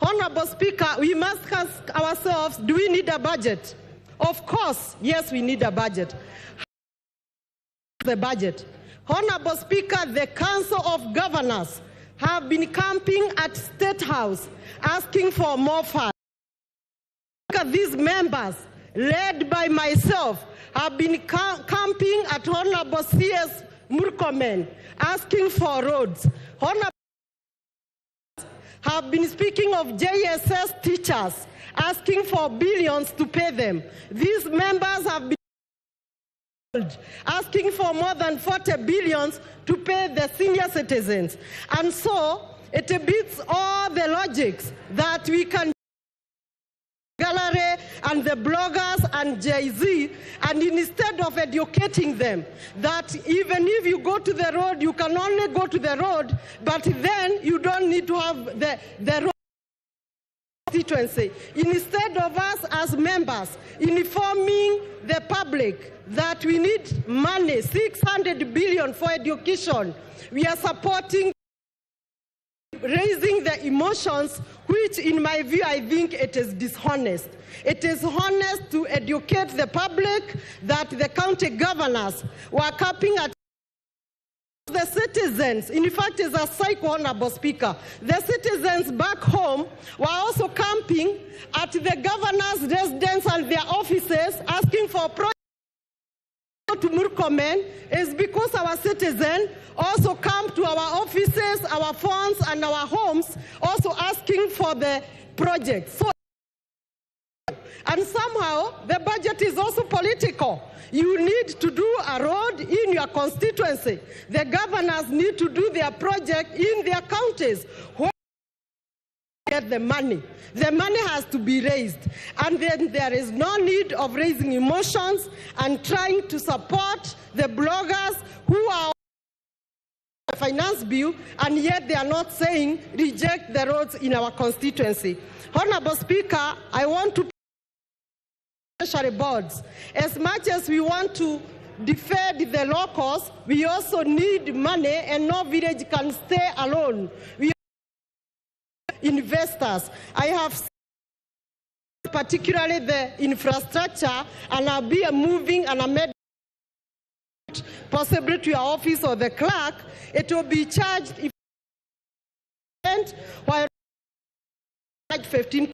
Honorable Speaker, we must ask ourselves, do we need a budget? Of course, yes, we need a budget. The budget. Honorable Speaker, the Council of Governors have been camping at State House asking for more funds. These members, led by myself, have been camping at Honorable CS Murkomen, asking for roads. Honorable have been speaking of JSS teachers, asking for billions to pay them. These members have been asking for more than 40 billions to pay the senior citizens. And so it beats all the logics that we can gallery and the bloggers and Jay-Z, and instead of educating them that even if you go to the road, you can only go to the road, but then you don't need to have the road constituency. Instead of us as members informing the public that we need money, 600 billion for education, we are supporting raising the emotions, which in my view, I think it is dishonest. It is honest to educate the public that the county governors were capping at the citizens. In fact, as a psycho, Honorable Speaker, the citizens back home were also camping at the governor's residence and their offices asking for projects to Murkomen is because our citizens also come to our offices, our phones, and our homes, also asking for the project. So, and somehow the budget is also political. You need to do a road in your constituency. The governors need to do their project in their counties. Where get the money? The money has to be raised. And then there is no need of raising emotions and trying to support the bloggers who are the finance bill, and yet they are not saying reject the roads in our constituency. Honorable Speaker, I want to treasury boards. As much as we want to defend the locals, we also need money, and no village can stay alone. We investors. I have particularly the infrastructure, and I'll be moving and I'm possibly to your office or the clerk. It will be charged if while 15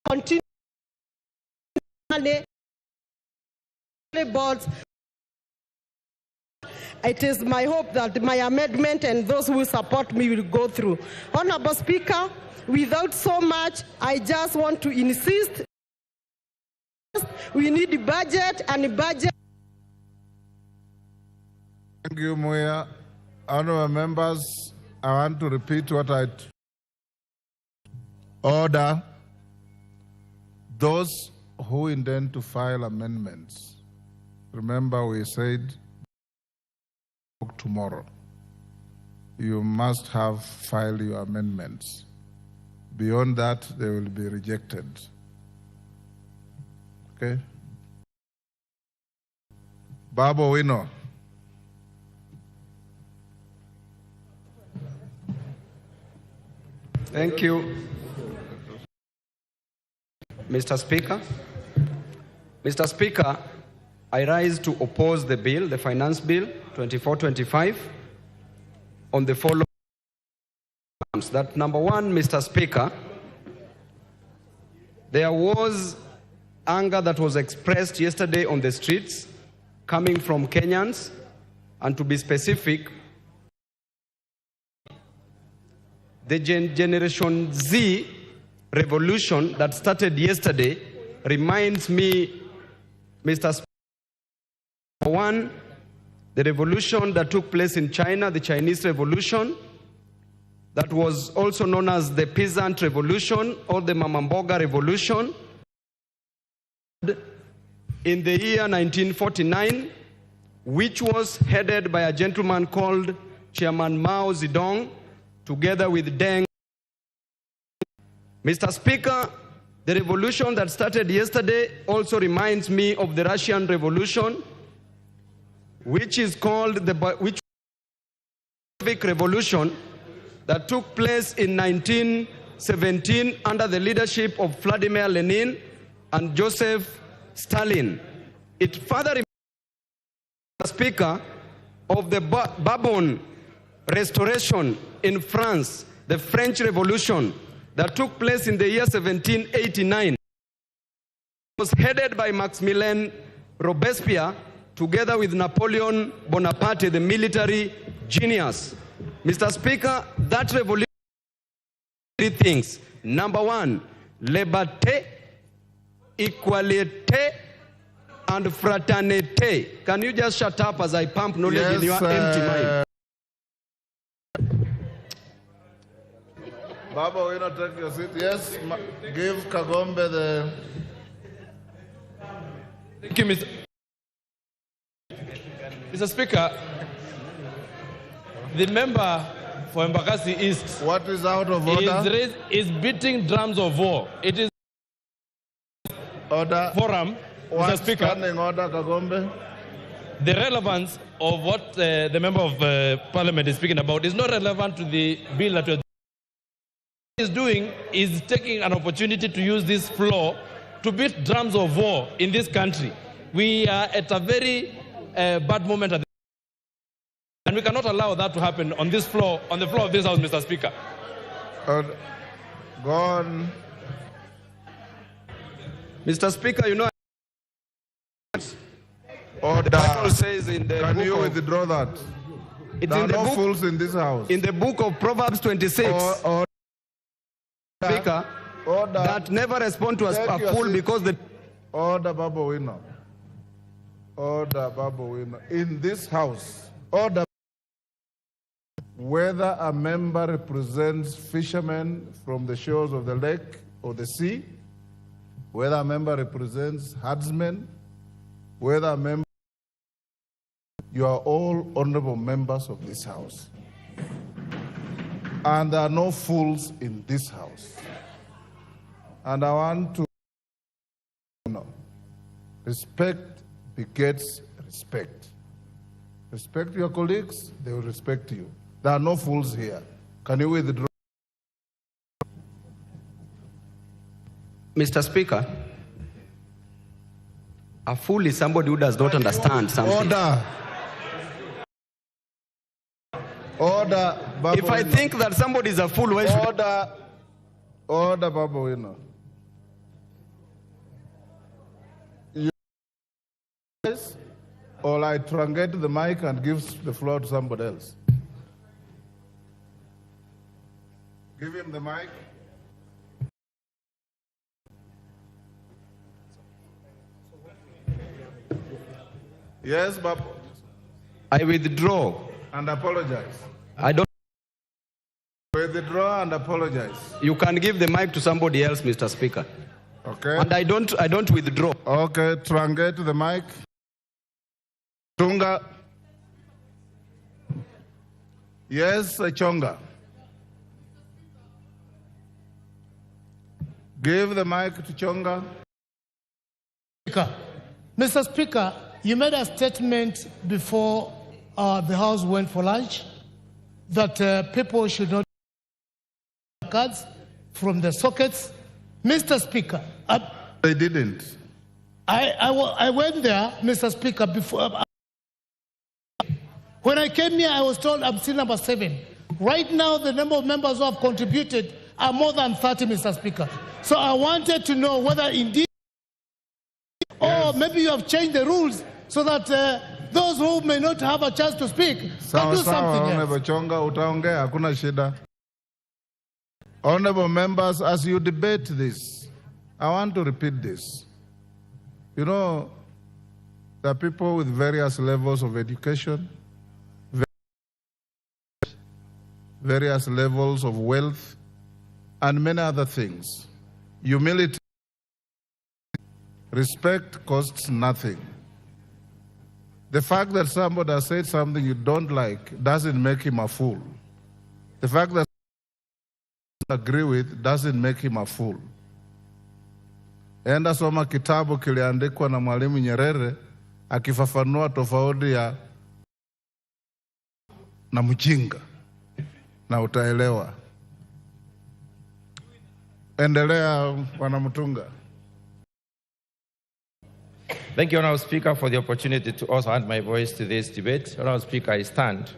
continue money boards. It is my hope that my amendment and those who support me will go through. Honorable Speaker, without so much, I just want to insist we need a budget and a budget. Thank you, Muya. Honorable members, I want to repeat what I order. Those who intend to file amendments, remember we said tomorrow, you must have filed your amendments. Beyond that, they will be rejected. Okay? Babo Wino. Thank you, Mr. Speaker. Mr. Speaker, I rise to oppose the bill, the Finance Bill 2425, on the following grounds. That number one, Mr. Speaker, there was anger that was expressed yesterday on the streets coming from Kenyans, and to be specific, the Generation Z revolution that started yesterday reminds me, Mr. Speaker, one, the revolution that took place in China, the Chinese Revolution, that was also known as the Peasant Revolution or the Mamamboga Revolution, in the year 1949, which was headed by a gentleman called Chairman Mao Zedong, together with Deng. Mr. Speaker, the revolution that started yesterday also reminds me of the Russian Revolution, which is called the Bolshevik Revolution, that took place in 1917 under the leadership of Vladimir Lenin and Joseph Stalin. It further reminds the Speaker of the Bourbon Restoration in France, the French Revolution, that took place in the year 1789 was headed by Maximilien Robespierre together with Napoleon Bonaparte, the military genius. Mr. Speaker, that revolution did 3 things. Number 1, liberté, equalité, and fraternité. Can you just shut up as I pump knowledge in your empty mind? Baba, will you not take your seat? Yes, give Kagombe the... Thank you, Mr. Speaker. The member for Embakasi East. What is out of order? Is beating drums of war. It is order forum, Mr. Speaker. Standing order, Kagombe. The relevance of what the member of Parliament is speaking about is not relevant to the bill that what is doing is taking an opportunity to use this floor to beat drums of war in this country. We are at a very bad moment at the and we cannot allow that to happen on this floor, on the floor of this House, Mr. Speaker. Go on. Mr. Speaker, you know, order. The Bible says in the Can book you of, withdraw that? It's there in are the no book, fools in this house. In the book of Proverbs 26, Speaker, that never respond to a fool because the... Order, Baba Wino. Order, Baba Wino. In this house, order. Whether a member represents fishermen from the shores of the lake or the sea, whether a member represents herdsmen, whether a member... You are all honorable members of this house. And there are no fools in this house. And I want to know, respect begets respect. Respect your colleagues, they will respect you. There are no fools here. Can you withdraw? Mr. Speaker, a fool is somebody who does not understand something. Order. Order, Baba If I think that somebody is a fool, why should... Order, Baba Wino. Or I truncate the mic and give the floor to somebody else. Give him the mic. Yes, Baba. I withdraw. And apologize. I don't... Withdraw and apologize. You can give the mic to somebody else, Mr. Speaker. Okay. And I don't withdraw. Okay, truncate the mic. Chunga. Yes, Chonga. Give the mic to Chonga. Mr. Speaker, you made a statement before the House went for lunch that people should not cards from the sockets. Mr. Speaker, they didn't. I went there, Mr. Speaker, before. When I came here, I was told I'm still number 7. Right now, the number of members who have contributed are more than 30, Mr. Speaker. So I wanted to know whether indeed, or maybe you have changed the rules so that those who may not have a chance to speak can do something else. Chonga, utaongea, hakuna shida. Honorable members, as you debate this, I want to repeat this. You know, there are people with various levels of education, various levels of wealth, and many other things. Humility, respect costs nothing. The fact that somebody has said something you don't like doesn't make him a fool. The fact that agree with doesn't make him a fool. Enda soma kitabu kiliandikwa na Mwalimu Nyerere akifafanua tofauti ya na mjinga na utaelewa. Endelea, Bwana Mutunga. Thank you, Honourable Speaker, for the opportunity to also add my voice to this debate. Honourable Speaker, I stand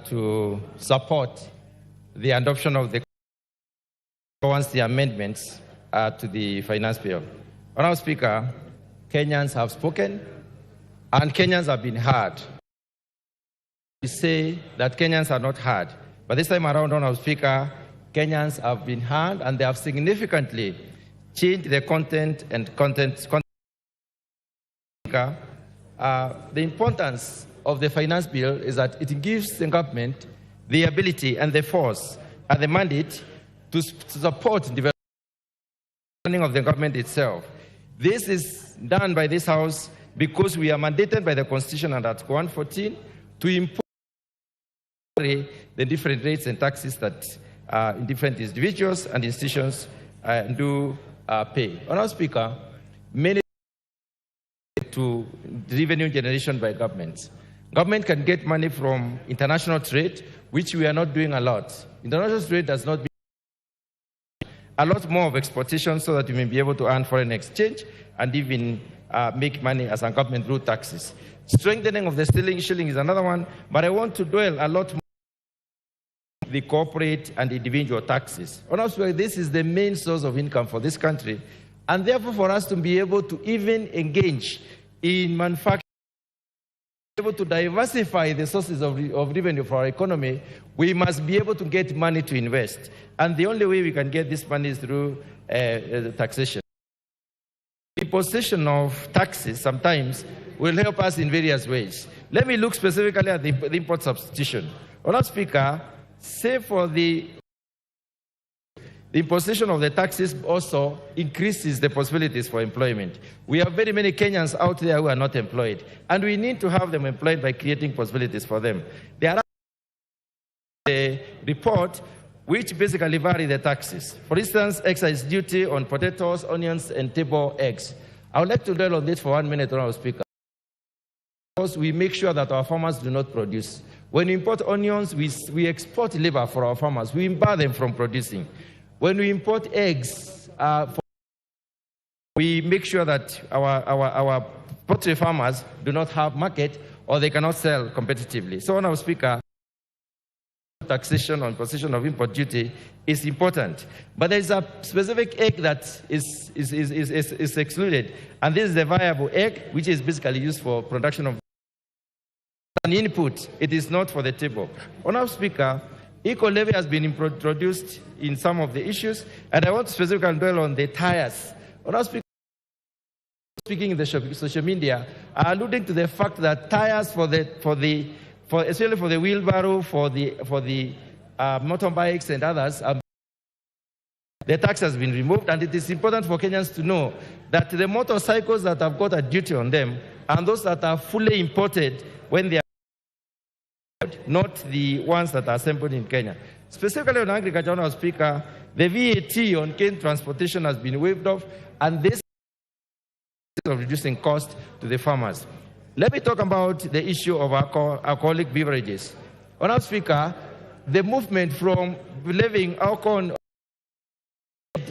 to support the adoption of the Once the amendments to the finance bill. Honourable Speaker, Kenyans have spoken and Kenyans have been heard. We say that Kenyans are not heard, but this time around, Honourable Speaker, Kenyans have been heard and they have significantly changed the content. The importance of the finance bill is that it gives the government the ability and the force and the mandate to support development of the government itself. This is done by this House because we are mandated by the Constitution under Article 114 to impose the different rates and taxes that different individuals and institutions do pay. Honourable Speaker, many to revenue generation by governments. Government can get money from international trade, which we are not doing a lot. International trade does not a lot more of exportation so that we may be able to earn foreign exchange and even make money as a government through taxes. Strengthening of the shilling is another one, but I want to dwell a lot more on the corporate and individual taxes. Honestly, this is the main source of income for this country, and therefore for us to be able to even engage in manufacturing, able to diversify the sources of revenue for our economy, we must be able to get money to invest. And the only way we can get this money is through taxation. The imposition of taxes sometimes will help us in various ways. Let me look specifically at the import substitution. Honourable Speaker, say for the imposition of the taxes also increases the possibilities for employment. We have very many Kenyans out there who are not employed, and we need to have them employed by creating possibilities for them. There are a report which basically vary the taxes. For instance, excise duty on potatoes, onions, and table eggs. I would like to dwell on this for 1 minute, Honourable Speaker. Because we make sure that our farmers do not produce. When we import onions, we export labor for our farmers. We bar them from producing. When we import eggs, we make sure that our poultry farmers do not have market or they cannot sell competitively. So, Honourable Speaker, taxation on position of import duty is important. But there is a specific egg that is excluded, and this is the viable egg, which is basically used for production of an input. It is not for the table. Honourable Speaker, eco levy has been introduced in some of the issues, and I want to specifically dwell on the tires. Honourable Speaker, speaking in the social media, are alluding to the fact that tires especially for the wheelbarrow, for the motorbikes and others, the tax has been removed, and it is important for Kenyans to know that the motorcycles that have got a duty on them and those that are fully imported when they are not the ones that are assembled in Kenya. Specifically on agriculture, Honourable Speaker, the VAT on cane transportation has been waived off, and this is of reducing cost to the farmers. Let me talk about the issue of alcoholic beverages. Honourable Speaker, the movement from levying alcohol,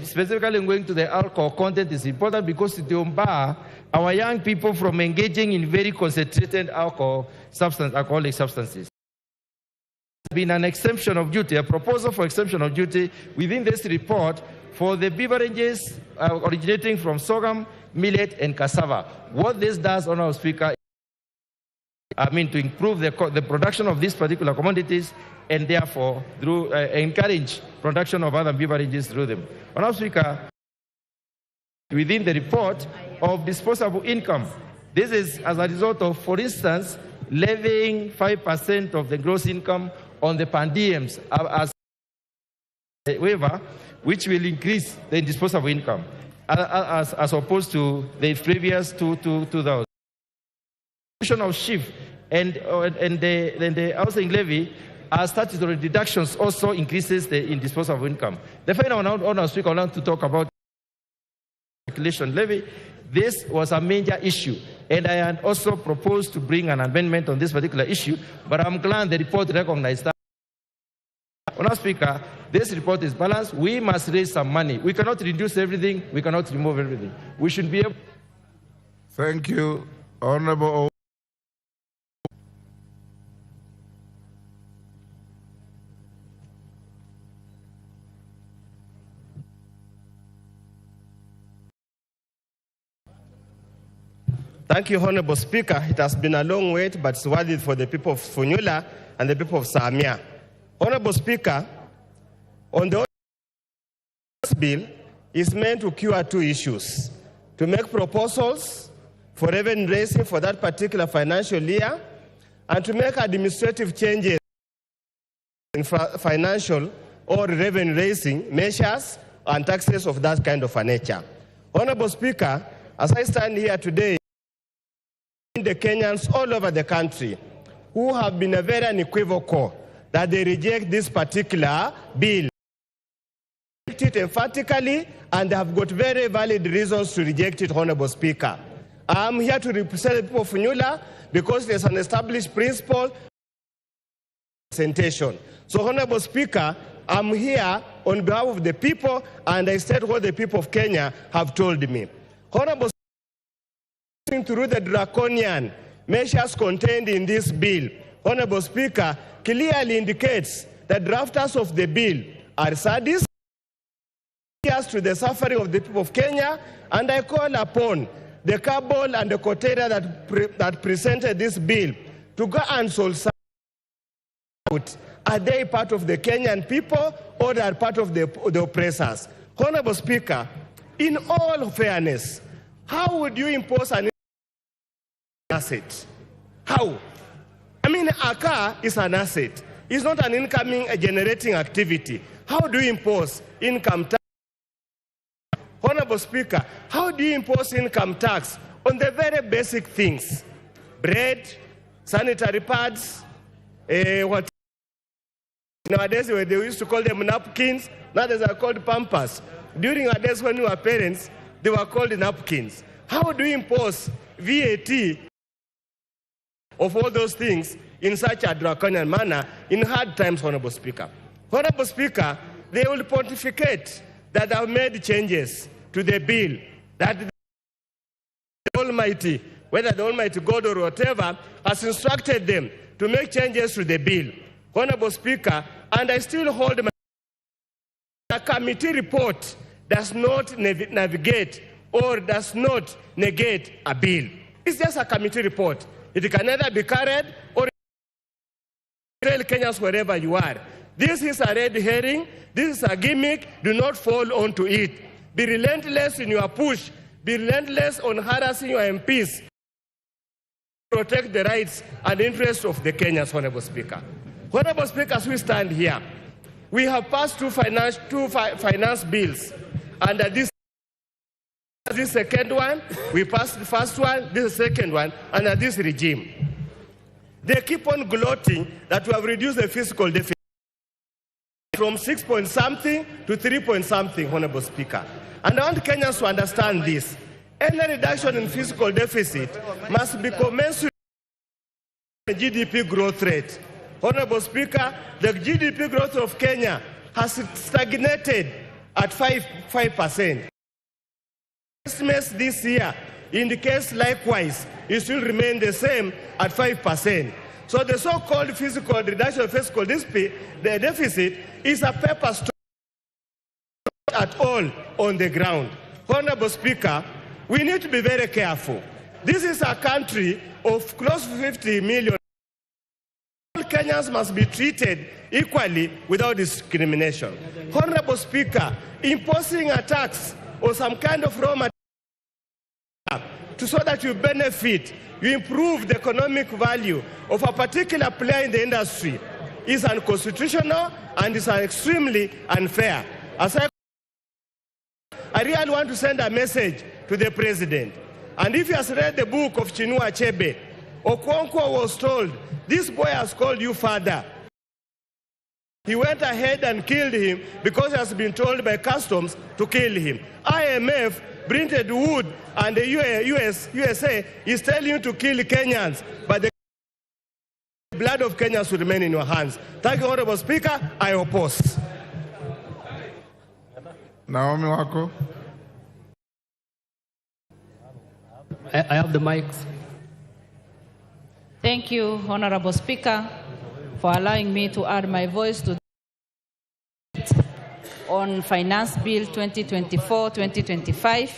specifically going to the alcohol content, is important because it will bar our young people from engaging in very concentrated alcoholic substances. There has been an exemption of duty, a proposal for exemption of duty within this report for the beverages originating from sorghum, millet, and cassava. What this does, Honourable Speaker, to improve the production of these particular commodities and therefore through encourage production of other beverages through them. Honourable Speaker, within the report of disposable income, this is as a result of, for instance, levying 5% of the gross income on the pandiems as a waiver, which will increase the disposable income as opposed to the previous 2,000. Of shift and the housing levy as statutory deductions also increases the disposable income. The final Honourable Speaker, I want to talk about calculation levy. This was a major issue, and I had also proposed to bring an amendment on this particular issue, but I'm glad the report recognized that. Honourable Speaker, this report is balanced. We must raise some money. We cannot reduce everything. We cannot remove everything. We should be able. Thank you, Honourable. Thank you, Honorable Speaker. It has been a long wait, but it's worth it for the people of Funyula and the people of Samia. Honorable Speaker, on the bill is meant to cure two issues: to make proposals for revenue raising for that particular financial year, and to make administrative changes in financial or revenue raising measures and taxes of that kind of a nature. Honorable Speaker, as I stand here today, the Kenyans all over the country who have been very unequivocal that they reject this particular bill, reject it emphatically, and they have got very valid reasons to reject it, Honorable Speaker. I'm here to represent the people of Funyula because there's an established principle presentation. So, Honorable Speaker, I'm here on behalf of the people, and I state what the people of Kenya have told me. Honorable Speaker, through the draconian measures contained in this bill, Honorable Speaker, clearly indicates that drafters of the bill are sadists to the suffering of the people of Kenya, and I call upon the cabal and the coteria that presented this bill to go and solve out. Are they part of the Kenyan people or are part of the oppressors? Honorable Speaker, in all fairness, how would you impose an asset? How? I mean, a car is an asset. It's not an incoming generating activity. How do you impose income tax? Honorable Speaker, how do you impose income tax on the very basic things? Bread, sanitary pads, what nowadays they used to call them napkins, nowadays are called pampers. During our days when we were parents, they were called napkins. How do you impose VAT of all those things in such a draconian manner in hard times, Honorable Speaker? Honorable Speaker, they will pontificate that they have made changes to the bill, that the Almighty, whether the Almighty God or whatever, has instructed them to make changes to the bill. Honorable Speaker, and I still hold my the committee report does not navigate or does not negate a bill. It's just a committee report. It can either be carried or tell Kenyans wherever you are. This is a red herring. This is a gimmick. Do not fall onto it. Be relentless in your push. Be relentless on harassing your MPs. Protect the rights and interests of the Kenyans, Honorable Speaker. Honorable Speaker, as we stand here, we have passed two finance bills. Under this second one, we passed the first one, this is the second one, under this regime. They keep on gloating that we have reduced the fiscal deficit from 6 point something to 3 point something, Honorable Speaker. And I want Kenyans to understand this. Any reduction in fiscal deficit must be commensurate with the GDP growth rate. Honorable Speaker, the GDP growth of Kenya has stagnated at 5%. Estimates this year indicates likewise it will remain the same at 5%. So the so-called fiscal reduction of fiscal deficit, the deficit, is a paper stone at all on the ground. Honorable Speaker, we need to be very careful. This is a country of close to 50 million. All Kenyans must be treated equally without discrimination. Honorable Speaker, imposing a tax or some kind of raw material so that you benefit, you improve the economic value of a particular player in the industry is unconstitutional and is extremely unfair. As I really want to send a message to the President. And if he has read the book of Chinua Achebe, Okonkwo was told, this boy has called you father. He went ahead and killed him because he has been told by customs to kill him. IMF, Brinted Wood, and the USA is telling you to kill Kenyans, but the blood of Kenyans will remain in your hands. Thank you, Honorable Speaker. I oppose. Naomi Wako. I have the mics. Thank you, Honorable Speaker, for allowing me to add my voice to on Finance Bill 2024-2025.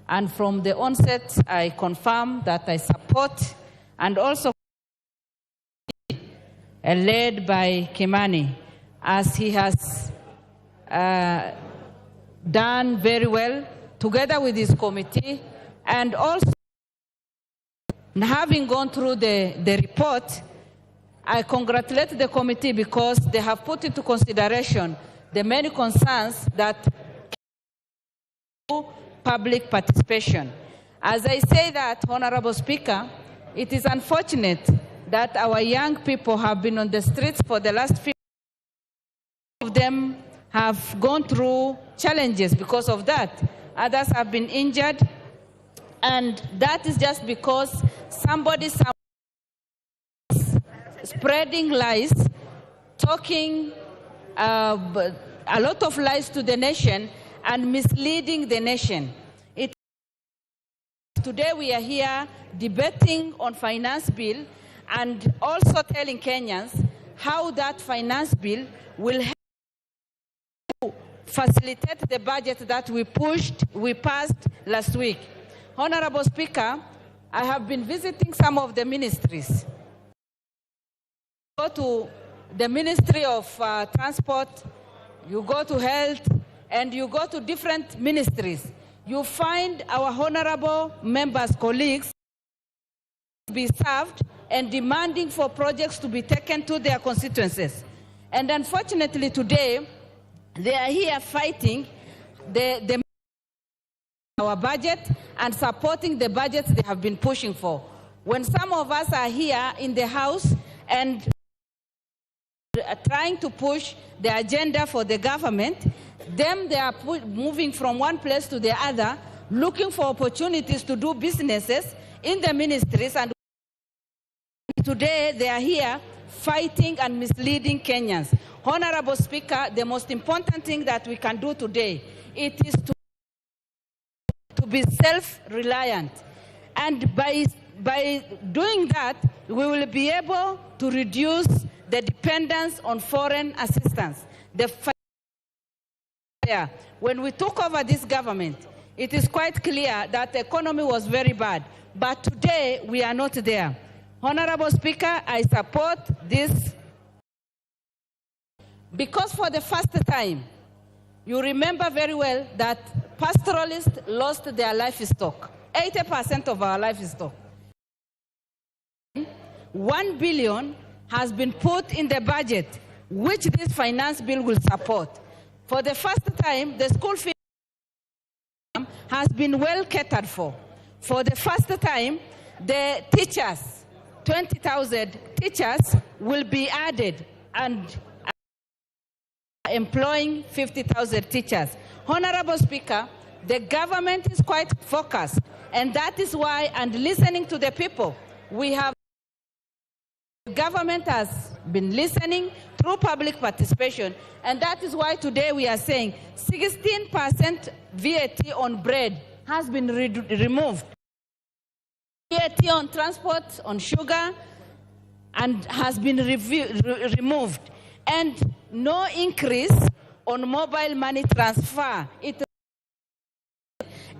And from the onset, I confirm that I support and also led by Kimani, as he has done very well together with his committee, and also having gone through the report, I congratulate the committee because they have put into consideration the many concerns that public participation. As I say that, Honorable Speaker, it is unfortunate that our young people have been on the streets for the last few of them have gone through challenges because of that. Others have been injured, and that is just because somebody spreading lies, talking a lot of lies to the nation and misleading the nation. Today we are here debating on finance bill and also telling Kenyans how that finance bill will help to facilitate the budget that we passed last week. Honorable Speaker, I have been visiting some of the ministries. Go to the Ministry of Transport, you go to Health, and you go to different ministries. You find our honorable members, colleagues, be served and demanding for projects to be taken to their constituencies. And unfortunately today, they are here fighting our budget and supporting the budgets they have been pushing for. When some of us are here in the House and trying to push the agenda for the government, them they are moving from one place to the other, looking for opportunities to do businesses in the ministries, and today they are here fighting and misleading Kenyans. Honorable Speaker, the most important thing that we can do today, it is to be self-reliant. And by doing that, we will be able to reduce the dependence on foreign assistance. When we took over this government, it is quite clear that the economy was very bad. But today, we are not there. Honorable Speaker, I support this because for the first time, you remember very well that pastoralists lost their livestock, 80% of our livestock. 1 billion has been put in the budget, which this finance bill will support. For the first time, the school fee has been well catered for. For the first time, the teachers, 20,000 teachers will be added and employing 50,000 teachers. Honorable Speaker, the government is quite focused, and that is why, and listening to the people, the government has been listening through public participation, and that is why today we are saying 16% VAT on bread has been removed. VAT on transport, on sugar, and has been removed. And no increase on mobile money transfer.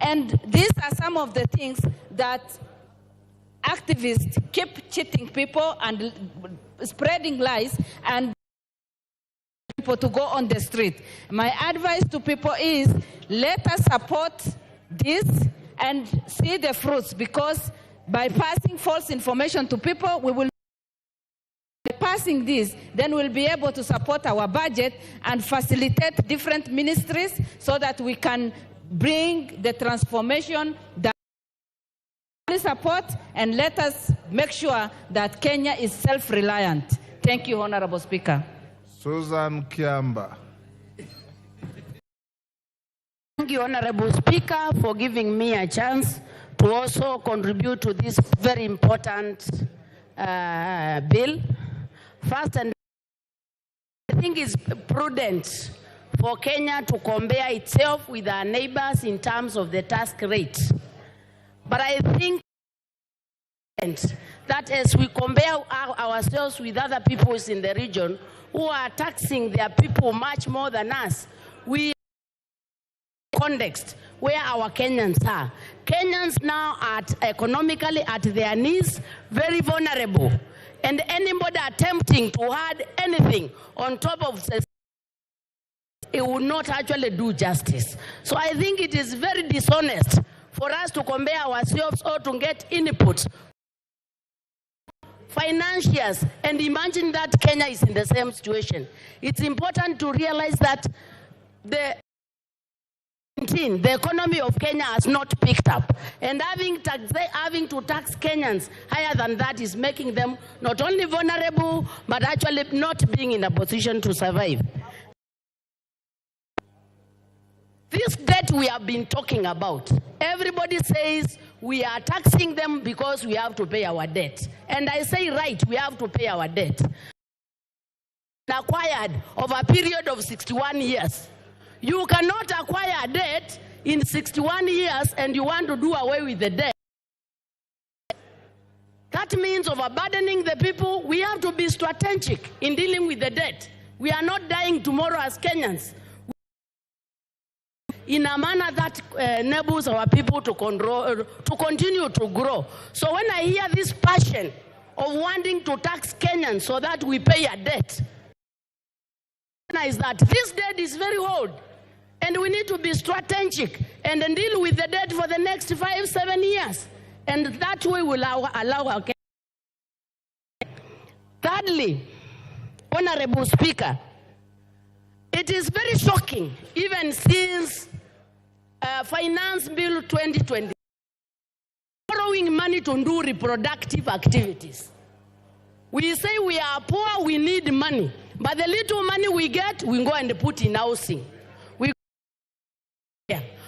And these are some of the things that activists keep cheating people and spreading lies and people to go on the street. My advice to people is let us support this and see the fruits, because by passing false information to people, we will passing this, then we'll be able to support our budget and facilitate different ministries so that we can bring the transformation that we support, and let us make sure that Kenya is self-reliant. Thank you, Honorable Speaker. Susan Kiamba. Thank you, Honorable Speaker, for giving me a chance to also contribute to this very important bill. First, and I think it's prudent for Kenya to compare itself with our neighbors in terms of the tax rate. But I think that as we compare ourselves with other peoples in the region who are taxing their people much more than us, we context where our Kenyans are. Kenyans now are economically at their knees, very vulnerable. And anybody attempting to add anything on top of this, it will not actually do justice. So I think it is very dishonest for us to compare ourselves or to get inputs, financiers, and imagine that Kenya is in the same situation. It's important to realize that the economy of Kenya has not picked up, and having to tax Kenyans higher than that is making them not only vulnerable, but actually not being in a position to survive. This debt we have been talking about, everybody says we are taxing them because we have to pay our debt. And I say, right, we have to pay our debt. Acquired over a period of 61 years. You cannot acquire a debt in 61 years and you want to do away with the debt. That means overburdening the people. We have to be strategic in dealing with the debt. We are not dying tomorrow as Kenyans in a manner that enables our people to continue to grow. So when I hear this passion of wanting to tax Kenyans so that we pay a debt, is that this debt is very old, and we need to be strategic and then deal with the debt for the next 5-7 years, and that way will allow our. Thirdly, Honorable Speaker, it is very shocking, even since Finance Bill 2020, borrowing money to do reproductive activities. We say we are poor, we need money, but the little money we get, we go and put in housing.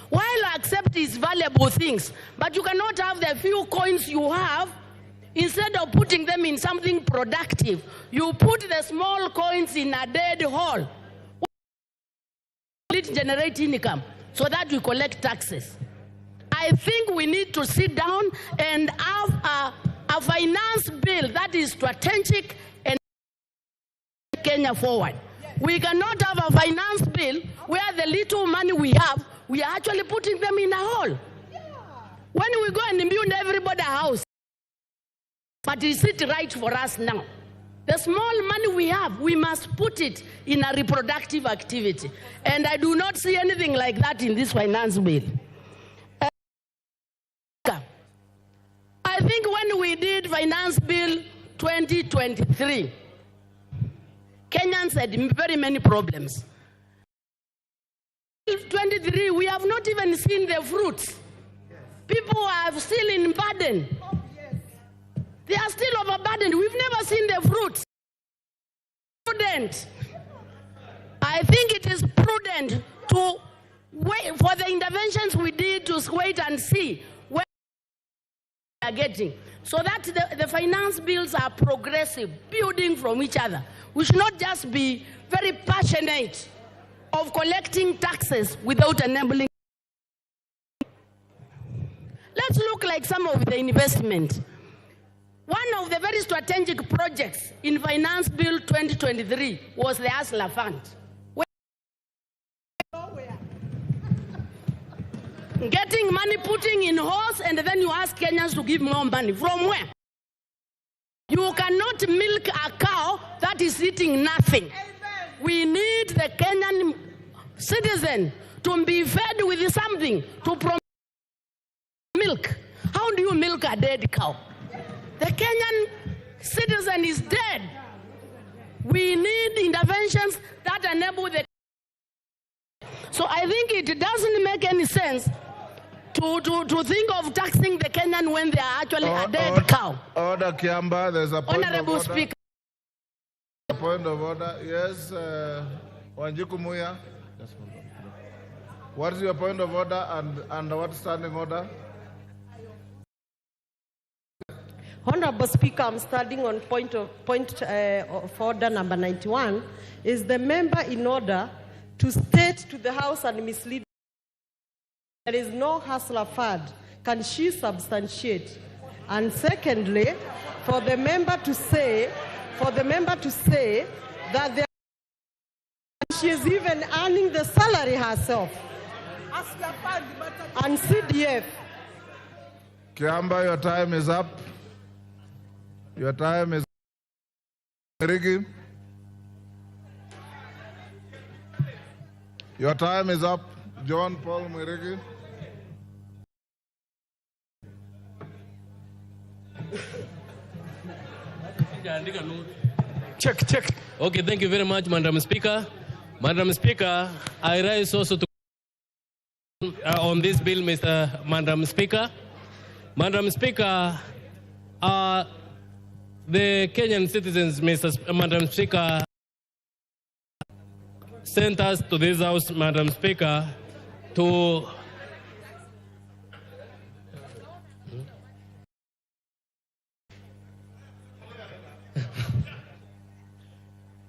While I accept these valuable things, but you cannot have the few coins you have, instead of putting them in something productive, you put the small coins in a dead hole. It generates income so that we collect taxes. I think we need to sit down and have a finance bill that is strategic and Kenya forward. We cannot have a finance bill where the little money we have, we are actually putting them in a hole. When we go and build everybody a house, but is it right for us now? The small money we have, we must put it in a reproductive activity. And I do not see anything like that in this finance bill. I think when we did Finance Bill 2023, Kenyans had very many problems. 23, we have not even seen the fruits. People are still in burden. They are still overburdened. We've never seen the fruits. Prudent. I think it is prudent to wait for the interventions we did, to wait and see where we are getting, so that the finance bills are progressive, building from each other. We should not just be very passionate of collecting taxes without enabling. Let's look like some of the investment. One of the very strategic projects in Finance Bill 2023 was the Hustler Fund. Getting money, putting in horse, and then you ask Kenyans to give more money. From where? You cannot milk a cow that is eating nothing. We need the Kenyan citizen to be fed with something to promote milk. How do you milk a dead cow? The Kenyan citizen is dead. We need interventions that enable the. So I think it doesn't make any sense to think of taxing the Kenyan when they are actually a dead cow. Order, Kiamba, there's a point Honorable of order. Speaker. A point of order. Yes, Wanjiku Muya. What is your point of order and what standing order? Honorable Speaker, I'm standing on point of order number 91. Is the member in order to state to the House and mislead there is no hustler fund? Can she substantiate? And secondly, for the member to say that she is even earning the salary herself and CDF. Kiamba, your time is up. Your time is up. Mwirigi. Your time is up. John Paul Mwirigi. Check. Okay, thank you very much, Madam Speaker. Madam Speaker, I rise also to on this bill, Madam Speaker. Madam Speaker, the Kenyan citizens, Madam Speaker, sent us to this house, Madam Speaker, to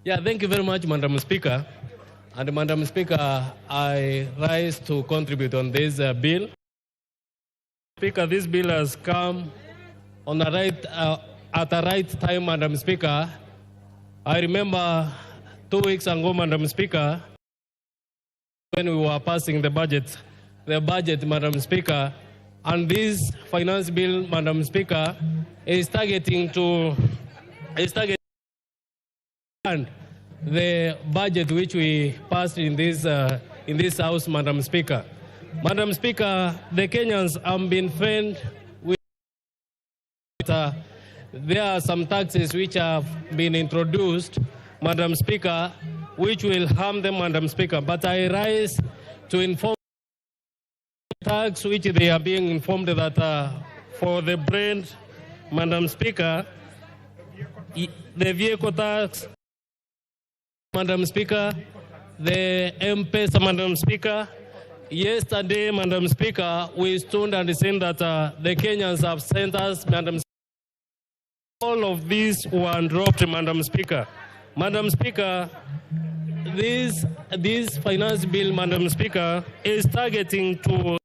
thank you very much, Madam Speaker. And Madam Speaker, I rise to contribute on this bill. Speaker, this bill has come on the at the right time, Madam Speaker. I remember 2 weeks ago, Madam Speaker, when we were passing the budget, Madam Speaker, and this finance bill, Madam Speaker, is targeting the budget which we passed in this house, Madam Speaker. Madam Speaker, the Kenyans have been fed with there are some taxes which have been introduced, Madam Speaker, which will harm them, Madam Speaker. But I rise to inform tax which they are being informed that for the brand, Madam Speaker, the vehicle tax, Madam Speaker, the M-Pesa, Madam Speaker. Yesterday, Madam Speaker, we stood and said that the Kenyans have sent us, Madam Speaker. All of these were dropped, Madam Speaker. Madam Speaker, this finance bill, Madam Speaker, is targeting to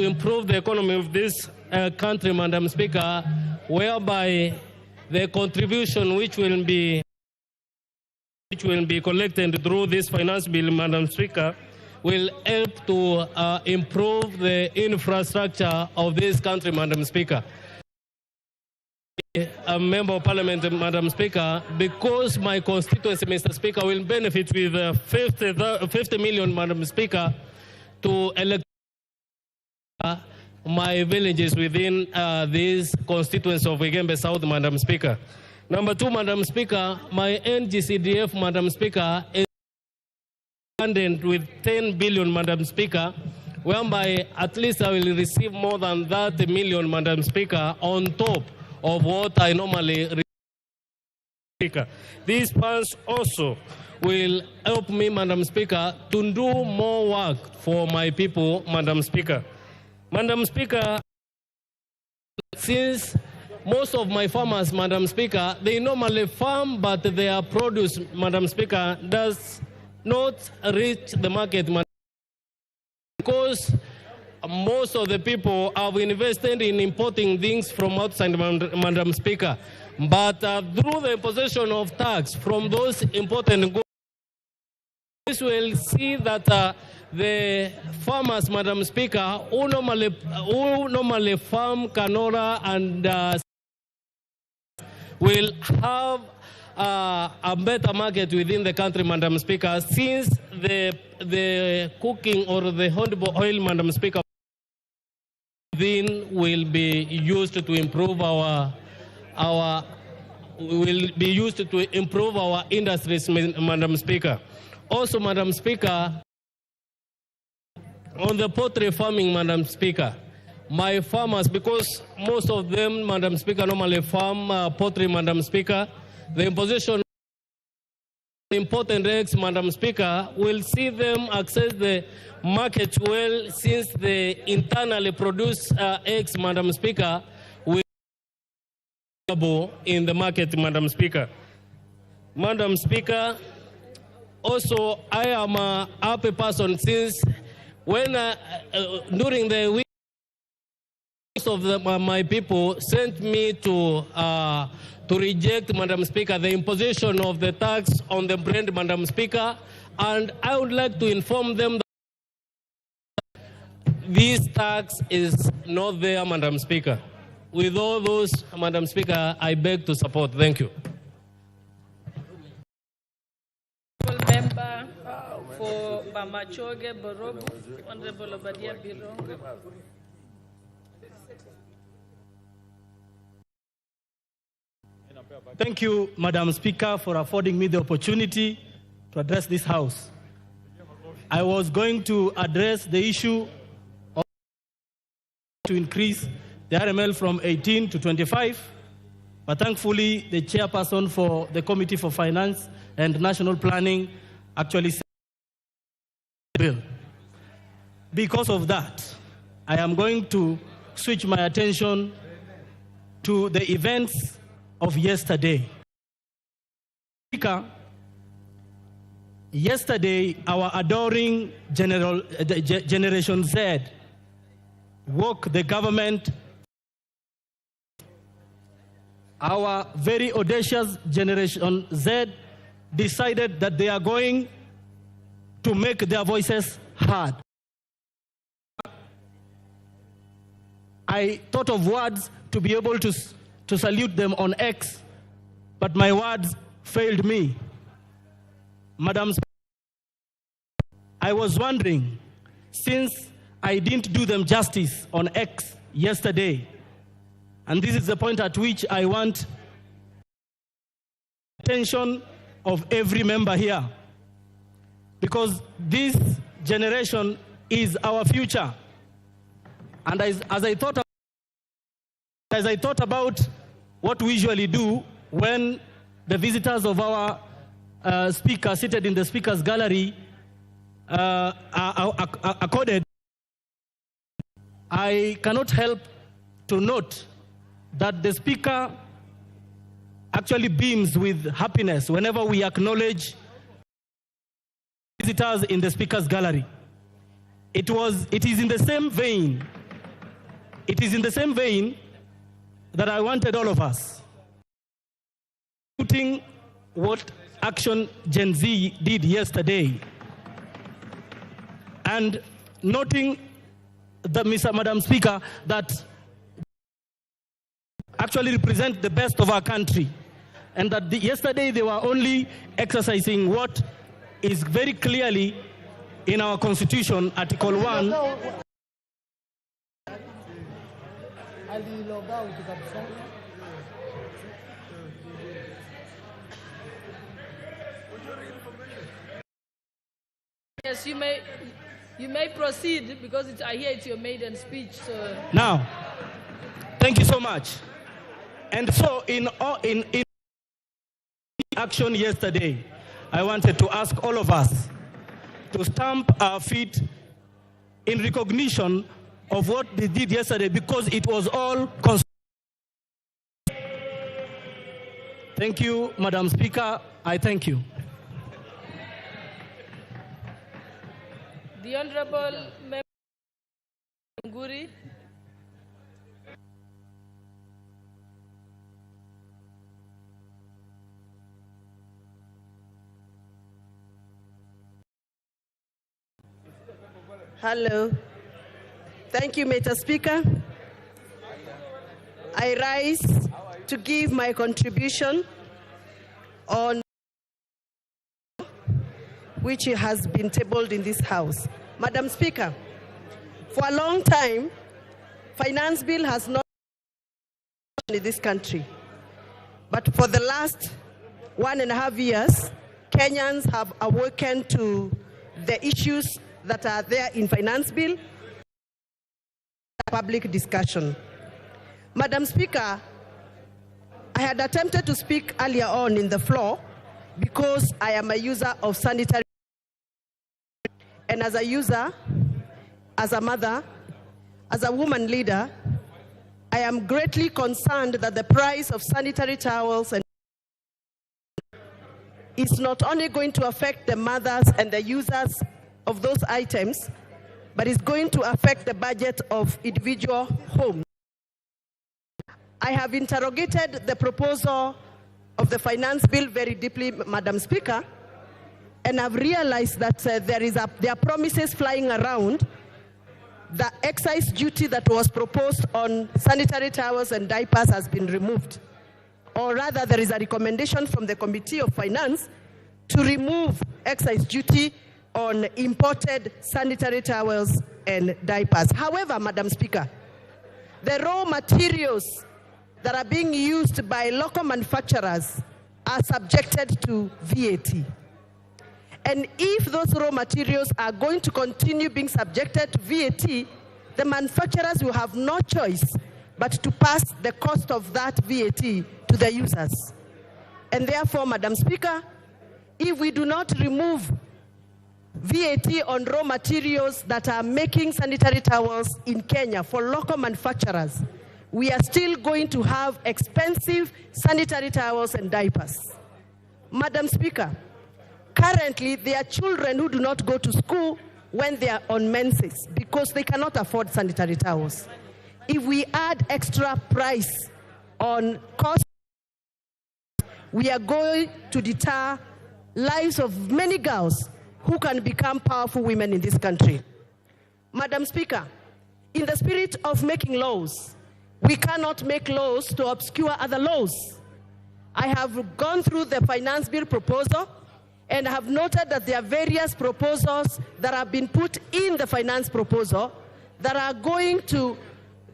improve the economy of this country, Madam Speaker, whereby the contribution which will be collected through this finance bill, Madam Speaker, will help to improve the infrastructure of this country, Madam Speaker. A member of Parliament, Madam Speaker, because my constituency, Mr. Speaker, will benefit with 50 million, Madam Speaker, to elect my villages within this constituency of Igembe South, Madam Speaker. Number 2, Madam Speaker, my NGCDF, Madam Speaker, is funded with 10 billion, Madam Speaker, whereby at least I will receive more than 30 million, Madam Speaker, on top of what I normally receive. These funds also will help me, Madam Speaker, to do more work for my people, Madam Speaker. Madam Speaker, since most of my farmers, Madam Speaker, they normally farm, but their produce, Madam Speaker, does not reach the market, because most of the people have invested in importing things from outside, Madam Speaker. But through the imposition of tax from those imported goods, this will see that the farmers, Madam Speaker, who normally farm canola and will have a better market within the country, Madam Speaker, since the cooking or the edible oil, Madam Speaker, then will be used to improve our industries, Madam Speaker. Also, Madam Speaker, on the poultry farming, Madam Speaker, my farmers, because most of them, Madam Speaker, normally farm poultry, Madam Speaker, the imposition of important eggs, Madam Speaker, will see them access the market well, since the internally produced eggs, Madam Speaker, will be available in the market, Madam Speaker. Madam Speaker, also I am a happy person, since when during the week, of my people sent me to reject, Madam Speaker, the imposition of the tax on the brand, Madam Speaker, and I would like to inform them that this tax is not there, Madam Speaker. With all those, Madam Speaker, I beg to support. Thank you. Member for Bamachoge Borobu, Honorable Obadia Birongo. Thank you, Madam Speaker, for affording me the opportunity to address this House. I was going to address the issue of to increase the RML from 18 to 25, but thankfully the chairperson for the Committee for Finance and National Planning actually said the bill. Because of that, I am going to switch my attention to the events of yesterday. Speaker, yesterday our adoring Generation Z woke the government. Our very audacious Generation Z decided that they are going to make their voices heard. I thought of words to be able to salute them on X, but my words failed me. Madam Speaker, I was wondering, since I didn't do them justice on X yesterday, and this is the point at which I want attention of every member here, because this generation is our future. And as I thought about what we usually do when the visitors of our speaker seated in the speaker's gallery are accorded, I cannot help to note that the speaker actually beams with happiness whenever we acknowledge visitors in the speaker's gallery. It is in the same vein. It is in the same vein that I wanted all of us, putting what Action Gen Z did yesterday, and noting the Madam Speaker, that actually represent the best of our country, and that yesterday they were only exercising what is very clearly in our Constitution, Article 1. Yes, you may proceed, because I hear it's your maiden speech. So. Now, thank you so much. And so in action yesterday, I wanted to ask all of us to stamp our feet in recognition of what they did yesterday, because it was all constitutional. Thank you, Madam Speaker. I thank you. The Honorable Member Nguri. Hello. Thank you, Mr. Speaker. I rise to give my contribution on which has been tabled in this House. Madam Speaker, for a long time, finance bill has not been in this country. But for the last 1.5 years, Kenyans have awoken to the issues that are there in finance bill, public discussion. Madam Speaker, I had attempted to speak earlier on in the floor because I am a user of sanitary, and as a user, as a mother, as a woman leader, I am greatly concerned that the price of sanitary towels and is not only going to affect the mothers and the users of those items, but is going to affect the budget of individual homes. I have interrogated the proposal of the finance bill very deeply, Madam Speaker, and I've realized that there are promises flying around the excise duty that was proposed on sanitary towels and diapers has been removed. Or rather, there is a recommendation from the Committee of Finance to remove excise duty on imported sanitary towels and diapers. However, Madam Speaker, the raw materials that are being used by local manufacturers are subjected to VAT. And if those raw materials are going to continue being subjected to VAT, the manufacturers will have no choice but to pass the cost of that VAT to the users. And therefore, Madam Speaker, if we do not remove VAT on raw materials that are making sanitary towels in Kenya for local manufacturers, we are still going to have expensive sanitary towels and diapers. Madam Speaker, currently there are children who do not go to school when they are on menses because they cannot afford sanitary towels. If we add extra price on cost, we are going to deter lives of many girls who can become powerful women in this country. Madam Speaker, in the spirit of making laws, we cannot make laws to obscure other laws. I have gone through the finance bill proposal and have noted that there are various proposals that have been put in the finance proposal that are going to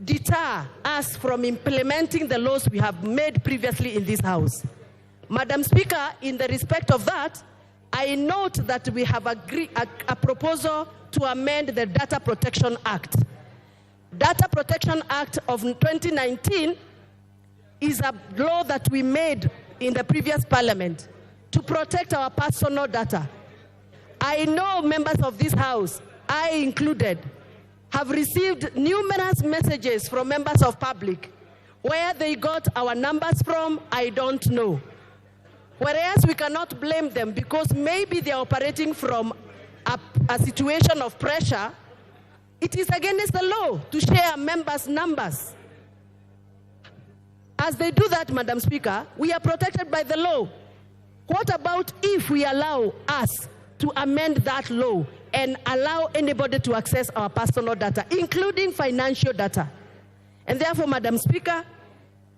deter us from implementing the laws we have made previously in this House. Madam Speaker, in the respect of that, I note that we have agreed a proposal to amend the Data Protection Act. Data Protection Act of 2019 is a law that we made in the previous Parliament to protect our personal data. I know members of this House, I included, have received numerous messages from members of public. Where they got our numbers from, I don't know. Whereas we cannot blame them because maybe they are operating from a situation of pressure. It is against the law to share members' numbers. As they do that, Madam Speaker, we are protected by the law. What about if we allow us to amend that law and allow anybody to access our personal data, including financial data? And therefore, Madam Speaker,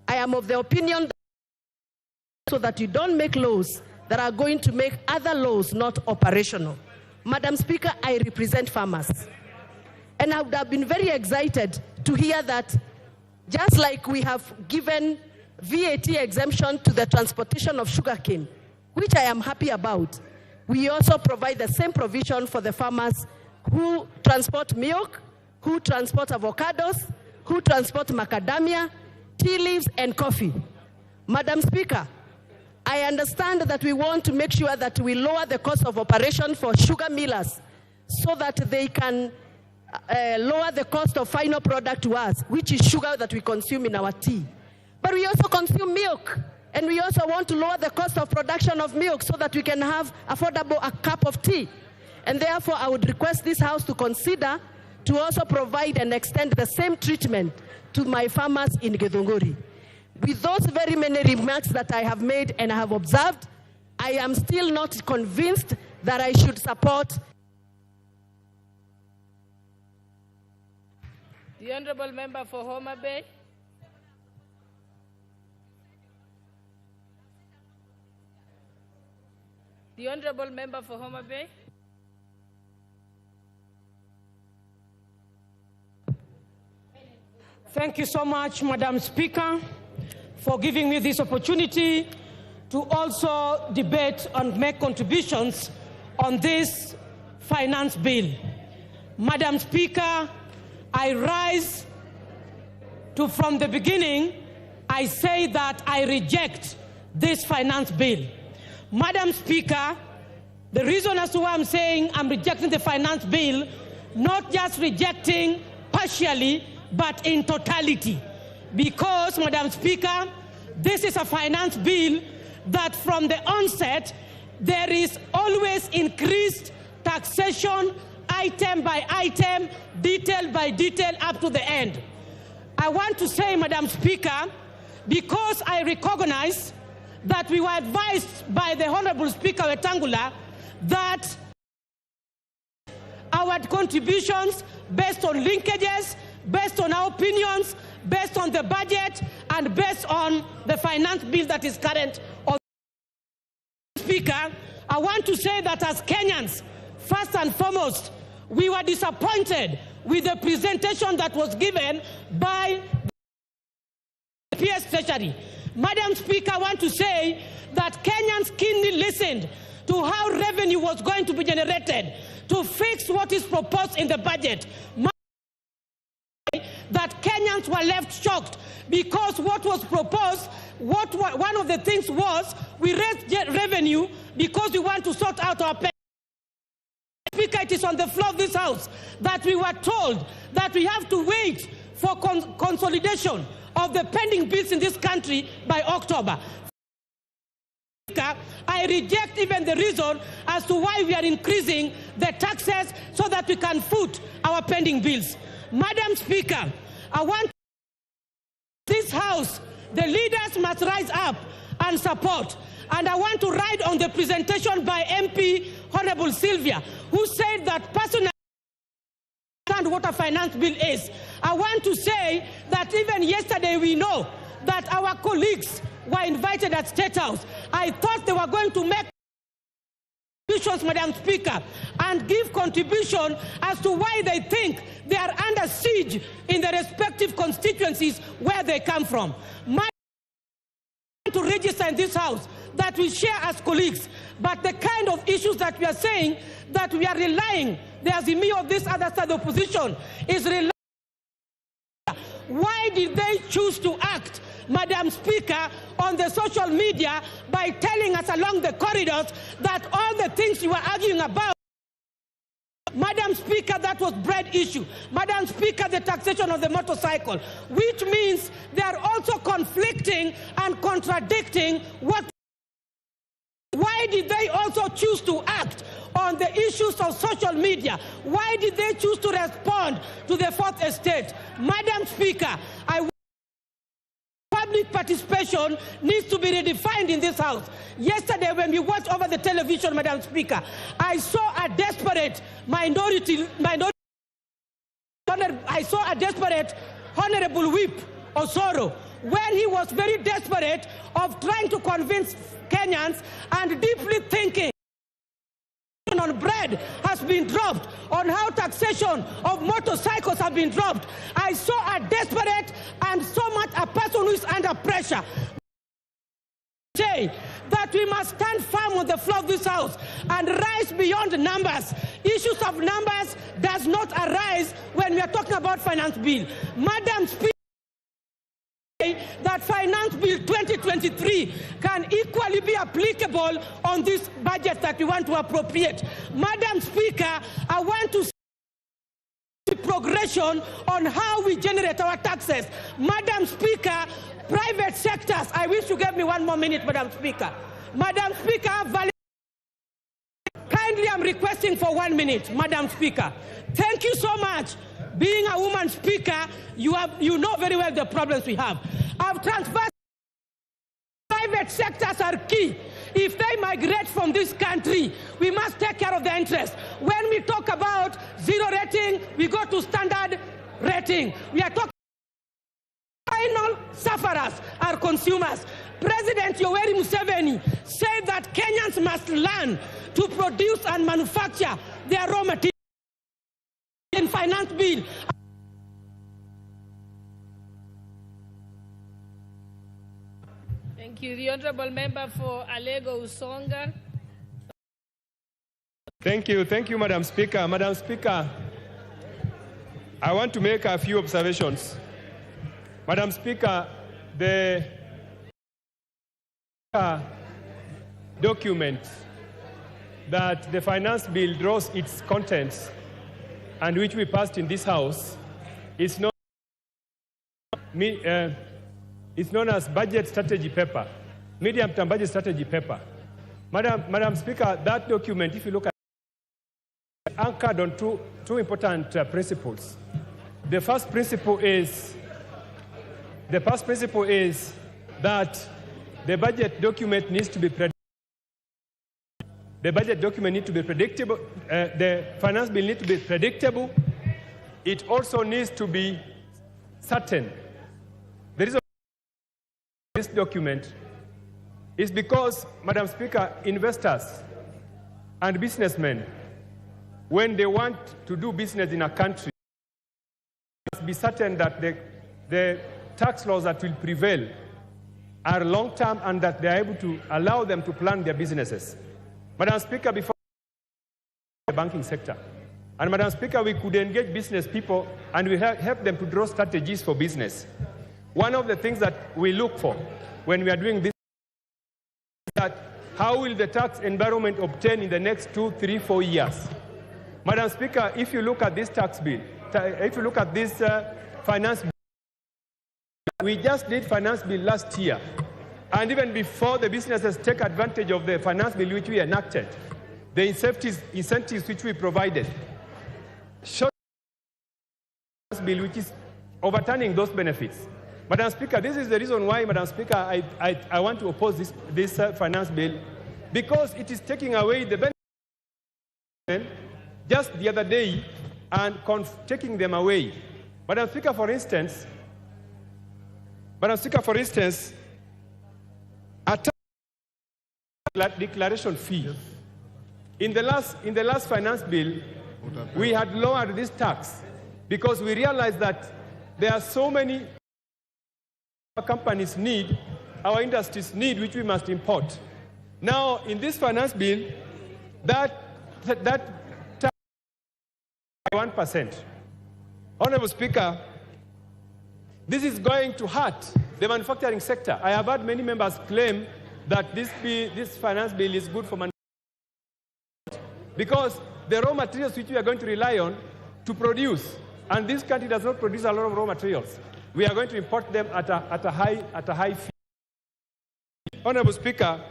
I am of the opinion that so that you don't make laws that are going to make other laws not operational. Madam Speaker, I represent farmers. And I would have been very excited to hear that just like we have given VAT exemption to the transportation of sugarcane, which I am happy about, we also provide the same provision for the farmers who transport milk, who transport avocados, who transport macadamia, tea leaves, and coffee. Madam Speaker, I understand that we want to make sure that we lower the cost of operation for sugar millers so that they can lower the cost of final product to us, which is sugar that we consume in our tea. But we also consume milk, and we also want to lower the cost of production of milk so that we can have affordable a cup of tea. And therefore, I would request this House to consider to also provide and extend the same treatment to my farmers in Githunguri. With those very many remarks that I have made and I have observed, I am still not convinced that I should support. The Honourable Member for Homa Bay. The Honourable Member for Homa Bay. Thank you so much, Madam Speaker, for giving me this opportunity to also debate and make contributions on this finance bill. Madam Speaker, I rise to, from the beginning, I say that I reject this finance bill. Madam Speaker, the reason as to why I'm saying I'm rejecting the finance bill, not just rejecting partially, but in totality. Because, Madam Speaker, this is a finance bill that from the onset, there is always increased taxation, item by item, detail by detail, up to the end. I want to say, Madam Speaker, because I recognize that we were advised by the Honorable Speaker Wetangula that our our contributions based on linkages, based on our opinions, based on the budget, and based on the finance bill that is current. Speaker, I want to say that as Kenyans, first and foremost, we were disappointed with the presentation that was given by the PS Treasury. Madam Speaker, I want to say that Kenyans keenly listened to how revenue was going to be generated to fix what is proposed in the budget. That Kenyans were left shocked because what was proposed, one of the things was we raised revenue because we want to sort out our pensions. Speaker, it is on the floor of this House that we were told that we have to wait for consolidation of the pending bills in this country by October. I reject even the reason as to why we are increasing the taxes so that we can foot our pending bills. Madam Speaker, I want this House, the leaders must rise up and support. And I want to ride on the presentation by MP Honorable Sylvia, who said that personally understand what a finance bill is. I want to say that even yesterday we know that our colleagues were invited at State House. I thought they were going to make contributions, Madam Speaker, and give contribution as to why they think they are under siege in the respective constituencies where they come from. To register in this House that we share as colleagues, but the kind of issues that we are saying that we are relying, there's me of this other side of the opposition, is relying. Why did they choose to act, Madam Speaker, on the social media by telling us along the corridors that all the things you were arguing about, Madam Speaker, that was bread issue. Madam Speaker, the taxation of the motorcycle, which means they are also conflicting and contradicting what. Why did they also choose to act on the issues of social media? Why did they choose to respond to the Fourth Estate? Madam Speaker, public participation needs to be redefined in this House. Yesterday, when we watched over the television, Madam Speaker, I saw a desperate I saw a desperate Honorable Whip Osoro, when he was very desperate of trying to convince Kenyans and deeply thinking on bread has been dropped, on how taxation of motorcycles have been dropped. I saw a desperate and so much a person who is under pressure. Say that we must stand firm on the floor of this House and rise beyond numbers. Issues of numbers does not arise when we are talking about finance bill. Madam Speaker, that Finance Bill 2023 can equally be applicable on this budget that we want to appropriate. Madam Speaker, I want to see progression on how we generate our taxes. Madam Speaker, private sectors, I wish you gave me 1 more minute, Madam Speaker. Madam Speaker, kindly I'm requesting for 1 minute, Madam Speaker. Thank you so much. Being a woman speaker, you know very well the problems we have. I've transferred. Private sectors are key. If they migrate from this country, we must take care of their interests. When we talk about zero rating, we go to standard rating. We are talking final sufferers are consumers. President Yoweri Museveni said that Kenyans must learn to produce and manufacture their raw materials. In finance bill. Thank you. The Honourable Member for Alego Usonga. Thank you, Madam Speaker. Madam Speaker, I want to make a few observations. Madam Speaker, the document that the finance bill draws its contents and which we passed in this House is known as budget strategy paper, medium-term budget strategy paper. Madam Speaker, that document, if you look at it, anchored on two important principles. The first principle is that the budget document needs to be predictable. The budget document needs to be predictable. The finance bill needs to be predictable. It also needs to be certain. The reason this document is because, Madam Speaker, investors and businessmen, when they want to do business in a country, must be certain that the tax laws that will prevail are long-term and that they are able to allow them to plan their businesses. Madam Speaker, before the banking sector, and Madam Speaker, we could engage business people and we help them to draw strategies for business. One of the things that we look for when we are doing this is that how will the tax environment obtain in the next 2, 3, 4 years? Madam Speaker, if you look at this tax bill, if you look at this finance bill, we just did finance bill last year. And even before the businesses take advantage of the finance bill which we enacted, the incentives which we provided, short bill which is overturning those benefits. Madam Speaker, this is the reason why, Madam Speaker, I want to oppose this finance bill, because it is taking away the benefits just the other day and taking them away. Madam Speaker, for instance, a declaration fee. In the last finance bill, we had lowered this tax because we realized that there are so many companies need, our industries need, which we must import. Now, in this finance bill, that tax 1%. Honorable Speaker, this is going to hurt the manufacturing sector. I have heard many members claim that this finance bill is good for manufacturing because the raw materials which we are going to rely on to produce, and this country does not produce a lot of raw materials, we are going to import them at a high fee. Honorable Speaker,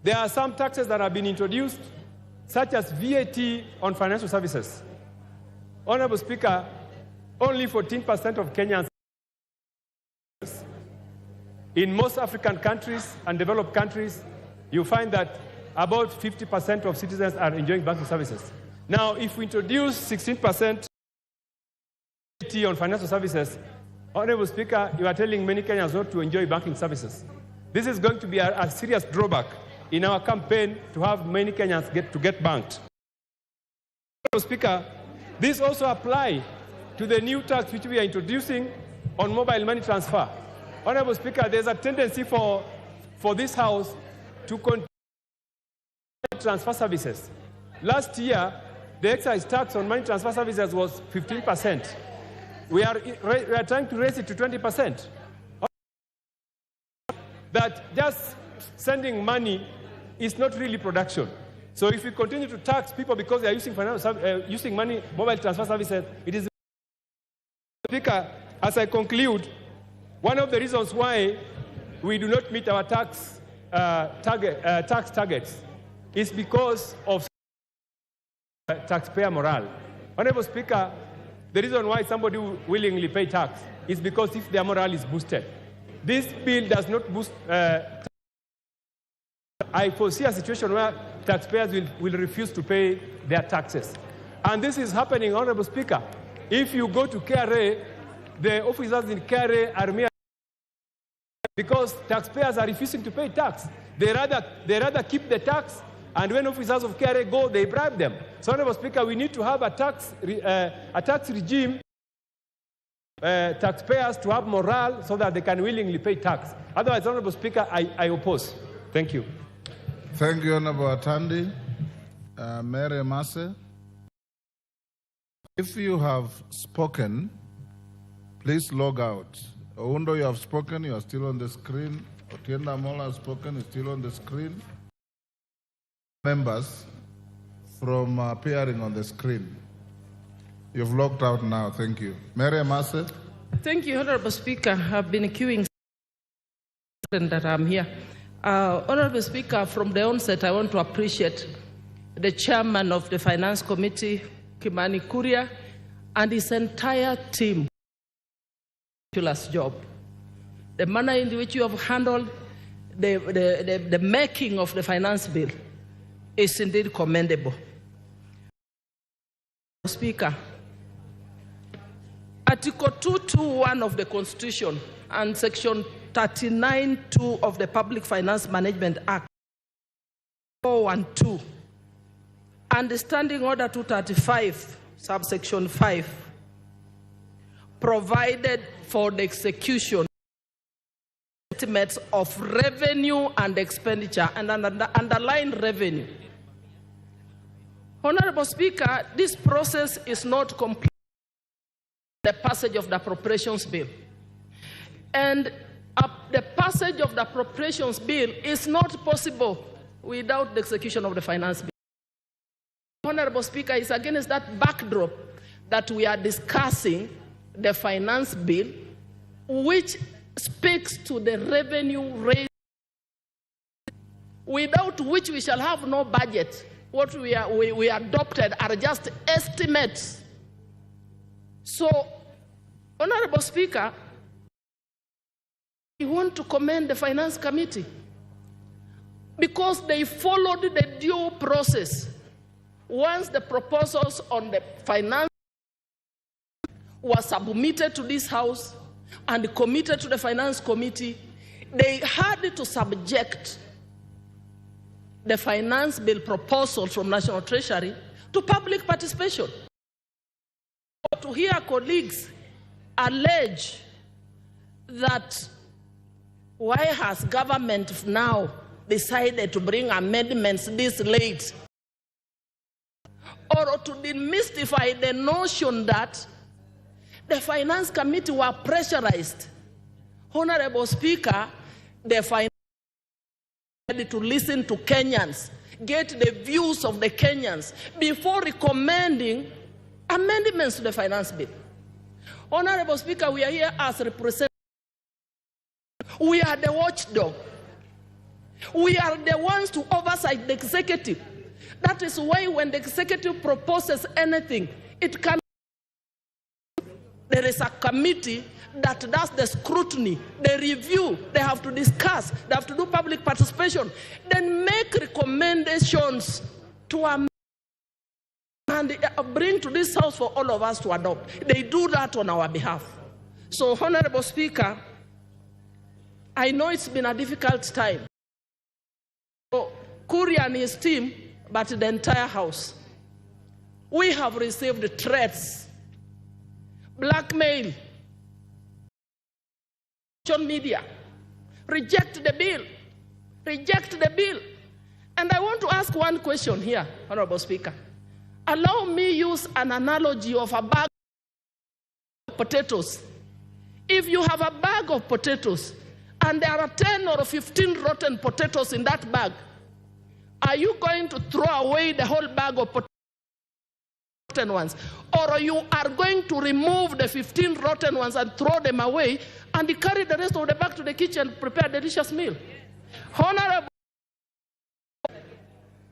there are some taxes that have been introduced, such as VAT on financial services. Honorable Speaker, only 14% of Kenyans. In most African countries and developed countries, you find that about 50% of citizens are enjoying banking services. Now, if we introduce 16% on financial services, Honorable Speaker, you are telling many Kenyans not to enjoy banking services. This is going to be a serious drawback in our campaign to have many Kenyans get banked. Honorable Speaker, this also applies to the new tax which we are introducing on mobile money transfer. Honorable Speaker, there's a tendency for this House to continue transfer services. Last year, the excise tax on money transfer services was 15%. We are trying to raise it to 20%. That just sending money is not really production. So if we continue to tax people because they are using money, mobile transfer services, it is. Speaker, as I conclude, one of the reasons why we do not meet our tax targets is because of taxpayer morale. Honorable Speaker, the reason why somebody will willingly pay tax is because if their morale is boosted. This bill does not boost. I foresee a situation where taxpayers will refuse to pay their taxes. And this is happening, Honorable Speaker. If you go to KRA, the officers in KRA are mere because taxpayers are refusing to pay tax. They rather keep the tax, and when officers of KRA go, they bribe them. So, Honorable Speaker, we need to have a tax regime, taxpayers to have morale so that they can willingly pay tax. Otherwise, Honorable Speaker, I oppose. Thank you. Thank you, Honorable Atandi. Mary Mase. If you have spoken, please log out. Oundo, you have spoken, you are still on the screen. Otienda Mola has spoken, is still on the screen. Members from appearing on the screen. You've logged out now, thank you. Mary Mase. Thank you, Honorable Speaker. I've been queuing that I'm here. Honorable Speaker, from the onset, I want to appreciate the chairman of the Finance Committee, Kimani Kuria, and his entire team. Job. The manner in which you have handled the making of the finance bill is indeed commendable. Speaker, Article 221 of the Constitution and Section 39(2) of the Public Finance Management Act 412 and the Standing Order 235, subsection 5, provided for the execution estimates of revenue and expenditure, and underline revenue. Honorable Speaker, this process is not complete the passage of the appropriations bill. And the passage of the appropriations bill is not possible without the execution of the finance bill. Honorable Speaker, it's against that backdrop that we are discussing the finance bill, which speaks to the revenue rate, without which we shall have no budget. What we adopted are just estimates. So, Honorable Speaker, I want to commend the Finance Committee because they followed the due process. Once the proposals on the finance were submitted to this House and committed to the Finance Committee, they had to subject the finance bill proposal from National Treasury to public participation. To hear colleagues allege that why has government now decided to bring amendments this late, or to demystify the notion that the Finance Committee were pressurized. Honorable Speaker, the Finance Committee to listen to Kenyans, get the views of the Kenyans before recommending amendments to the finance bill. Honorable Speaker, we are here as representatives. We are the watchdog. We are the ones to oversight the executive. That is why when the executive proposes anything, there is a committee that does the scrutiny, the review, they have to discuss, they have to do public participation, then make recommendations to amend and bring to this House for all of us to adopt. They do that on our behalf. So, Honorable Speaker, I know it's been a difficult time for Kuria and his team, but the entire House. We have received threats, blackmail, social media, reject the bill, reject the bill. And I want to ask one question here, Honorable Speaker. Allow me use an analogy of a bag of potatoes. If you have a bag of potatoes and there are 10 or 15 rotten potatoes in that bag, are you going to throw away the whole bag of rotten ones? Or you are going to remove the 15 rotten ones and throw them away and carry the rest of the bag to the kitchen and prepare a delicious meal? Honorable,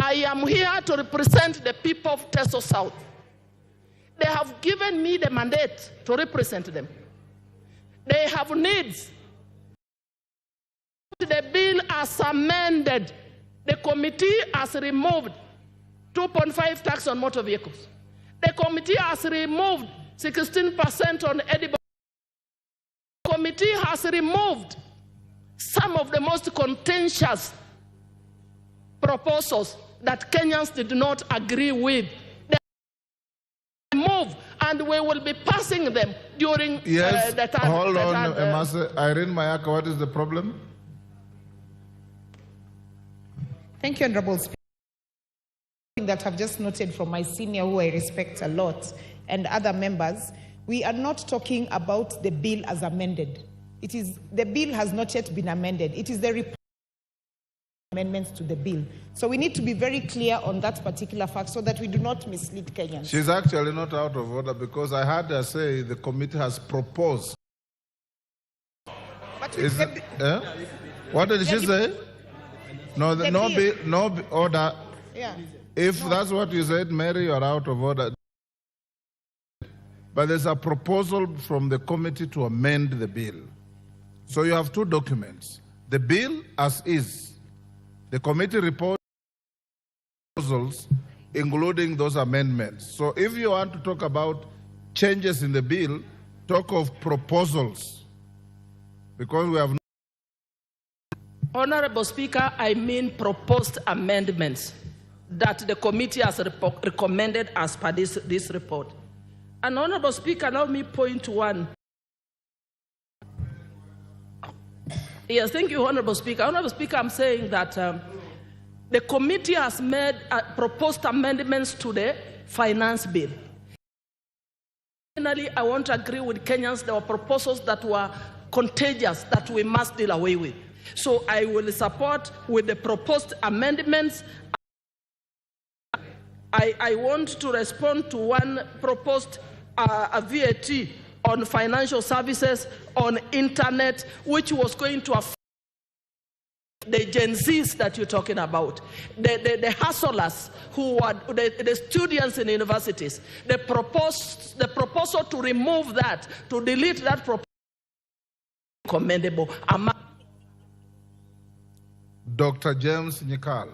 I am here to represent the people of Teso South. They have given me the mandate to represent them. They have needs. The bill as amended, the committee has removed 2.5 tax on motor vehicles. The committee has removed 16% on edible. The committee has removed some of the most contentious proposals that Kenyans did not agree with. They move, and we will be passing them during the time. Hold on, Irene Mayaka, what is the problem? Thank you, Honorable Speaker. That I've just noted from my senior, who I respect a lot, and other members, we are not talking about the bill as amended. The bill has not yet been amended. It is the report amendments to the bill. So we need to be very clear on that particular fact so that we do not mislead Kenyans. She's actually not out of order because I heard her say the committee has proposed. But what did she say? No, no order. Yeah. If that's what you said, Mary, you're out of order. But there's a proposal from the committee to amend the bill. So you have two documents. The bill as is. The committee report proposals, including those amendments. So if you want to talk about changes in the bill, talk of proposals, because we have. Honorable Speaker, I mean proposed amendments that the committee has recommended as per this report. And Honorable Speaker, allow me point one. Yes, thank you, Honorable Speaker. Honorable Speaker, I'm saying that the committee has made proposed amendments to the finance bill. Finally, I want to agree with Kenyans. There were proposals that were contagious that we must deal away with. So I will support with the proposed amendments. I want to respond to one proposed a VAT on financial services, on internet, which was going to affect the Gen Zs that you're talking about, the hustlers who are the students in universities. The proposal to remove that, to delete that proposal, commendable. Dr. James Nyikal.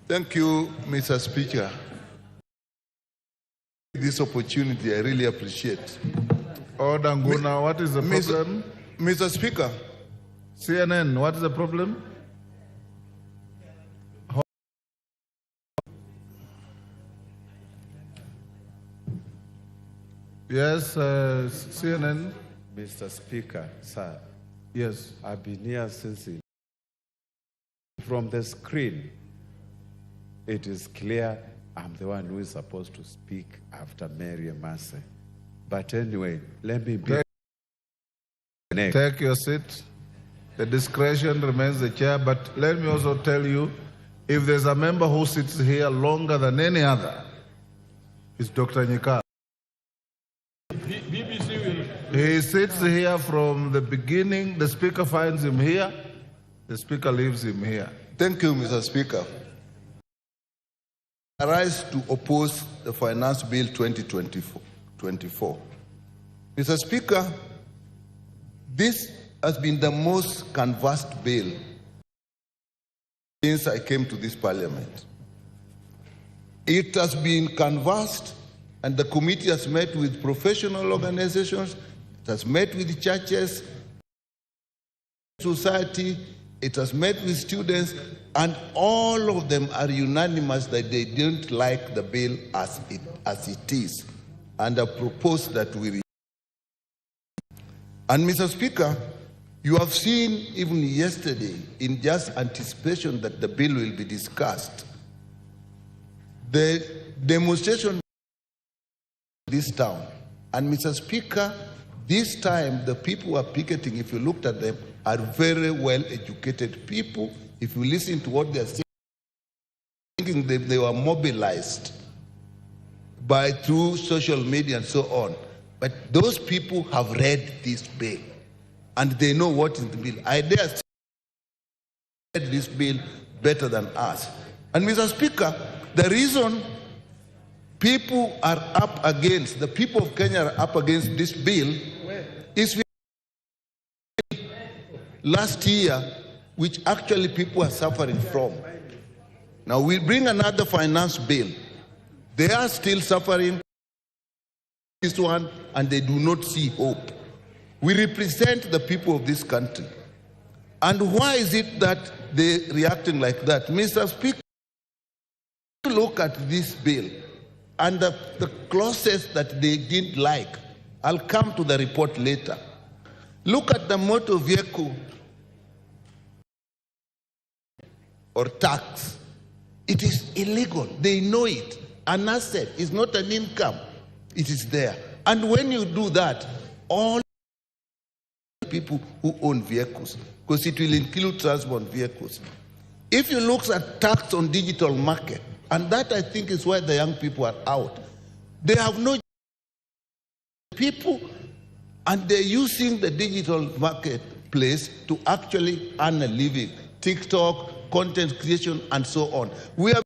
Thank you, Mr. Speaker. This opportunity, I really appreciate. Order, Nguna, what is the problem? Mr. Speaker. CNN, what is the problem? Yes, CNN. Mr. Speaker, sir. Yes. I've been here since from the screen. It is clear I'm the one who is supposed to speak after Mary Masse. But anyway, let me be. Take your seat. The discretion remains the chair, but let me also tell you, if there's a member who sits here longer than any other, it's Dr. Nyikal. He sits here from the beginning. The Speaker finds him here. The Speaker leaves him here. Thank you, Mr. Speaker. I rise to oppose the Finance Bill 2024. Mr. Speaker, this has been the most canvassed bill since I came to this Parliament. It has been canvassed, and the committee has met with professional organizations, it has met with churches, society, it has met with students, and all of them are unanimous that they don't like the bill as it is, and have proposed that we. And Mr. Speaker, you have seen even yesterday, in just anticipation that the bill will be discussed, the demonstration in this town. And Mr. Speaker, this time the people who are picketing, if you looked at them, are very well-educated people. If you listen to what they are saying, thinking they were mobilized through social media and so on. But those people have read this bill, and they know what is the bill. I dare say they read this bill better than us. And Mr. Speaker, the reason people are up against, the people of Kenya are up against this bill is last year, which actually people are suffering from. Now we bring another finance bill. They are still suffering this one, and they do not see hope. We represent the people of this country. And why is it that they're reacting like that? Mr. Speaker, look at this bill and the clauses that they didn't like. I'll come to the report later. Look at the motor vehicle or tax. It is illegal. They know it. An asset is not an income. It is there. And when you do that, all people who own vehicles, because it will include transport vehicles. If you look at tax on digital market, and that I think is why the young people are out, they have no people, and they're using the digital marketplace to actually earn a living. TikTok, content creation, and so on. We have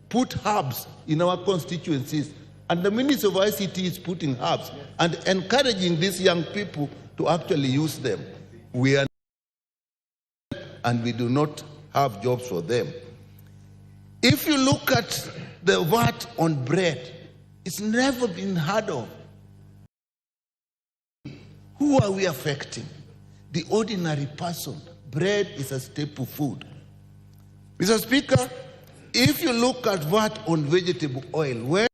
put hubs in our constituencies, and the Ministry of ICT is putting hubs and encouraging these young people to actually use them. We are, and we do not have jobs for them. If you look at the VAT on bread, it's never been heard of. Who are we affecting? The ordinary person. Bread is a staple food. Mr. Speaker, if you look at VAT on vegetable oil, where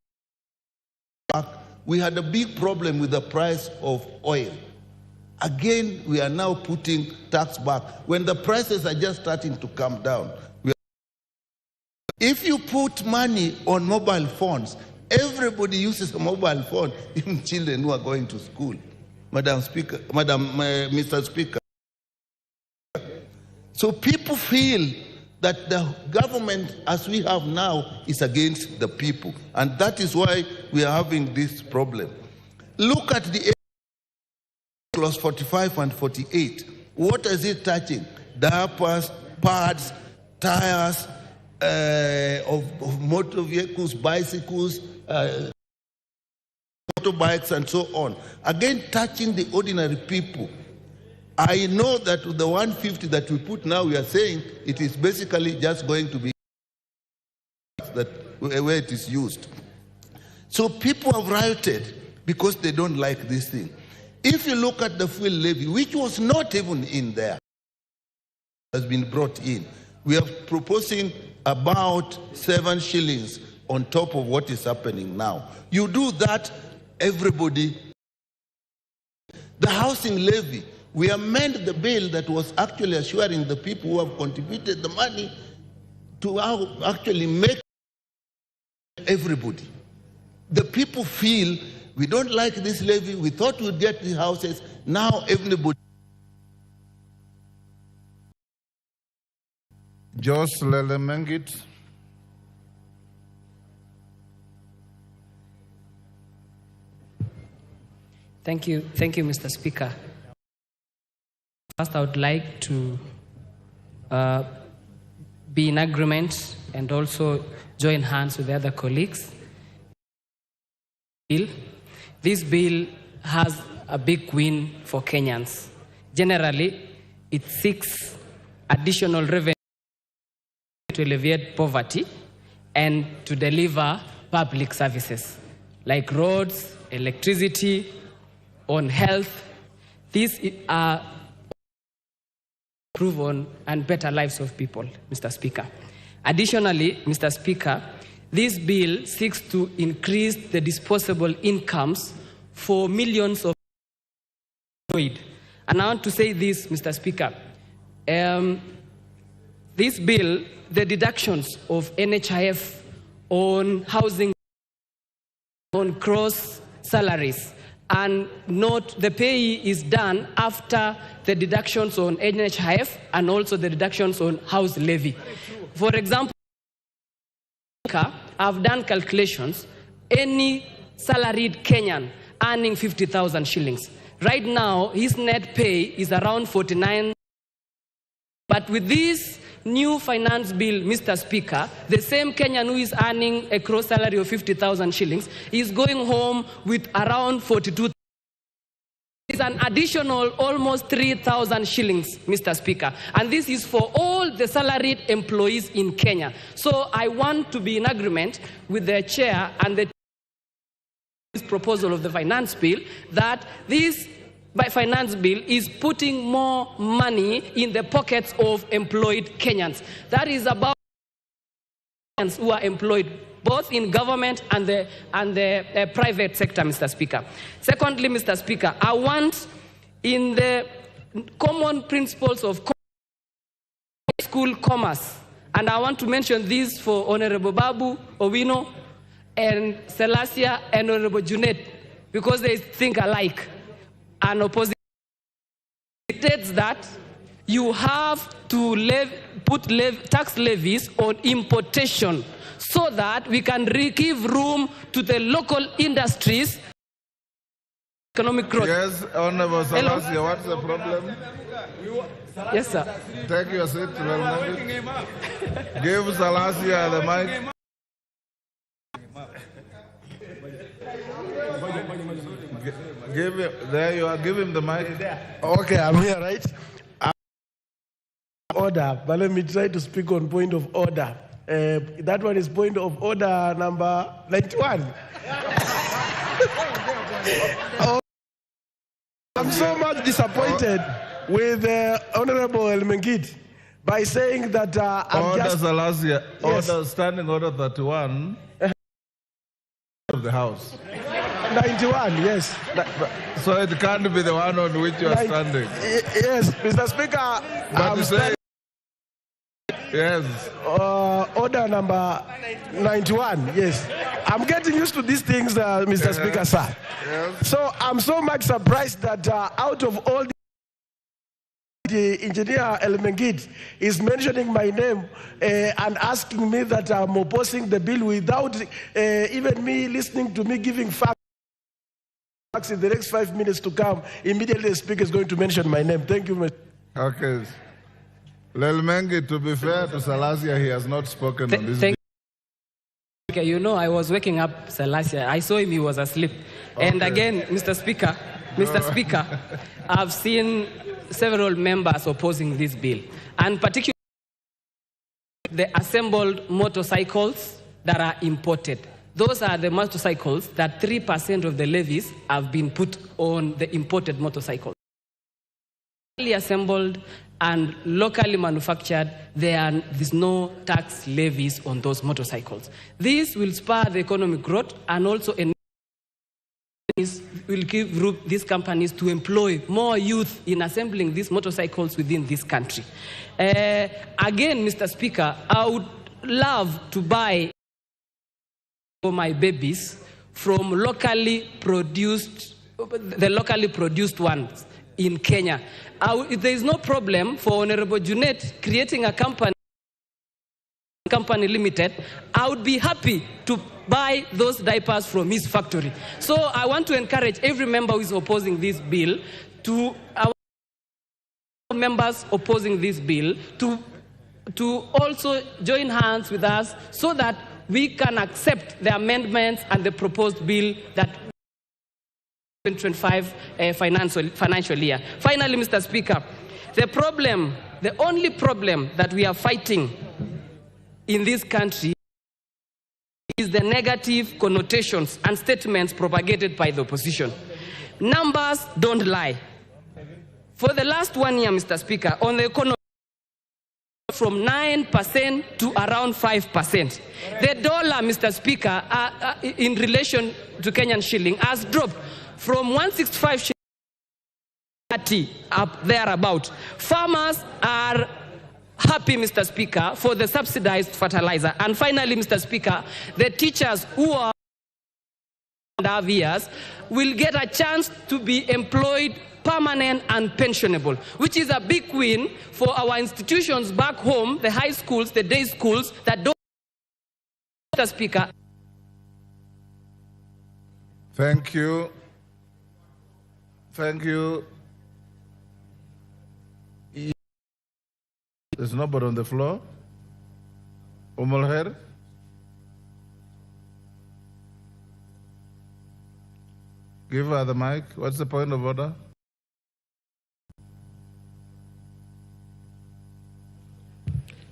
we had a big problem with the price of oil. Again, we are now putting tax back when the prices are just starting to come down. If you put money on mobile phones, everybody uses a mobile phone, even children who are going to school. Mr. Speaker. So people feel that the government, as we have now, is against the people. And that is why we are having this problem. Look at the clause 45 and 48. What is it touching? Diapers, pads, tires of motor vehicles, bicycles, motorbikes, and so on. Again, touching the ordinary people. I know that the 150 that we put now, we are saying it is basically just going to be that where it is used. So people have rioted because they don't like this thing. If you look at the fuel levy, which was not even in there, has been brought in. We are proposing about 7 shillings on top of what is happening now. You do that, everybody. The housing levy, we amend the bill that was actually assuring the people who have contributed the money to actually make everybody. The people feel we don't like this levy, we thought we'd get the houses, now everybody. Jos Lelemengit. Thank you, Mr. Speaker. First, I would like to be in agreement and also join hands with the other colleagues. This bill has a big win for Kenyans. Generally, it seeks additional revenue to alleviate poverty and to deliver public services like roads, electricity, on health. These are improve on and better lives of people, Mr. Speaker. Additionally, Mr. Speaker, this bill seeks to increase the disposable incomes for millions of employed. And I want to say this, Mr. Speaker. This bill, the deductions of NHIF on housing, on gross salaries, and note the pay is done after the deductions on NHIF and also the deductions on house levy. For example, I've done calculations, any salaried Kenyan earning 50,000 shillings. Right now, his net pay is around 49. But with this new finance bill, Mr. Speaker, the same Kenyan who is earning a gross salary of 50,000 shillings is going home with around 42,000. It's an additional almost 3,000 shillings, Mr. Speaker. And this is for all the salaried employees in Kenya. So I want to be in agreement with the chair and the proposal of the finance bill that this finance bill is putting more money in the pockets of employed Kenyans. That is about Kenyans who are employed both in government and the private sector, Mr. Speaker. Secondly, Mr. Speaker, I want in the common principles of school commerce, and I want to mention this for Honorable Babu Owino and Selassie and Honorable Junet, because they think alike. An opposition states that you have to put tax levies on importation so that we can give room to the local industries. Economic growth. Yes, Honorable Selassie, what's the problem? Yes, sir. Take your seat. Give Selassie the mic. Give him, there you are, give him the mic. Okay, I'm here, right? order, but let me try to speak on point of order. That one is point of order number 91. I'm so much disappointed with Honorable El Mengid by saying that Standing order 31 of the House. 91, yes. So it can't be the one on which you are standing. Yes, Mr. Speaker, I'm standing. Yes. Order number 91, yes. I'm getting used to these things, Mr. Speaker, sir. Yes. So I'm so much surprised that out of all the engineer El Mengid is mentioning my name and asking me that I'm opposing the bill without even me listening to me giving facts. In the next 5 minutes to come, immediately the Speaker is going to mention my name. Thank you, Mr. Okay. El Mengid, to be fair to Salasia, he has not spoken on this bill. You know, I was waking up Salasia. I saw him, he was asleep. Okay. And again, Mr. Speaker, I've seen several members opposing this bill, and particularly the assembled motorcycles that are imported. Those are the motorcycles that 3% of the levies have been put on the imported motorcycles. Locally assembled and locally manufactured, there's no tax levies on those motorcycles. This will spur the economic growth and also will give these companies to employ more youth in assembling these motorcycles within this country. Again, Mr. Speaker, I would love to buy for my babies from the locally produced ones in Kenya. There is no problem for Honorable Junet creating a company limited. I would be happy to buy those diapers from his factory. So I want to encourage every member who is opposing this bill to also join hands with us so that we can accept the amendments and the proposed bill that 2025 financial year. Finally, Mr. Speaker, the only problem that we are fighting in this country is the negative connotations and statements propagated by the opposition. Numbers don't lie. For the last 1 year, Mr. Speaker, on the economy, from 9% to around 5%. The dollar, Mr. Speaker, in relation to Kenyan shilling, has dropped from 165 shillings to 30 up there about. Farmers are happy, Mr. Speaker, for the subsidized fertilizer. And finally, Mr. Speaker, the teachers who are years will get a chance to be employed permanent and pensionable, which is a big win for our institutions back home, the high schools, the day schools that don't. Mr. Speaker. Thank you. Thank you. There's nobody on the floor. Umulher. Give her the mic. What's the point of order?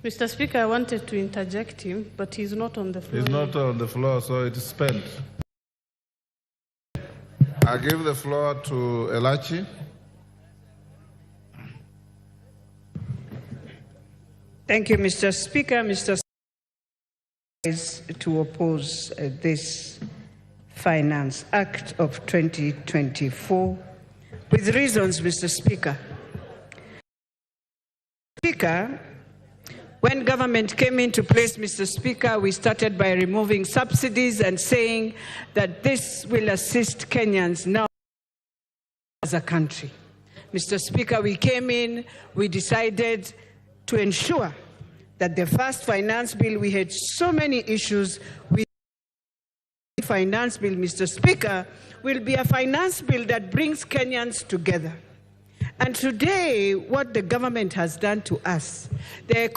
Mr. Speaker, I wanted to interject him, but he's not on the floor. He's not on the floor, so it is spent. I give the floor to Elachi. Thank you, Mr. Speaker. Mr. Speaker is to oppose this Finance Act of 2024 with reasons, Mr. Speaker. Speaker, when government came into place, Mr. Speaker, we started by removing subsidies and saying that this will assist Kenyans now as a country. Mr. Speaker, we came in, we decided to ensure that the first finance bill, we had so many issues with the finance bill, Mr. Speaker, will be a finance bill that brings Kenyans together. And today, what the government has done to us, they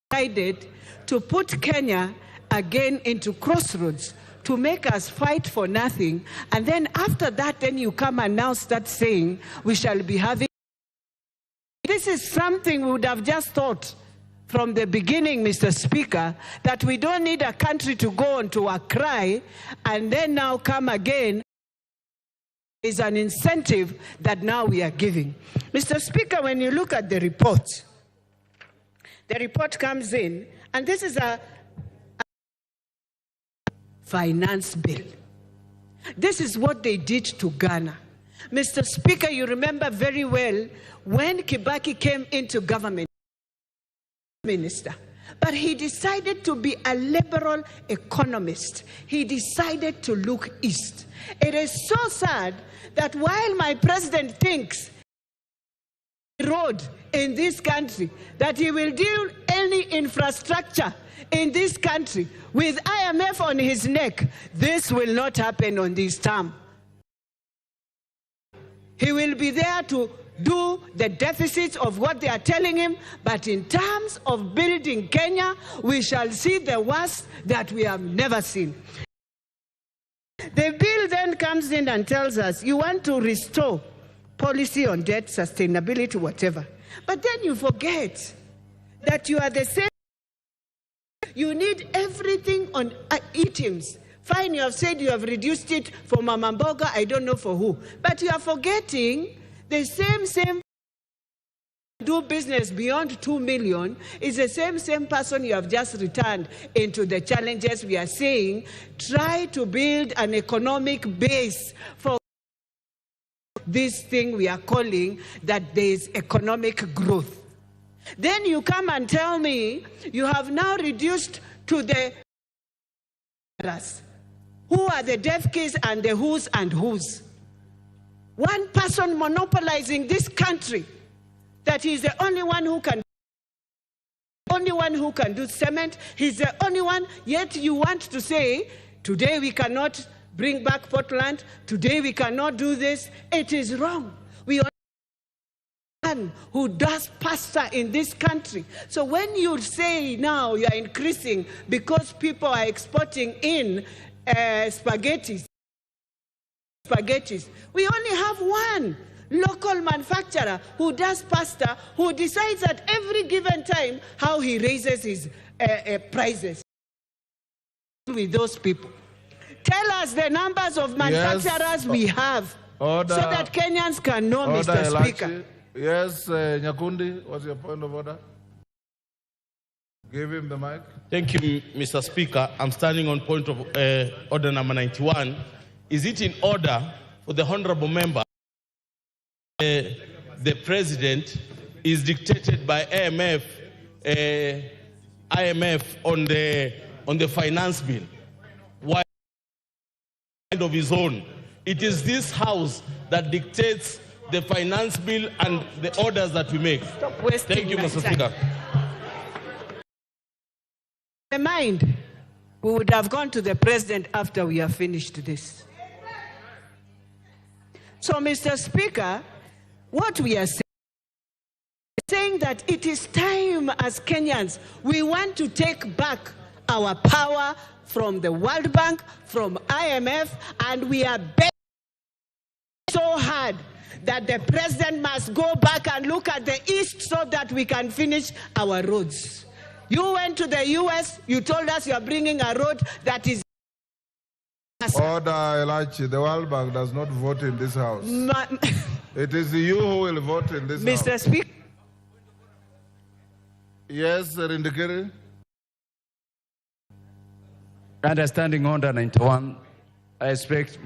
decided to put Kenya again into crossroads, to make us fight for nothing. And then after that, then you come and now start saying we shall be having. This is something we would have just thought from the beginning, Mr. Speaker, that we don't need a country to go on to a cry and then now come again is an incentive that now we are giving. Mr. Speaker, when you look at the report comes in, and this is a finance bill. This is what they did to Ghana. Mr. Speaker, you remember very well when Kibaki came into government, minister, but he decided to be a liberal economist. He decided to look east. It is so sad that while my president thinks road in this country, that he will do any infrastructure in this country with IMF on his neck, this will not happen on this term. He will be there to do the deficits of what they are telling him, but in terms of building Kenya, we shall see the worst that we have never seen. The bill then comes in and tells us, you want to restore policy on debt, sustainability, whatever. But then you forget that you are the same. You need everything on items. Fine, you have said you have reduced it for Mama Mboga, I don't know for who. But you are forgetting the same do business beyond 2 million is the same person you have just returned into the challenges we are saying. Try to build an economic base for this thing we are calling that there is economic growth. Then you come and tell me you have now reduced to the who are the deaf kids and the who's and who's. One person monopolizing this country, that he's the only one who can do cement, he's the only one, yet you want to say, today we cannot bring back Portland, today we cannot do this. It is wrong. We are one who does pasta in this country. So when you say now you are increasing because people are exporting in spaghettis, we only have one local manufacturer who does pasta, who decides at every given time how he raises his prices. With those people, tell us the numbers of manufacturers we have, Order. So that Kenyans can know, Order, Mr. Speaker. Yes, Nyakundi, what's your point of order? Give him the mic. Thank you, Mr. Speaker. I'm standing on point of order number 91. Is it in order for the honorable member? The president is dictated by IMF on the finance bill. Why of his own? It is this house that dictates the finance bill and the orders that we make. Thank you, Mr. Speaker. Mind, we would have gone to the president after we have finished this. So, Mr. Speaker, what we are saying that it is time as Kenyans, we want to take back our power from the World Bank, from IMF, and we are begging so hard that the president must go back and look at the East so that we can finish our roads. You went to the US, you told us you are bringing a road that is... Order, Elachi. The World Bank does not vote in this house. It is you who will vote in this house. Mr. Speaker. Yes, Rindikiri. Understanding order 91, I expect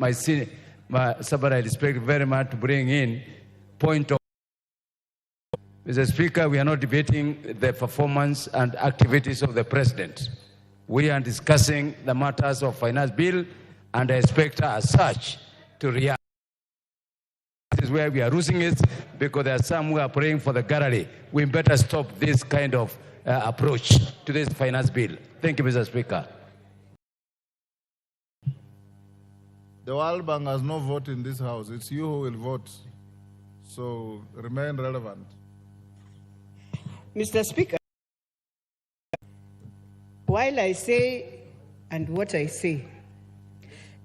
somebody I respect very much to bring in point of. Mr. Speaker, we are not debating the performance and activities of the president. We are discussing the matters of finance bill, and I expect her as such to react. This is where we are losing it, because there are some who are praying for the gallery. We better stop this kind of approach to this finance bill. Thank you, Mr. Speaker. The World Bank has no vote in this house. It's you who will vote. So remain relevant. Mr. Speaker, while I say, and what I say,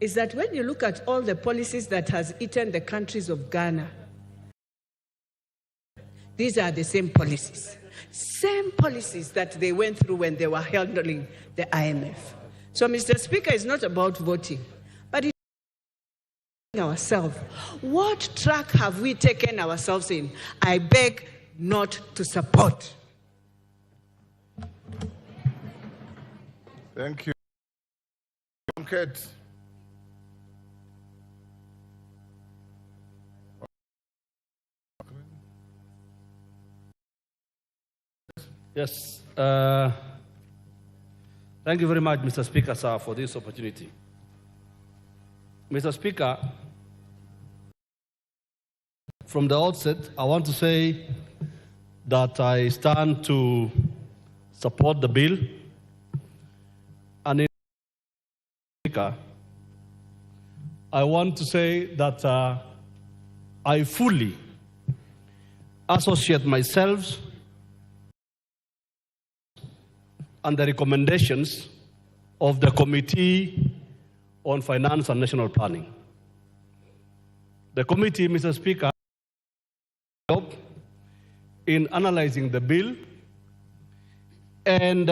is that when you look at all the policies that has eaten the countries of Ghana, These are the same policies that they went through when they were handling the IMF. So, Mr. Speaker, it's not about voting, but it's ourselves. What track have we taken ourselves in? I beg not to support. Thank you. Kate. Yes. Thank you very much, Mr. Speaker, sir, for this opportunity. Mr. Speaker, from the outset, I want to say that I stand to support the bill. And in Speaker, I want to say that I fully associate myself and the recommendations of the Committee on Finance and National Planning. The committee, Mr. Speaker, in analyzing the bill and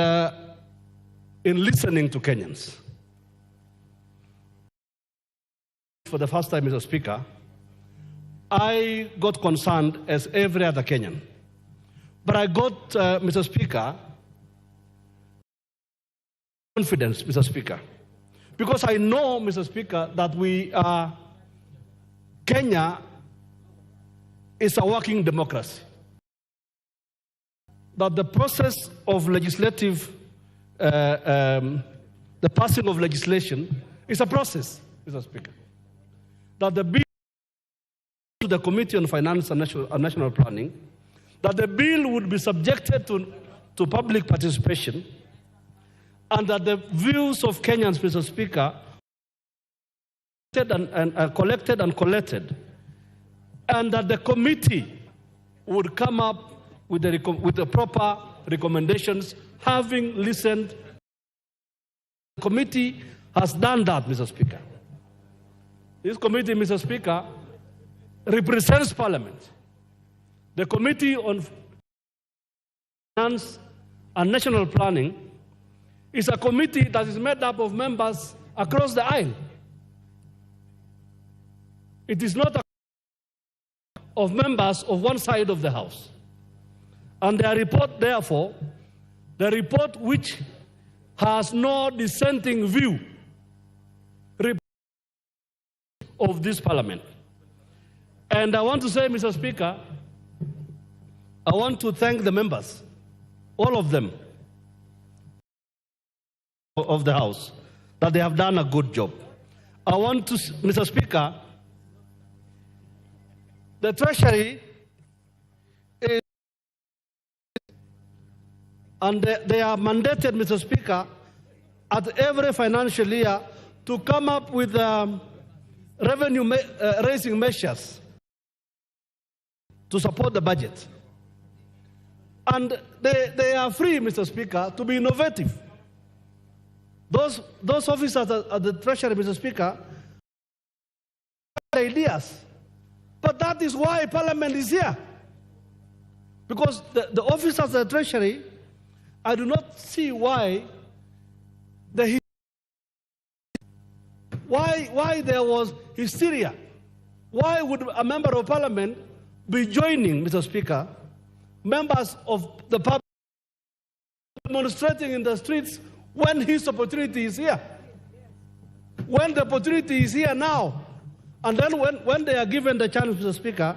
in listening to Kenyans. For the first time, Mr. Speaker, I got concerned as every other Kenyan. But I got, Mr. Speaker, confidence, Mr. Speaker, because I know, Mr. Speaker, that Kenya is a working democracy. That the process of legislative, the passing of legislation is a process, Mr. Speaker. That the bill to the Committee on Finance and National Planning, that the bill would be subjected to public participation, and that the views of Kenyans, Mr. Speaker, collected and collected, and that the committee would come up with the proper recommendations, having listened. The committee has done that, Mr. Speaker. This committee, Mr. Speaker, represents Parliament. The Committee on Finance and National Planning is a committee that is made up of members across the aisle. It is not a of members of one side of the House. And their report, therefore, the report which has no dissenting view of this Parliament. And I want to say, Mr. Speaker, I want to thank the members, all of them, of the House, that they have done a good job. I want to, Mr. Speaker, the Treasury is, and they are mandated, Mr. Speaker, at every financial year to come up with revenue raising measures to support the budget. And they are free, Mr. Speaker, to be innovative. Those officers at the Treasury, Mr. Speaker, have ideas. But that is why Parliament is here. Because the officers at the Treasury, I do not see why there was hysteria. Why would a member of Parliament be joining, Mr. Speaker, members of the public demonstrating in the streets when his opportunity is here? When the opportunity is here now, and then when they are given the chance, Mr. Speaker,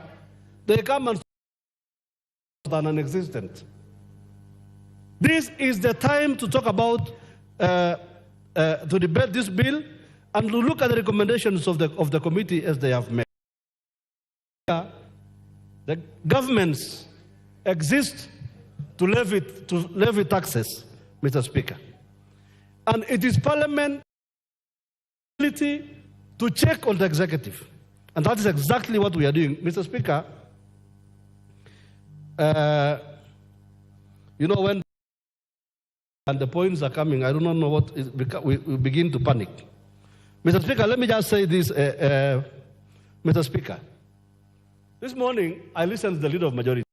they come and than non-existent. This is the time to talk about, to debate this bill and to look at the recommendations of the committee as they have made. The governments exist to levy taxes, Mr. Speaker. And it is Parliament's ability to check on the executive. And that is exactly what we are doing. Mr. Speaker, you know, when and the points are coming, I do not know what is, we begin to panic. Mr. Speaker, let me just say this, Mr. Speaker. This morning, I listened to the Leader of Majority.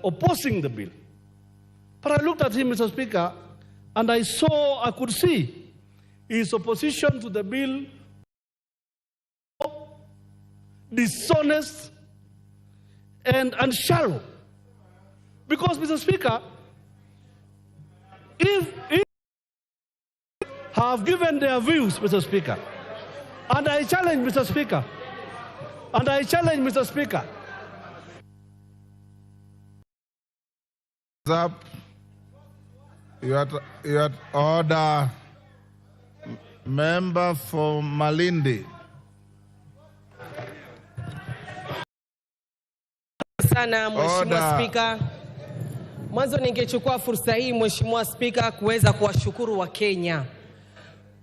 opposing the bill. But I looked at him, Mr. Speaker, and I could see his opposition to the bill dishonest and shallow. Because, Mr. Speaker, if have given their views, Mr. Speaker, and I challenge Mr. Speaker, Up. You had order. Member for Malindi. Sana Mheshimiwa Spika. Mwanzo ningechukua fursa hii Mheshimiwa Spika kuweza kuwashukuru Wakenya.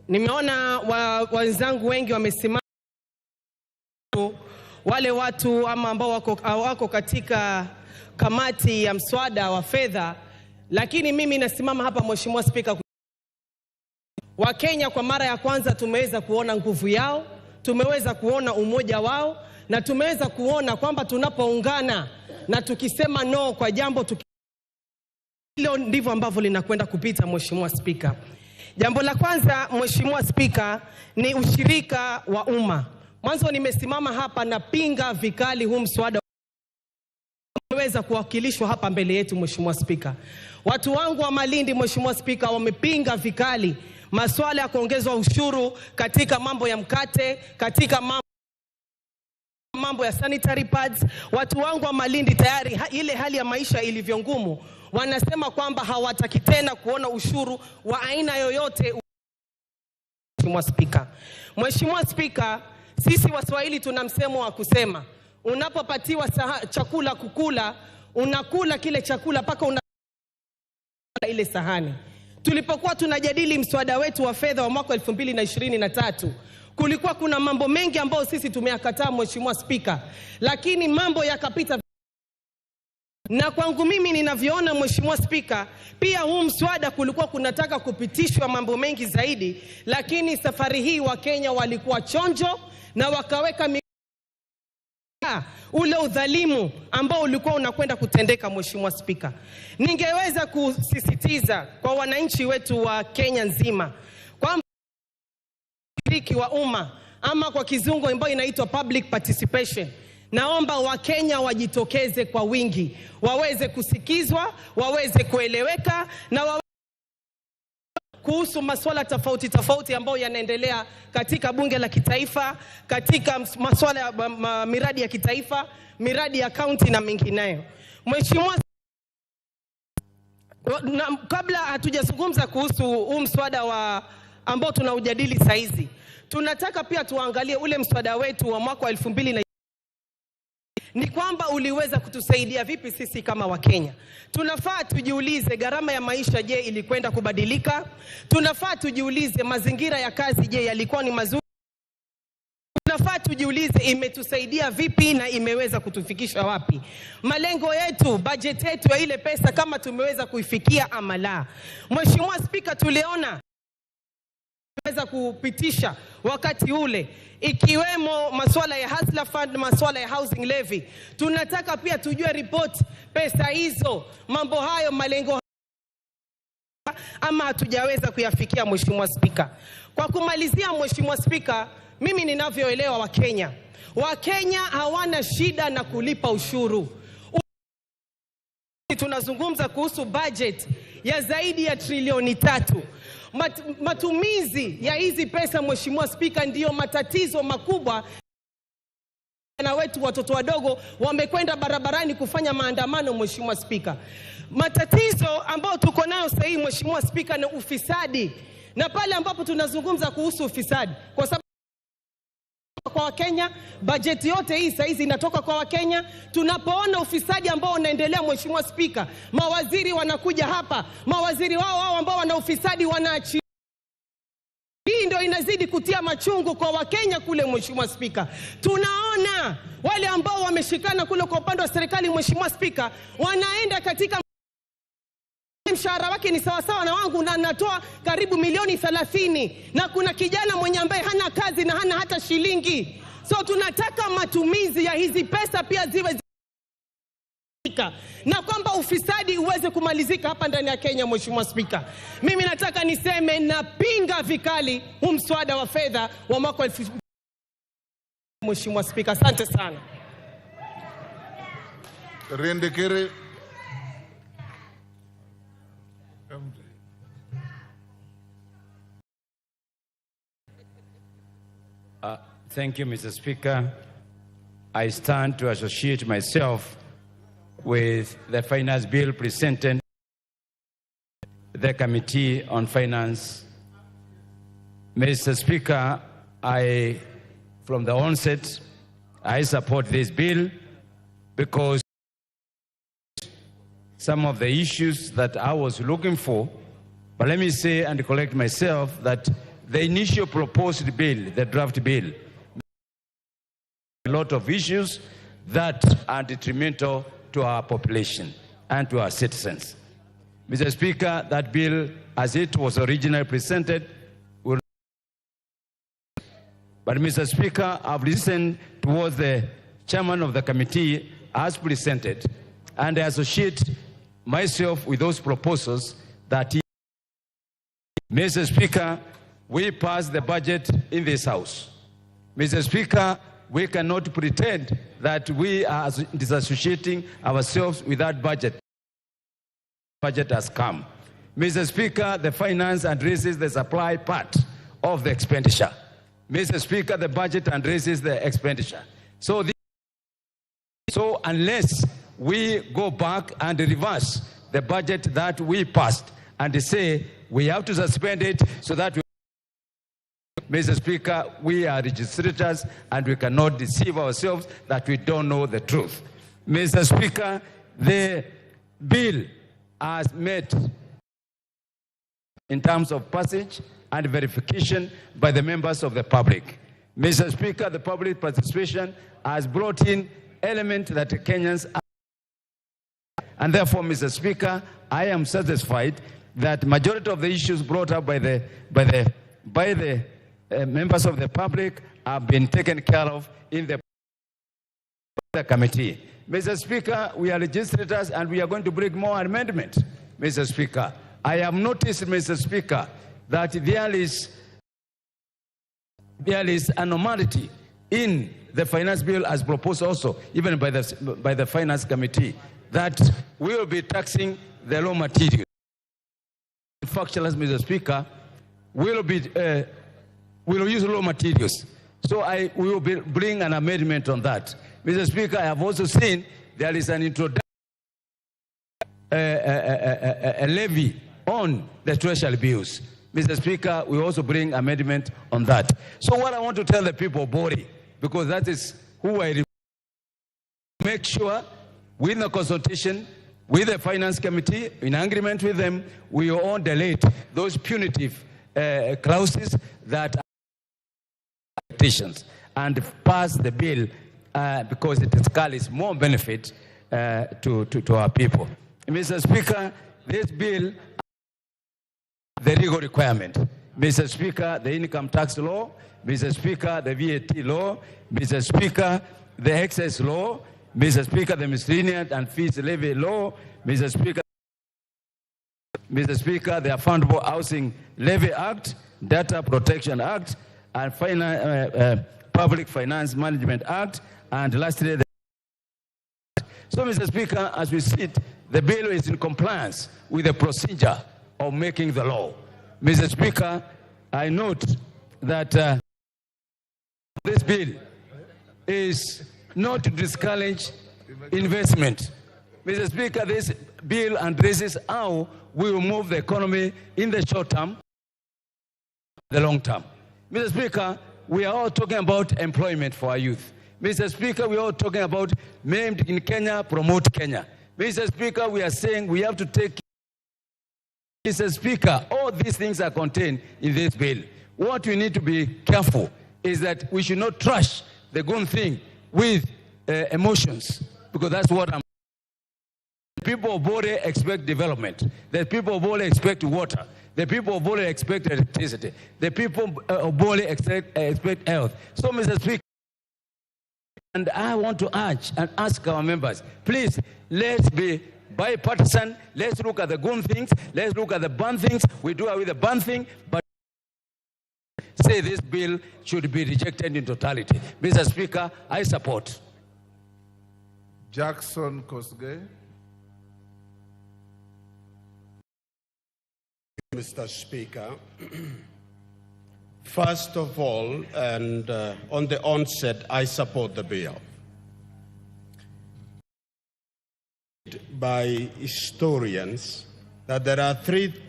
Nimeona wenzangu wengi wamesimama, wale watu ama ambao wako katika kamati ya mswada wa fedha, lakini mimi nasimama hapa Mheshimiwa Spika. Wakenya kwa mara ya kwanza tumeweza kuona nguvu yao, tumeweza kuona umoja wao, na tumeweza kuona kwamba tunapoungana na tukisema no kwa jambo hilo ndivyo ambavyo linakwenda kupita Mheshimiwa Spika. Jambo la kwanza Mheshimiwa Spika ni ushirika wa umma. Mwanzo nimesimama hapa na pinga vikali huu mswada umeweza kuwakilishwa hapa mbele yetu Mheshimiwa Spika. Watu wangu wa Malindi Mheshimiwa Spika wamepinga vikali masuala ya kuongezwa ushuru katika mambo ya mkate, katika mambo ya sanitary pads. Watu wangu wa Malindi tayari ile hali ya maisha ilivyo ngumu, wanasema kwamba hawataki tena kuona ushuru wa aina yoyote. Mheshimiwa Spika. Mheshimiwa Spika, sisi Waswahili tuna msemo wa kusema unapopatiwa chakula kukula, unakula kile chakula paka ile sahani. Tulipokuwa tunajadili mswada wetu wa fedha wa mwaka 2023, kulikuwa kuna mambo mengi ambayo sisi tumeyakataa Mheshimiwa Spika, lakini mambo yakapita. Na kwangu mimi ninavyoona Mheshimiwa Spika, pia huu mswada kulikuwa kunataka kupitishwa mambo mengi zaidi, lakini safari hii Wakenya walikuwa chonjo na wakaweka ule udhalimu ambao ulikuwa unakwenda kutendeka Mheshimiwa Spika. Ningeweza kusisitiza kwa wananchi wetu wa Kenya nzima kwamba ushiriki wa umma ama kwa kizungu ambayo inaitwa public participation, naomba Wakenya wajitokeze kwa wingi, waweze kusikizwa, waweze kueleweka na kuhusu masuala tofauti ambayo yanaendelea katika bunge la kitaifa, katika masuala ya miradi ya kitaifa, miradi ya kaunti na mengineyo. Mheshimiwa, kabla hatujazungumza kuhusu huu mswada ambao tunaujadili saizi, tunataka pia tuangalie ule mswada wetu wa mwaka 2000 ni kwamba uliweza kutusaidia vipi sisi kama Wakenya. Tunafaa tujiulize gharama ya maisha je ilikwenda kubadilika? Tunafaa tujiulize mazingira ya kazi je yalikuwa ni mazuri? Tunafaa tujiulize imetusaidia vipi na imeweza kutufikisha wapi? Malengo yetu, budget yetu ya ile pesa kama tumeweza kuifikia ama la? Mheshimiwa Spika, tuliona tumeweza kupitisha wakati ule ikiwemo masuala ya Hustler Fund, masuala ya housing levy. Tunataka pia tujue report pesa hizo, mambo hayo, malengo ama hatujaweza kuyafikia Mheshimiwa Spika. Kwa kumalizia Mheshimiwa Spika, mimi ninavyoelewa Wakenya hawana shida na kulipa ushuru. Tunazungumza kuhusu budget ya zaidi ya trilioni 3. Matumizi ya hizi pesa Mheshimiwa Spika ndiyo matatizo makubwa. Na wetu watoto wadogo wamekwenda barabarani kufanya maandamano Mheshimiwa Spika. Matatizo ambayo tuko nayo sasa hivi Mheshimiwa Spika ni ufisadi. Na pale ambapo tunazungumza kuhusu ufisadi, kwa sababu kwa Wakenya, bajeti yote hii saizi inatoka kwa Wakenya. Tunapoona ufisadi ambao unaendelea Mheshimiwa Spika, mawaziri wanakuja hapa, mawaziri wao ambao wana ufisadi wanaachi. Hii ndio inazidi kutia machungu kwa Wakenya kule Mheshimiwa Spika. Tunaona wale ambao wameshikana kule kwa upande wa serikali Mheshimiwa Spika, wanaenda katika mshahara wake ni sawasawa na wangu na natoa karibu milioni 30, na kuna kijana mwenye ambaye hana kazi na hana hata shilingi. So tunataka matumizi ya hizi pesa pia ziwe Spika, na kwamba ufisadi uweze kumalizika hapa ndani ya Kenya. Mheshimiwa Spika, mimi nataka niseme napinga vikali huu mswada wa fedha wa mwaka 2000. Mheshimiwa Spika, asante sana. Rindikiri. Thank you, Mr. Speaker. I stand to associate myself with the finance bill presented the Committee on Finance. Mr. Speaker, from the onset, I support this bill because some of the issues that I was looking for, but let me say and correct myself that the initial proposed bill, the draft bill, a lot of issues that are detrimental to our population and to our citizens. Mr. Speaker, that bill, as it was originally presented, will... But Mr. Speaker, I've listened towards the chairman of the committee as presented, and I associate myself with those proposals that he... Mr. Speaker, we passed the budget in this House. Mr. Speaker, we cannot pretend that we are disassociating ourselves with that budget. Budget has come. Mr. Speaker, the finance addresses the supply part of the expenditure. Mr. Speaker, the budget addresses the expenditure. So unless we go back and reverse the budget that we passed and say we have to suspend it so that we... Mr. Speaker, we are legislators and we cannot deceive ourselves that we don't know the truth. Mr. Speaker, the bill has met in terms of passage and verification by the members of the public. Mr. Speaker, the public participation has brought in elements that Kenyans are... And therefore, Mr. Speaker, I am satisfied that majority of the issues brought up by the members of the public have been taken care of in the committee. Mr. Speaker, we are legislators and we are going to bring more amendments. Mr. Speaker, I have noticed, Mr. Speaker, that there is a normality in the finance bill as proposed also, even by the finance committee, that we will be taxing the raw materials. Factual, Mr. Speaker, we will use raw materials. So we will bring an amendment on that. Mr. Speaker, I have also seen there is an introduction, a levy on the treasury bills. Mr. Speaker, we also bring amendment on that. So what I want to tell the people of Bori, because that is who I make sure with the consultation with the finance committee, in agreement with them, we all delete those punitive clauses that are petitions and pass the bill because it carries more benefit to our people. Mr. Speaker, this bill, the legal requirement. Mr. Speaker, the income tax law. Mr. Speaker, the VAT law. Mr. Speaker, the excess law. Mr. Speaker, the miscellaneous and fees levy law. Mr. Speaker, the Affordable Housing Levy Act, Data Protection Act, and Public Finance Management Act, and lastly, so, Mr. Speaker, as we see it, the bill is in compliance with the procedure of making the law. Mr. Speaker, I note that this bill is not to discourage investment. Mr. Speaker, this bill addresses how we will move the economy in the short term, the long term. Mr. Speaker, we are all talking about employment for our youth. Mr. Speaker, we are all talking about made in Kenya, promote Kenya. Mr. Speaker, we are saying we have to take... Mr. Speaker, all these things are contained in this bill. What we need to be careful is that we should not trash the good thing with emotions, because that's what I'm... The people of Bore expect development. The people of Bore expect water. The people of Bore expect electricity. The people of Bore expect health. So, Mr. Speaker, And I want to urge and ask our members, please, let's be bipartisan. Let's look at the good things. Let's look at the bad things. We do away with the bad thing, but say this bill should be rejected in totality. Mr. Speaker, I support. Jackson Kosgei. Mr. Speaker, first of all, and on the onset, I support the bill. By historians, that there are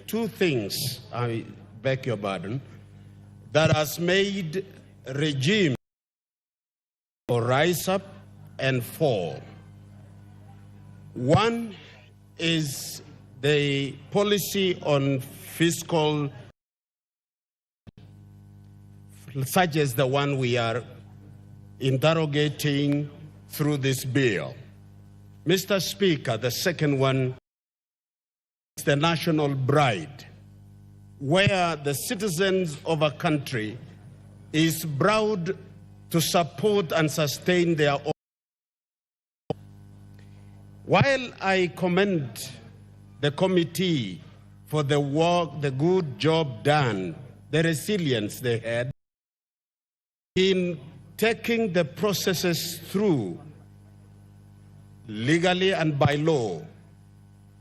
two things, I beg your pardon, that has made regime rise up and fall. One is the policy on fiscal, such as the one we are interrogating through this bill. Mr. Speaker, the second one is the national bride, where the citizens of a country is proud to support and sustain their own. While I commend the committee for the work, the good job done, the resilience they had in taking the processes through legally and by law,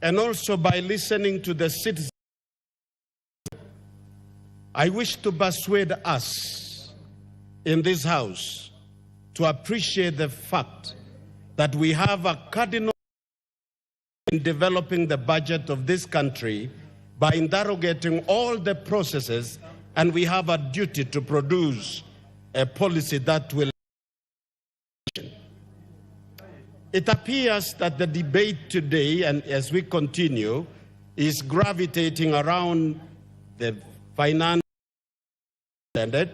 and also by listening to the citizens, I wish to persuade us in this House to appreciate the fact that we have a cardinal in developing the budget of this country by interrogating all the processes, and we have a duty to produce a policy that will. It appears that the debate today, and as we continue, is gravitating around the finance standard,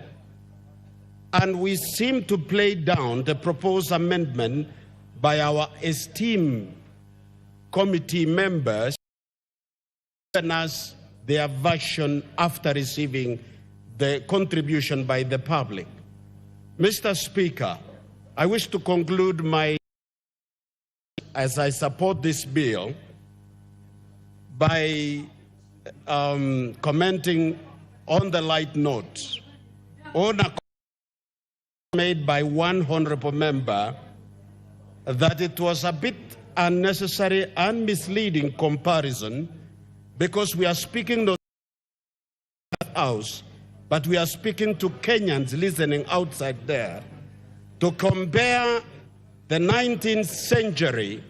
and we seem to play down the proposed amendment by our esteemed committee members and us their version after receiving the contribution by the public. Mr. Speaker, I wish to conclude as I support this bill by commenting on the light note on a made by one honorable member that it was a bit unnecessary and misleading comparison, because we are speaking not to the House, but we are speaking to Kenyans listening outside there, to compare the 19th century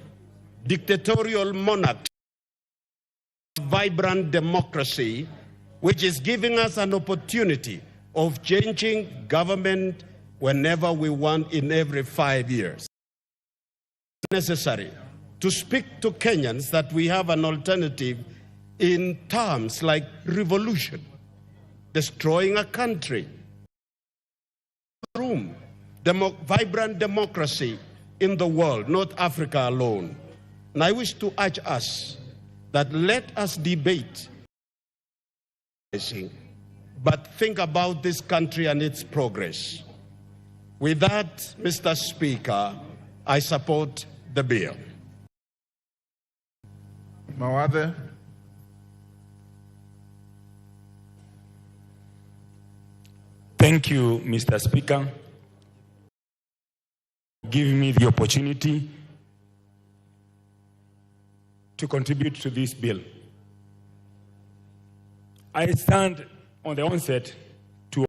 dictatorial monarch, vibrant democracy, which is giving us an opportunity of changing government whenever we want in every 5 years. It's necessary to speak to Kenyans that we have an alternative in terms like revolution, destroying a country, vibrant democracy in the world, not Africa alone. And I wish to urge us that let us debate, but think about this country and its progress. With that, Mr. Speaker, I support the bill. Mawade. Thank you, Mr. Speaker, for giving me the opportunity to contribute to this bill. I stand on the onset to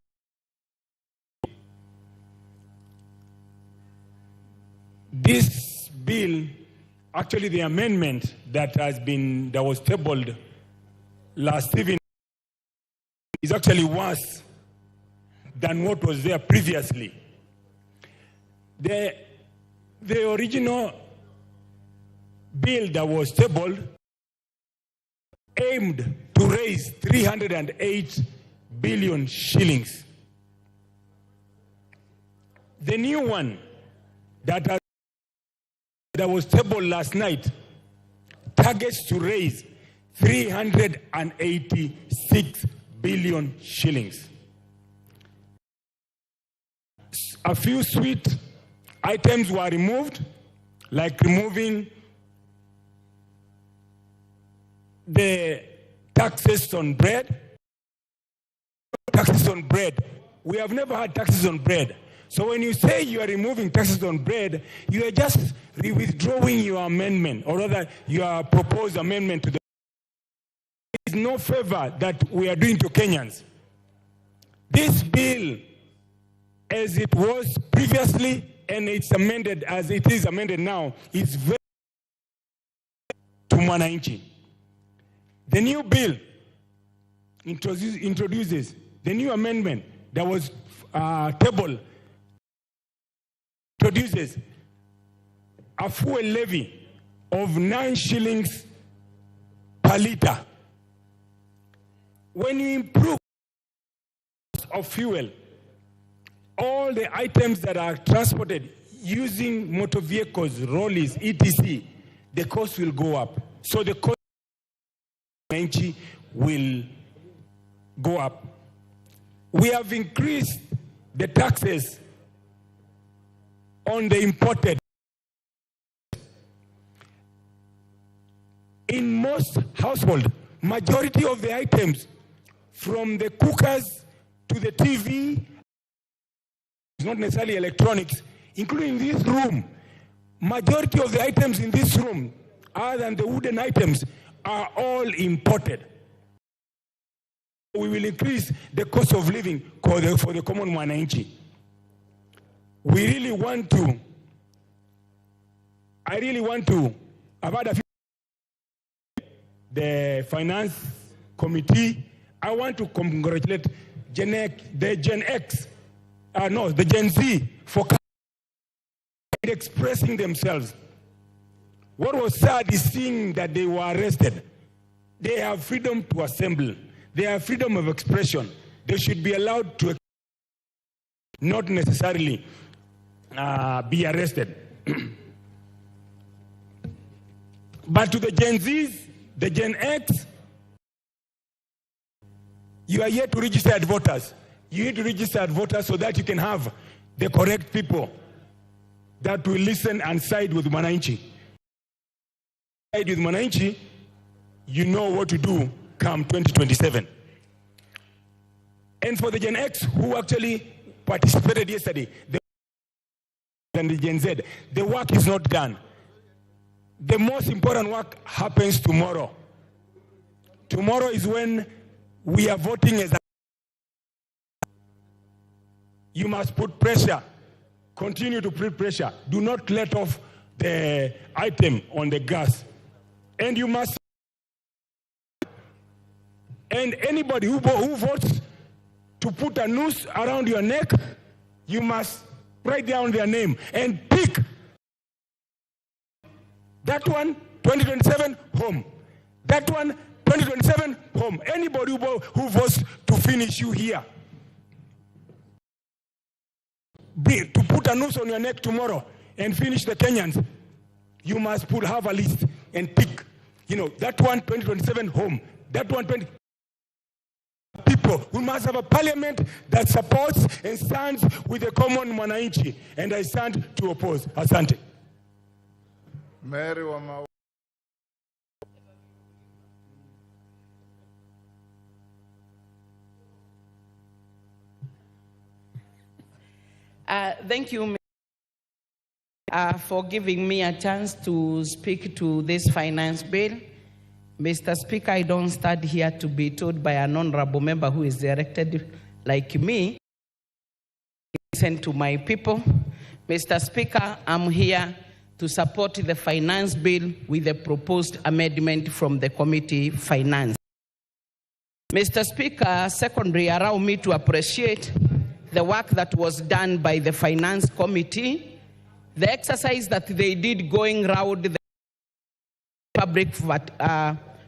this bill. Actually, the amendment that was tabled last evening is actually worse than what was there previously. The original bill that was tabled aimed to raise 308 billion shillings. The new one that was tabled last night targets to raise 386 billion shillings. A few sweet items were removed, like removing the taxes on bread. Taxes on bread. We have never had taxes on bread. So when you say you are removing taxes on bread, you are just withdrawing your amendment, or rather your proposed amendment to the. There is no favor that we are doing to Kenyans. This bill, as it was previously, and it's amended as it is amended now, is very to mwananchi. The new bill introduces the new amendment that was tabled, introduces a fuel levy of 9 shillings per litre. When you improve of fuel, all the items that are transported using motor vehicles, rollies, etc., the cost will go up. So the cost will go up. We have increased the taxes on the imported. In most households, majority of the items, from the cookers to the TV, it's not necessarily electronics, including this room, majority of the items in this room, other than the wooden items, are all imported. We will increase the cost of living for the common mwananchi. We really want to, I've had a few, the finance committee. I want to congratulate the Gen Z for expressing themselves. What was sad is seeing that they were arrested. They have freedom to assemble. They have freedom of expression. They should be allowed to not necessarily be arrested. But to the Gen Zs, the Gen X, you are yet to register as voters. You need to register as voters so that you can have the correct people that will listen and side with Mwananchi. Side with Mwananchi, you know what to do come 2027. And for the Gen X who actually participated yesterday, and the Gen Z, the work is not done. The most important work happens tomorrow. Tomorrow is when we are voting as a. You must put pressure. Continue to put pressure. Do not let off the item on the gas. And you must. And anybody who votes to put a noose around your neck, you must write down their name and pick. That one, 2027, home. That one, 2027, home. Anybody who votes to finish you here. To put a noose on your neck tomorrow and finish the Kenyans, you must have a list and pick. You know, that one, 2027, home. That one, 20. People, we must have a parliament that supports and stands with the common mwananchi. And I stand to oppose. Asante. Mary Wama. Thank you for giving me a chance to speak to this finance bill. Mr. Speaker, I don't stand here to be told by an honorable member who is elected like me. Listen to my people. Mr. Speaker, I'm here to support the finance bill with the proposed amendment from the committee finance. Mr. Speaker, secondly, allow me to appreciate the work that was done by the finance committee, the exercise that they did going around the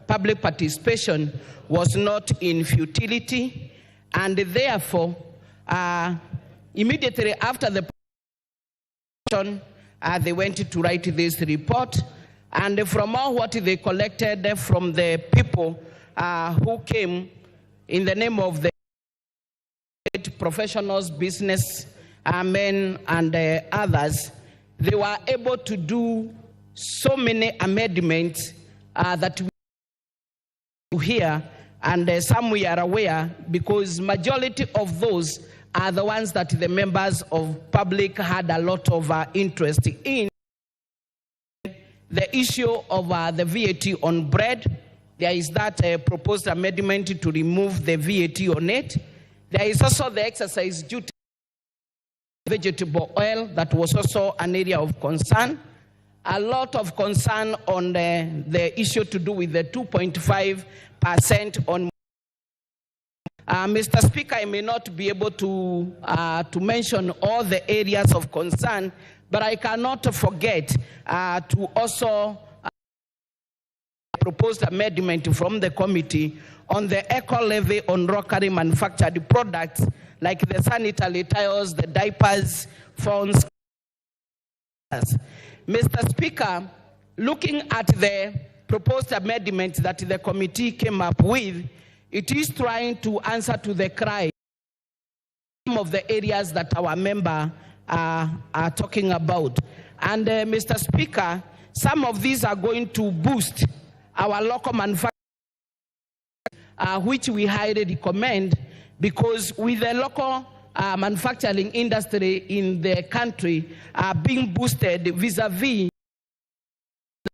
public participation was not in futility, and therefore, immediately after the presentation, they went to write this report, and from all what they collected from the people who came in the name of the professionals, business men, and others, they were able to do so many amendments that we hear, and some we are aware, because majority of those are the ones that the members of public had a lot of interest in. The issue of the VAT on bread, there is that proposed amendment to remove the VAT on it. There is also the excise duty on vegetable oil, that was also an area of concern. A lot of concern on the issue to do with the 2.5% on. Mr. Speaker, I may not be able to mention all the areas of concern, but I cannot forget to also propose amendment from the committee on the eco levy on locally manufactured products like the sanitary towels, the diapers, phones. Mr. Speaker, looking at the proposed amendment that the committee came up with, it is trying to answer to the cry of the areas that our member are talking about. And Mr. Speaker, some of these are going to boost our local manufacturing, which we highly recommend, because with the local manufacturing industry in the country being boosted vis-a-vis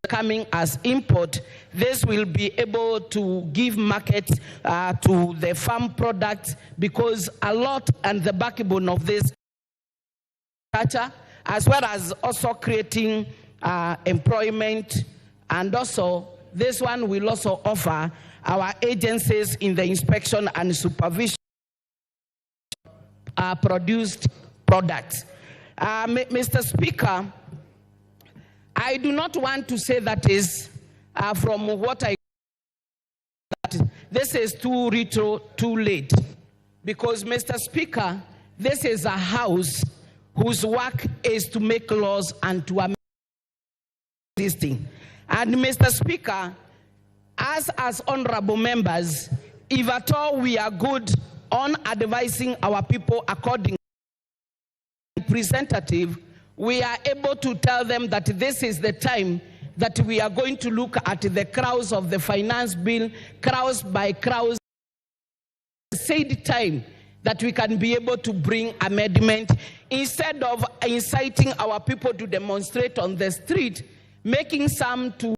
coming as import, this will be able to give market to the farm products, because a lot and the backbone of this culture, as well as also creating employment, and also this one will also offer our agencies in the inspection and supervision produced products. Mr. Speaker, I do not want to say that is from what I that this is too retro, too late, because Mr. Speaker, this is a house whose work is to make laws and to amend existing. And Mr. Speaker, as honorable members, if at all we are good on advising our people according to representative, we are able to tell them that this is the time that we are going to look at the crowds of the finance bill, crowds by crowds, said time that we can be able to bring amendment, instead of inciting our people to demonstrate on the street, making some to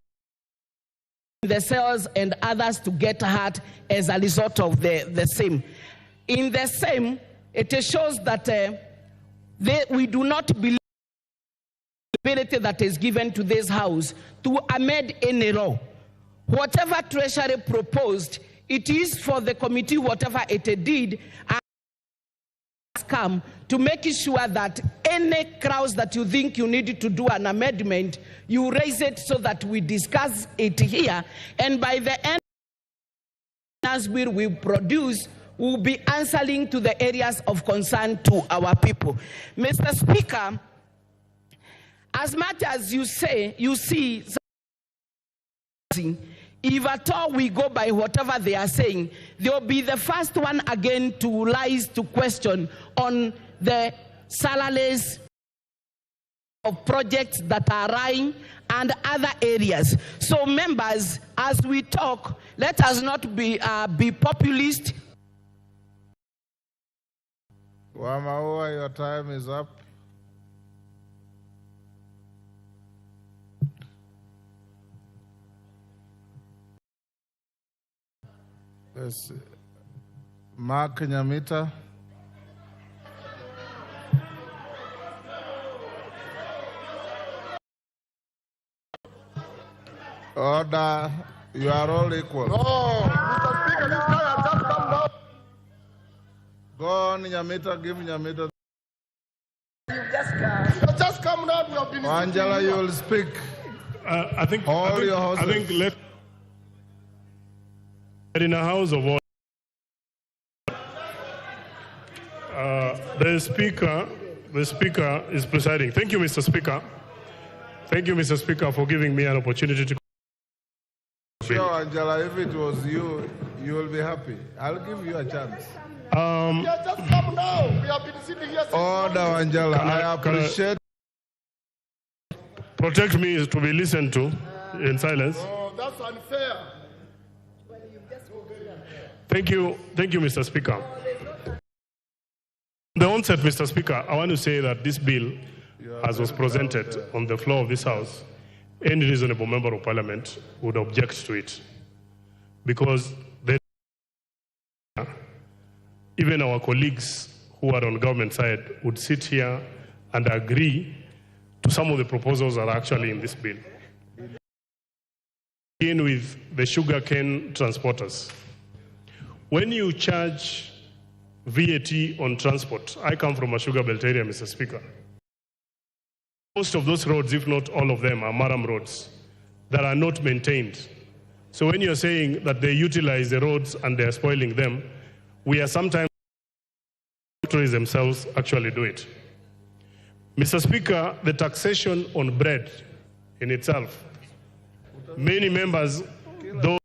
the cells and others to get hurt as a result of the same. In the same, it shows that we do not believe the ability that is given to this house to amend any law. Whatever Treasury proposed, it is for the committee, whatever it did, come to make sure that any crowds that you think you need to do an amendment, you raise it so that we discuss it here, and by the end as we will produce, will be answering to the areas of concern to our people. Mr. Speaker, as much as you say, you see, if at all we go by whatever they are saying, they will be the first one again to rise to question on the salaries of projects that are running and other areas. So members, as we talk, let us not be populist. Wamaua, your time is up. Yes. Mark Nyamita. Order, you are all equal. No, Mr. Speaker, this guy has just come down. Go on, Nyamita, give Nyamita. You just come down, you have been Angela, you will speak. I think in a house of order, the speaker is presiding. Thank you, Mr. Speaker. Thank you, Mr. Speaker, for giving me an opportunity to. Sure, Angela, if it was you, you will be happy. I'll give you a chance. Just come now. We have been sitting here. Order, Angela. I appreciate. protect me is to be listened to in silence. Oh, that's unfair. Thank you, Mr. Speaker. From the onset, Mr. Speaker, I want to say that this bill, as was presented on the floor of this House, any reasonable member of Parliament would object to it. Because even our colleagues who are on government side would sit here and agree to some of the proposals that are actually in this bill. Begin with the sugarcane transporters. When you charge VAT on transport, I come from a sugar belt area, Mr. Speaker. Most of those roads, if not all of them, are maram roads that are not maintained. So when you're saying that they utilize the roads and they're spoiling them, we are sometimes factories themselves actually do it. Mr. Speaker, the taxation on bread in itself, many members, though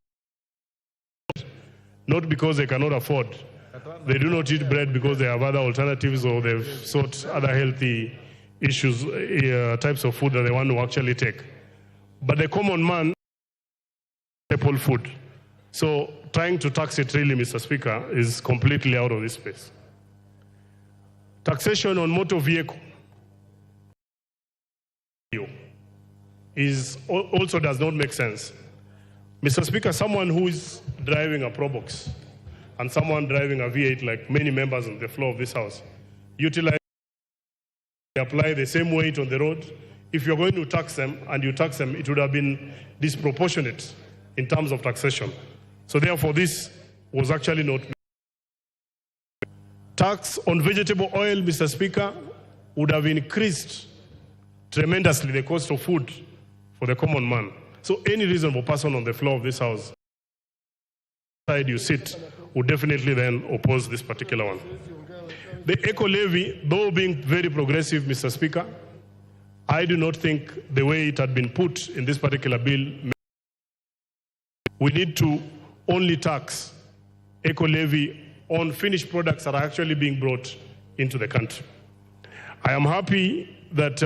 not because they cannot afford, they do not eat bread because they have other alternatives or they've sought other healthy issues, types of food that they want to actually take. But the common man, staple food. So trying to tax it really, Mr. Speaker, is completely out of this space. Taxation on motor vehicle also does not make sense. Mr. Speaker, someone who is driving a Probox and someone driving a V8, like many members on the floor of this House, utilize, apply the same weight on the road. If you're going to tax them and you tax them, it would have been disproportionate in terms of taxation. So therefore, this was actually not. Tax on vegetable oil, Mr. Speaker, would have increased tremendously the cost of food for the common man. So any reasonable person on the floor of this House, side you sit, would definitely then oppose this particular one. The eco levy, though being very progressive, Mr. Speaker, I do not think the way it had been put in this particular bill, we need to only tax eco levy on finished products that are actually being brought into the country. I am happy that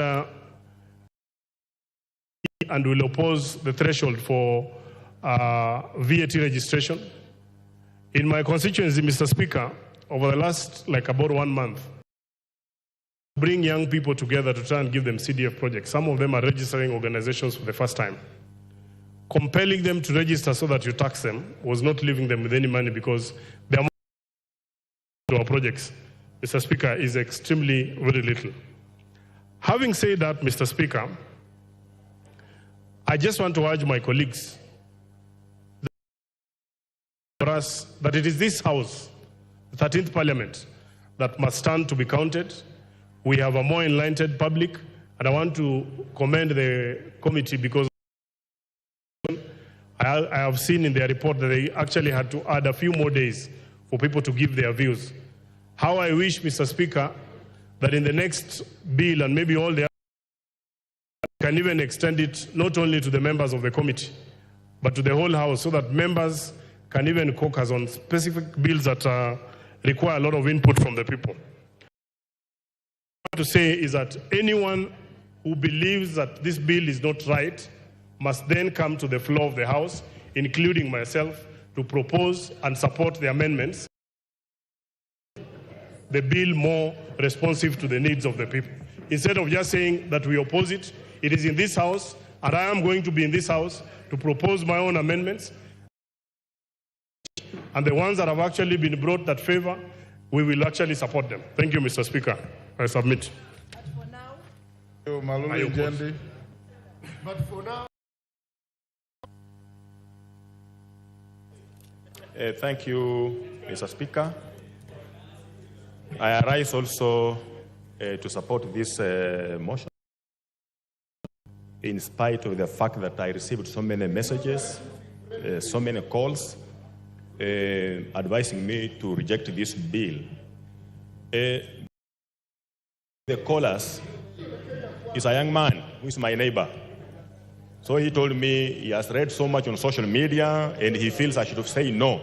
and will oppose the threshold for VAT registration. In my constituency, Mr. Speaker, over the last about 1 month, bring young people together to try and give them CDF projects. Some of them are registering organizations for the first time. Compelling them to register so that you tax them was not leaving them with any money because the amount to our projects, Mr. Speaker, is extremely very little. Having said that, Mr. Speaker, I just want to urge my colleagues for us that it is this House, the 13th Parliament, that must stand to be counted. We have a more enlightened public, and I want to commend the committee because I have seen in their report that they actually had to add a few more days for people to give their views. How I wish, Mr. Speaker, that in the next bill and maybe all the can even extend it not only to the members of the committee, but to the whole House so that members can even caucus on specific bills that require a lot of input from the people. What I want to say is that anyone who believes that this bill is not right must then come to the floor of the House, including myself, to propose and support the amendments, the bill more responsive to the needs of the people. Instead of just saying that we oppose it, it is in this House, and I am going to be in this House to propose my own amendments. And the ones that have actually been brought that favor, we will actually support them. Thank you, Mr. Speaker. I submit. But for now. Thank you, Mr. Speaker. I arise also to support this motion, in spite of the fact that I received so many messages, so many calls, advising me to reject this bill. The callers is a young man who is my neighbor. So he told me he has read so much on social media and he feels I should say no.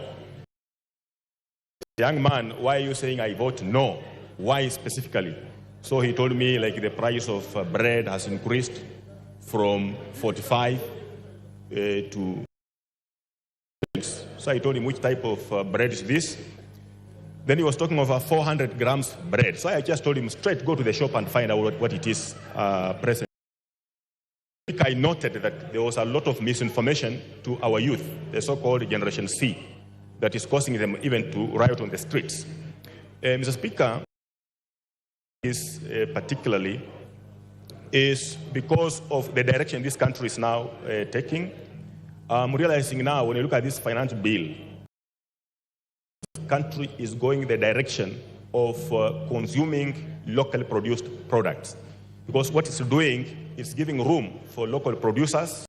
Young man, why are you saying I vote no? Why specifically? So he told me like the price of bread has increased from 45 to. So I told him which type of bread is this. Then he was talking of 400 grams bread. So I just told him straight, go to the shop and find out what it is present. I noted that there was a lot of misinformation to our youth, the so-called Generation C, that is causing them even to riot on the streets. Mr. Speaker, is particularly is because of the direction this country is now taking. I'm realizing now when you look at this finance bill, this country is going the direction of consuming locally produced products. Because what it's doing is giving room for local producers,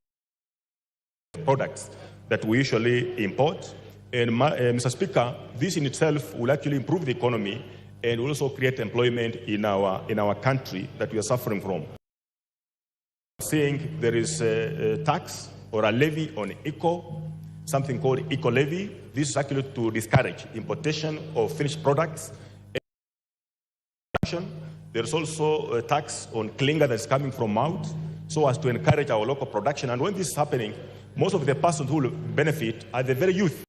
products that we usually import. And Mr. Speaker, this in itself will actually improve the economy and will also create employment in our country that we are suffering from. Saying there is a tax or a levy on eco, something called eco levy. This is actually to discourage importation of finished products. There's also a tax on clinker that's coming from out, so as to encourage our local production. And when this is happening, most of the persons who will benefit are the very youth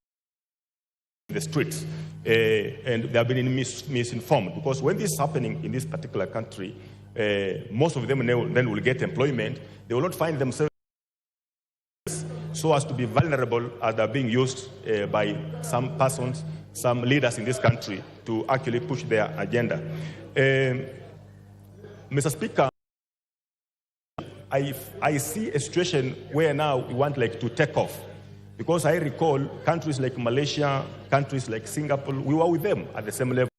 in the streets. And they have been misinformed, because when this is happening in this particular country, most of them then will get employment. They will not find themselves so as to be vulnerable as they're being used by some persons, some leaders in this country to actually push their agenda. Mr. Speaker, I see a situation where now we want to take off. Because I recall countries like Malaysia, countries like Singapore, we were with them at the same level.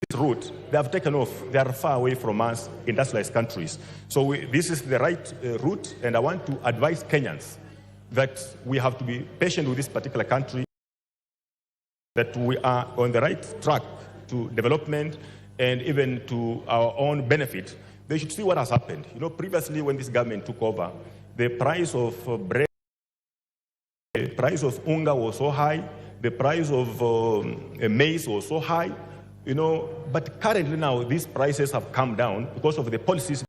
This route, they have taken off. They are far away from us, industrialized countries. So this is the right route, and I want to advise Kenyans that we have to be patient with this particular country, that we are on the right track to development and even to our own benefit. They should see what has happened. Previously when this government took over, the price of bread, the price of unga was so high, the price of maize was so high, but currently now these prices have come down because of the policies.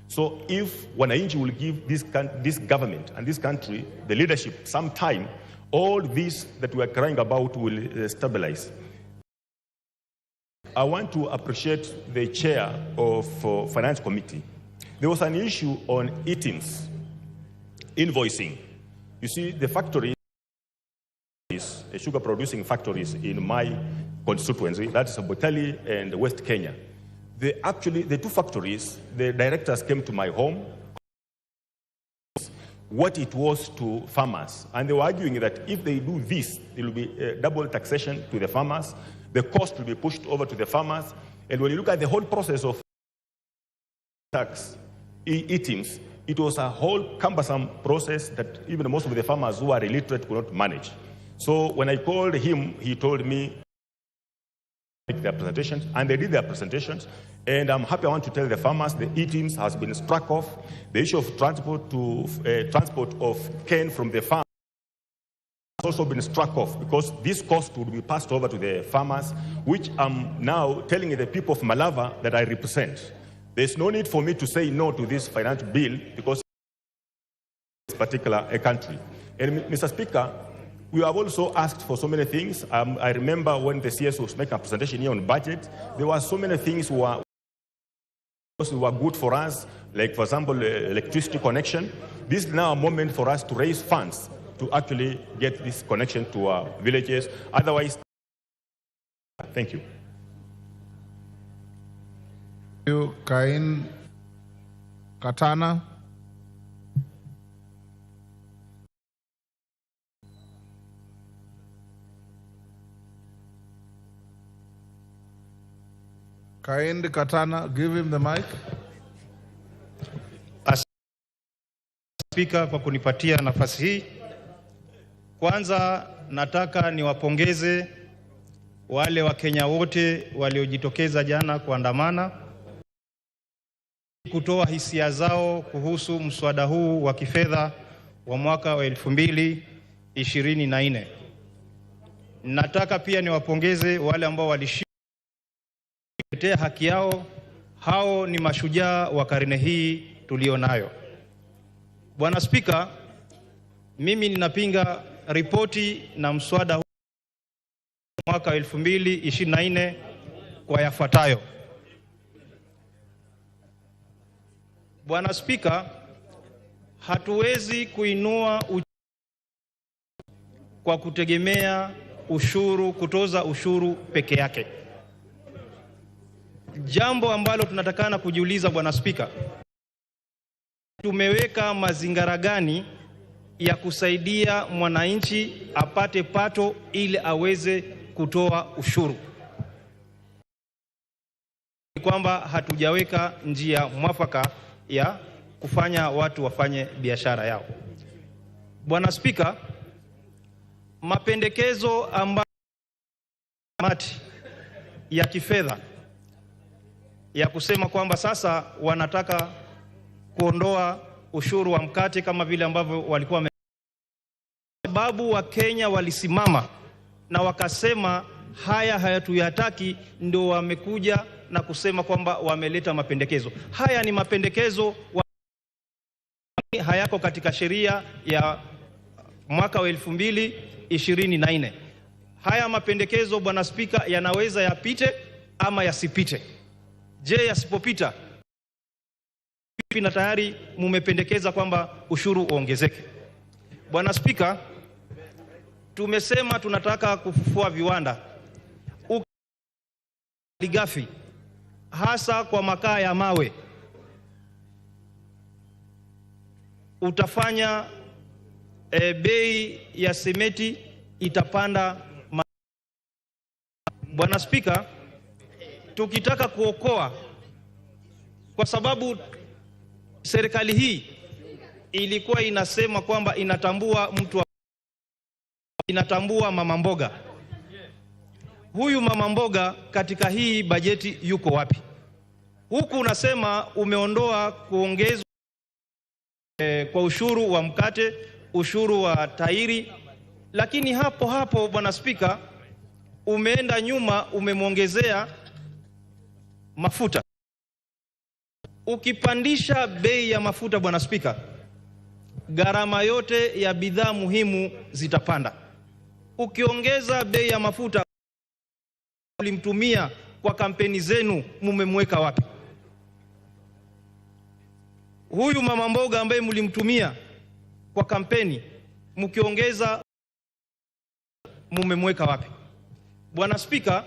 So if wananchi will give this government and this country, the leadership, some time, all this that we are crying about will stabilize. I want to appreciate the chair of Finance Committee. There was an issue on eatings, invoicing. You see, the factories, sugar producing factories in my constituency, that's Botali and West Kenya. The two factories, the directors came to my home, what it was to farmers. And they were arguing that if they do this, there will be double taxation to the farmers, the cost will be pushed over to the farmers. And when you look at the whole process of tax eatings, it was a whole cumbersome process that even most of the farmers who are illiterate could not manage. So when I called him, he told me make their presentations, and they did their presentations. And I'm happy, I want to tell the farmers the eatings has been struck off. The issue of transport of cane from the farm has also been struck off, because this cost would be passed over to the farmers, which I'm now telling the people of Malava that I represent. There's no need for me to say no to this finance bill, because this particular country. And Mr. Speaker, we have also asked for so many things. I remember when the CS was making a presentation here on budget, there were so many things were good for us, like, for example, electricity connection. This is now a moment for us to raise funds to actually get this connection to our villages. Otherwise, thank you. Thank you, Cain Katana. Cain Katana, give him the mic. Spika, kwa kunipatia nafasi hii. Kwanza nataka niwapongeze wale Wakenya wote waliojitokeza jana kuandamana kutoa hisia zao kuhusu mswada huu wa kifedha wa mwaka wa 2024. Nataka pia niwapongeze wale ambao walitetea haki yao Hao ni mashujaa wa karne hii tulionayo. Bwana Spika, mimi ninapinga ripoti na mswada huu mwaka 2024 kwa yafuatayo. Bwana Spika, hatuwezi kuinua kwa kutegemea kutoza ushuru peke yake. Jambo ambalo tunatakana kujiuliza Bwana Spika, tumeweka mazingira gani ya kusaidia mwananchi apate pato ili aweze kutoa ushuru? Ni kwamba hatujaweka njia mwafaka ya kufanya watu wafanye biashara yao. Bwana Spika, mapendekezo ambayo kamati ya kifedha ya kusema kwamba sasa wanataka kuondoa ushuru wa mkate kama vile ambavyo walikuwa sababu wa Kenya walisimama na wakasema haya hayatuyataki, ndio wamekuja na kusema kwamba wameleta mapendekezo. Haya ni mapendekezo hayako katika sheria ya mwaka wa 2024. Haya mapendekezo Bwana Spika yanaweza yapite ama yasipite. Je, yasipopita na tayari mumependekeza kwamba ushuru uongezeke. Bwana Spika, tumesema tunataka kufufua viwanda lighafi hasa kwa makaa ya mawe. Utafanya bei ya sementi itapanda. Bwana Spika, tukitaka kuokoa, kwa sababu serikali hii ilikuwa inasema kwamba inatambua mama mboga. Huyu mama mboga katika hii bajeti yuko wapi? Huku unasema umeondoa kuongezwa kwa ushuru wa mkate, ushuru wa tairi, lakini hapo hapo Bwana Spika umeenda nyuma, umemwongezea mafuta. Ukipandisha bei ya mafuta Bwana Spika, gharama yote ya bidhaa muhimu zitapanda. Ukiongeza bei ya mafuta, ulimtumia kwa kampeni zenu, mumemweka wapi? Huyu mama mboga ambaye mlimtumia kwa kampeni, mkiongeza mumemweka wapi? Bwana Spika,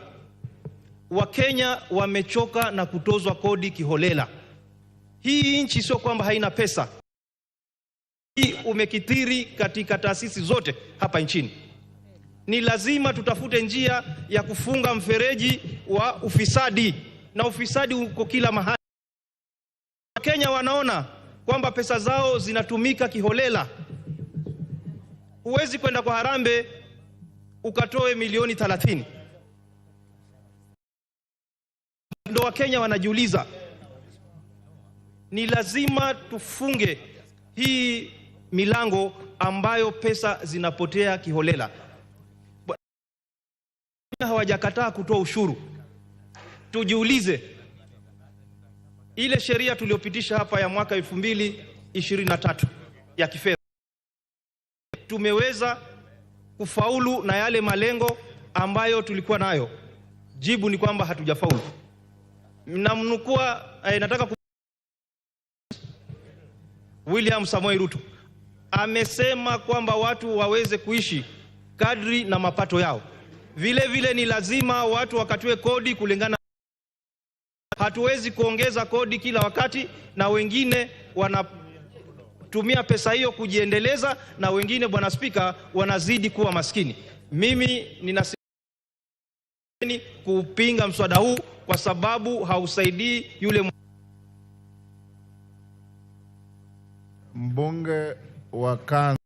Wakenya wamechoka na kutozwa kodi kiholela. Hii nchi sio kwamba haina pesa. Hii umekithiri katika taasisi zote hapa nchini. Ni lazima tutafute njia ya kufunga mfereji wa ufisadi, na ufisadi uko kila mahali. Wakenya wanaona kwamba pesa zao zinatumika kiholela. Huwezi kwenda kwa harambee ukatoe milioni 30. Ndio Wakenya wanajiuliza. Ni lazima tufunge hii milango ambayo pesa zinapotea kiholela. Hawajakataa kutoa ushuru. Tujiulize, ile sheria tuliyopitisha hapa ya mwaka 2023 ya kifedha, tumeweza kufaulu na yale malengo ambayo tulikuwa nayo? Jibu ni kwamba hatujafaulu. Mnamnukua nataka William Samoei Ruto amesema kwamba watu waweze kuishi kadri na mapato yao. Vile vile ni lazima watu wakatue kodi kulingana. Hatuwezi kuongeza kodi kila wakati na wengine wanatumia pesa hiyo kujiendeleza na wengine Bwana Spika wanazidi kuwa maskini. Mimi ninasema kupinga mswada huu kwa sababu hausaidii yule mbunge wa Kanza.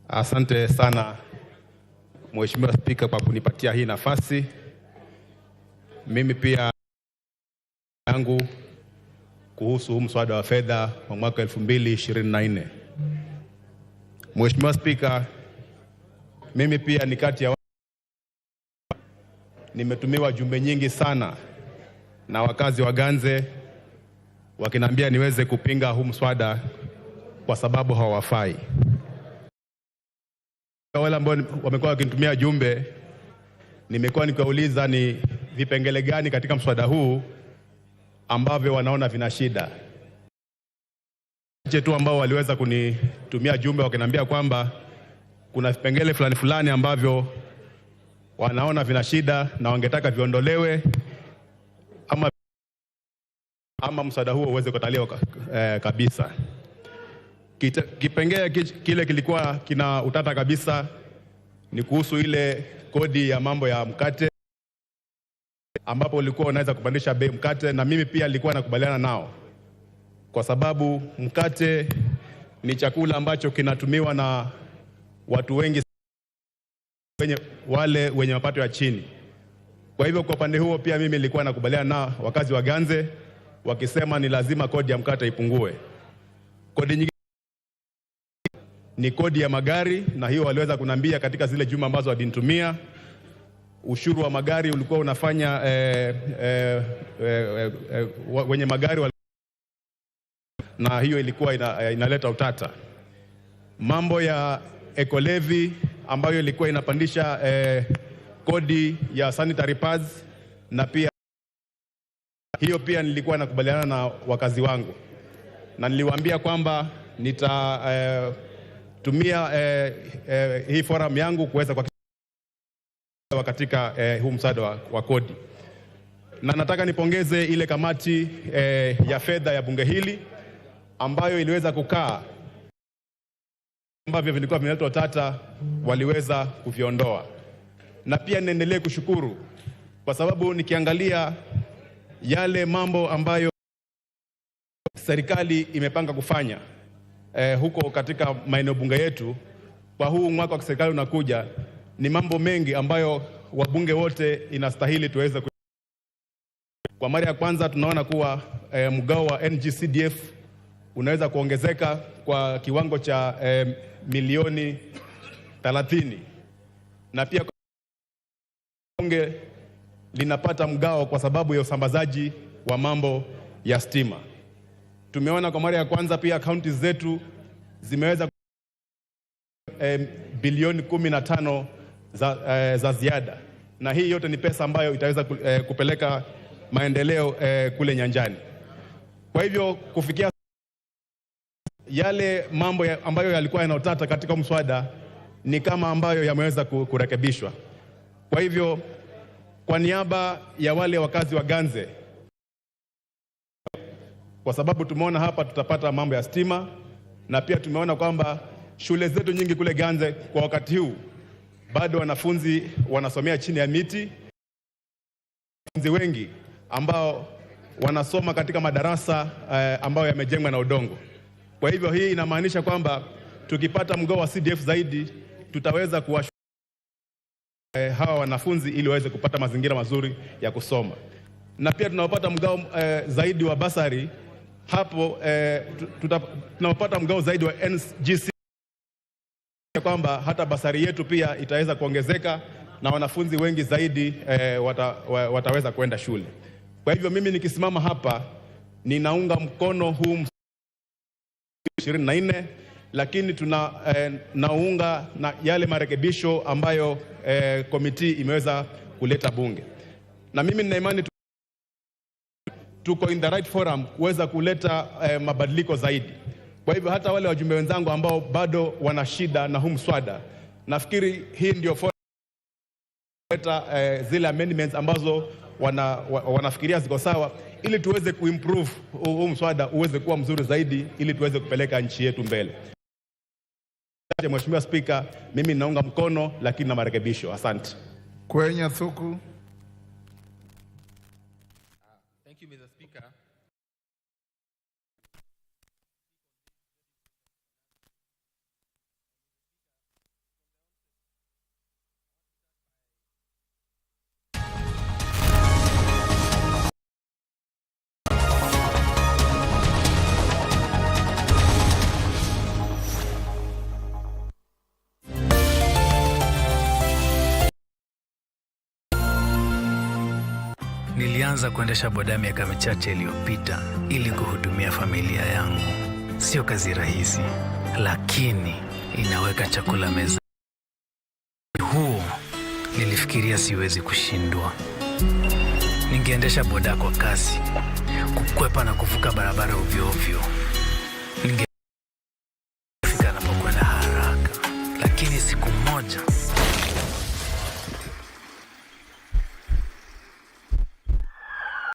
Asante sana Mheshimiwa Spika kwa kunipatia hii nafasi. Mimi pia yangu kuhusu huu mswada wa fedha wa mwaka 2024. Mheshimiwa Spika, mimi pia ni kati ya nimetumiwa jumbe nyingi sana na wakazi wa Ganze wakiniambia niweze kupinga huu mswada kwa sababu hawafai. Wale ambao wamekuwa wakinitumia jumbe, nimekuwa nikiwauliza ni vipengele gani katika mswada huu ambavyo wanaona vina shida. Tu ambao waliweza kunitumia jumbe wakiniambia kwamba kuna vipengele fulani ambavyo wanaona vina shida na wangetaka viondolewe ama mswada huo uweze kukataliwa kabisa. Kipengele kile kilikuwa kina utata kabisa ni kuhusu ile kodi ya mambo ya mkate, ambapo ulikuwa unaweza kupandisha bei mkate, na mimi pia nilikuwa nakubaliana nao, kwa sababu mkate ni chakula ambacho kinatumiwa na watu wengi, wale wenye mapato ya chini. Kwa hivyo kwa upande huo pia mimi nilikuwa nakubaliana na wakazi wa Ganze wakisema ni lazima kodi ya mkate ipungue. Kodi nyingine ni kodi ya magari, na hiyo waliweza kunambia katika zile juma ambazo walinitumia. Ushuru wa magari ulikuwa unafanya wenye magari na hiyo ilikuwa inaleta utata. Mambo ya eco-levy ambayo ilikuwa inapandisha kodi ya sanitary pads, na pia hiyo pia nilikuwa nakubaliana na wakazi wangu, na niliwaambia kwamba nitatumia hii forum yangu kuweza katika huu mswada wa kodi. Na nataka nipongeze ile kamati ya fedha ya bunge hili ambayo iliweza kukaa ambavyo vilikuwa vinaleta utata, waliweza kuviondoa. Na pia niendelee kushukuru kwa sababu nikiangalia yale mambo ambayo serikali imepanga kufanya huko katika maeneo bunge yetu kwa huu mwaka wa serikali unakuja, ni mambo mengi ambayo wabunge wote inastahili tuweze. Kwa mara ya kwanza tunaona kuwa mgao wa NGCDF unaweza kuongezeka kwa kiwango cha milioni 30, na pia bunge linapata mgao kwa sababu ya usambazaji wa mambo ya stima. Tumeona kwa mara ya kwanza pia kaunti zetu zimeweza bilioni 15 za ziada, na hii yote ni pesa ambayo itaweza kupeleka maendeleo kule nyanjani. Kwa hivyo kufikia yale mambo ambayo yalikuwa yanaotata katika mswada ni kama ambayo yameweza kurekebishwa. Kwa hivyo kwa niaba ya wale wakazi wa Ganze, kwa sababu tumeona hapa tutapata mambo ya stima, na pia tumeona kwamba shule zetu nyingi kule Ganze kwa wakati huu bado wanafunzi wanasomea chini ya miti, wanafunzi wengi ambao wanasoma katika madarasa ambayo yamejengwa na udongo. Kwa hivyo hii inamaanisha kwamba tukipata mgao wa CDF zaidi tutaweza kuwashughulika hawa wanafunzi ili waweze kupata mazingira mazuri ya kusoma. Na pia tunapata mgao zaidi wa basari, hapo tunapata mgao zaidi wa NGC, kwamba hata basari yetu pia itaweza kuongezeka na wanafunzi wengi zaidi wataweza kwenda shule. Kwa hivyo mimi nikisimama hapa ninaunga mkono huu 24, lakini naunga na yale marekebisho ambayo komiti imeweza kuleta bunge, na mimi nina imani tuko in the right forum kuweza kuleta mabadiliko zaidi. Kwa hivyo hata wale wajumbe wenzangu ambao bado wana shida na huu mswada, nafikiri hii ndio forum kuleta zile amendments ambazo wanafikiria ziko sawa, ili tuweze kuimprove huu mswada uweze kuwa mzuri zaidi, ili tuweze kupeleka nchi yetu mbele. Mheshimiwa Spika, mimi naunga mkono lakini na marekebisho. Asante. Kwenya Thuku. Thank you, Mr. Speaker. Nilianza kuendesha boda miaka michache iliyopita ili kuhudumia familia yangu. Sio kazi rahisi, lakini inaweka chakula mezani. Huo nilifikiria siwezi kushindwa. Ningeendesha boda kwa kasi, kukwepa na kuvuka barabara ovyo ovyo. Ningefika napokwenda haraka. Lakini siku moja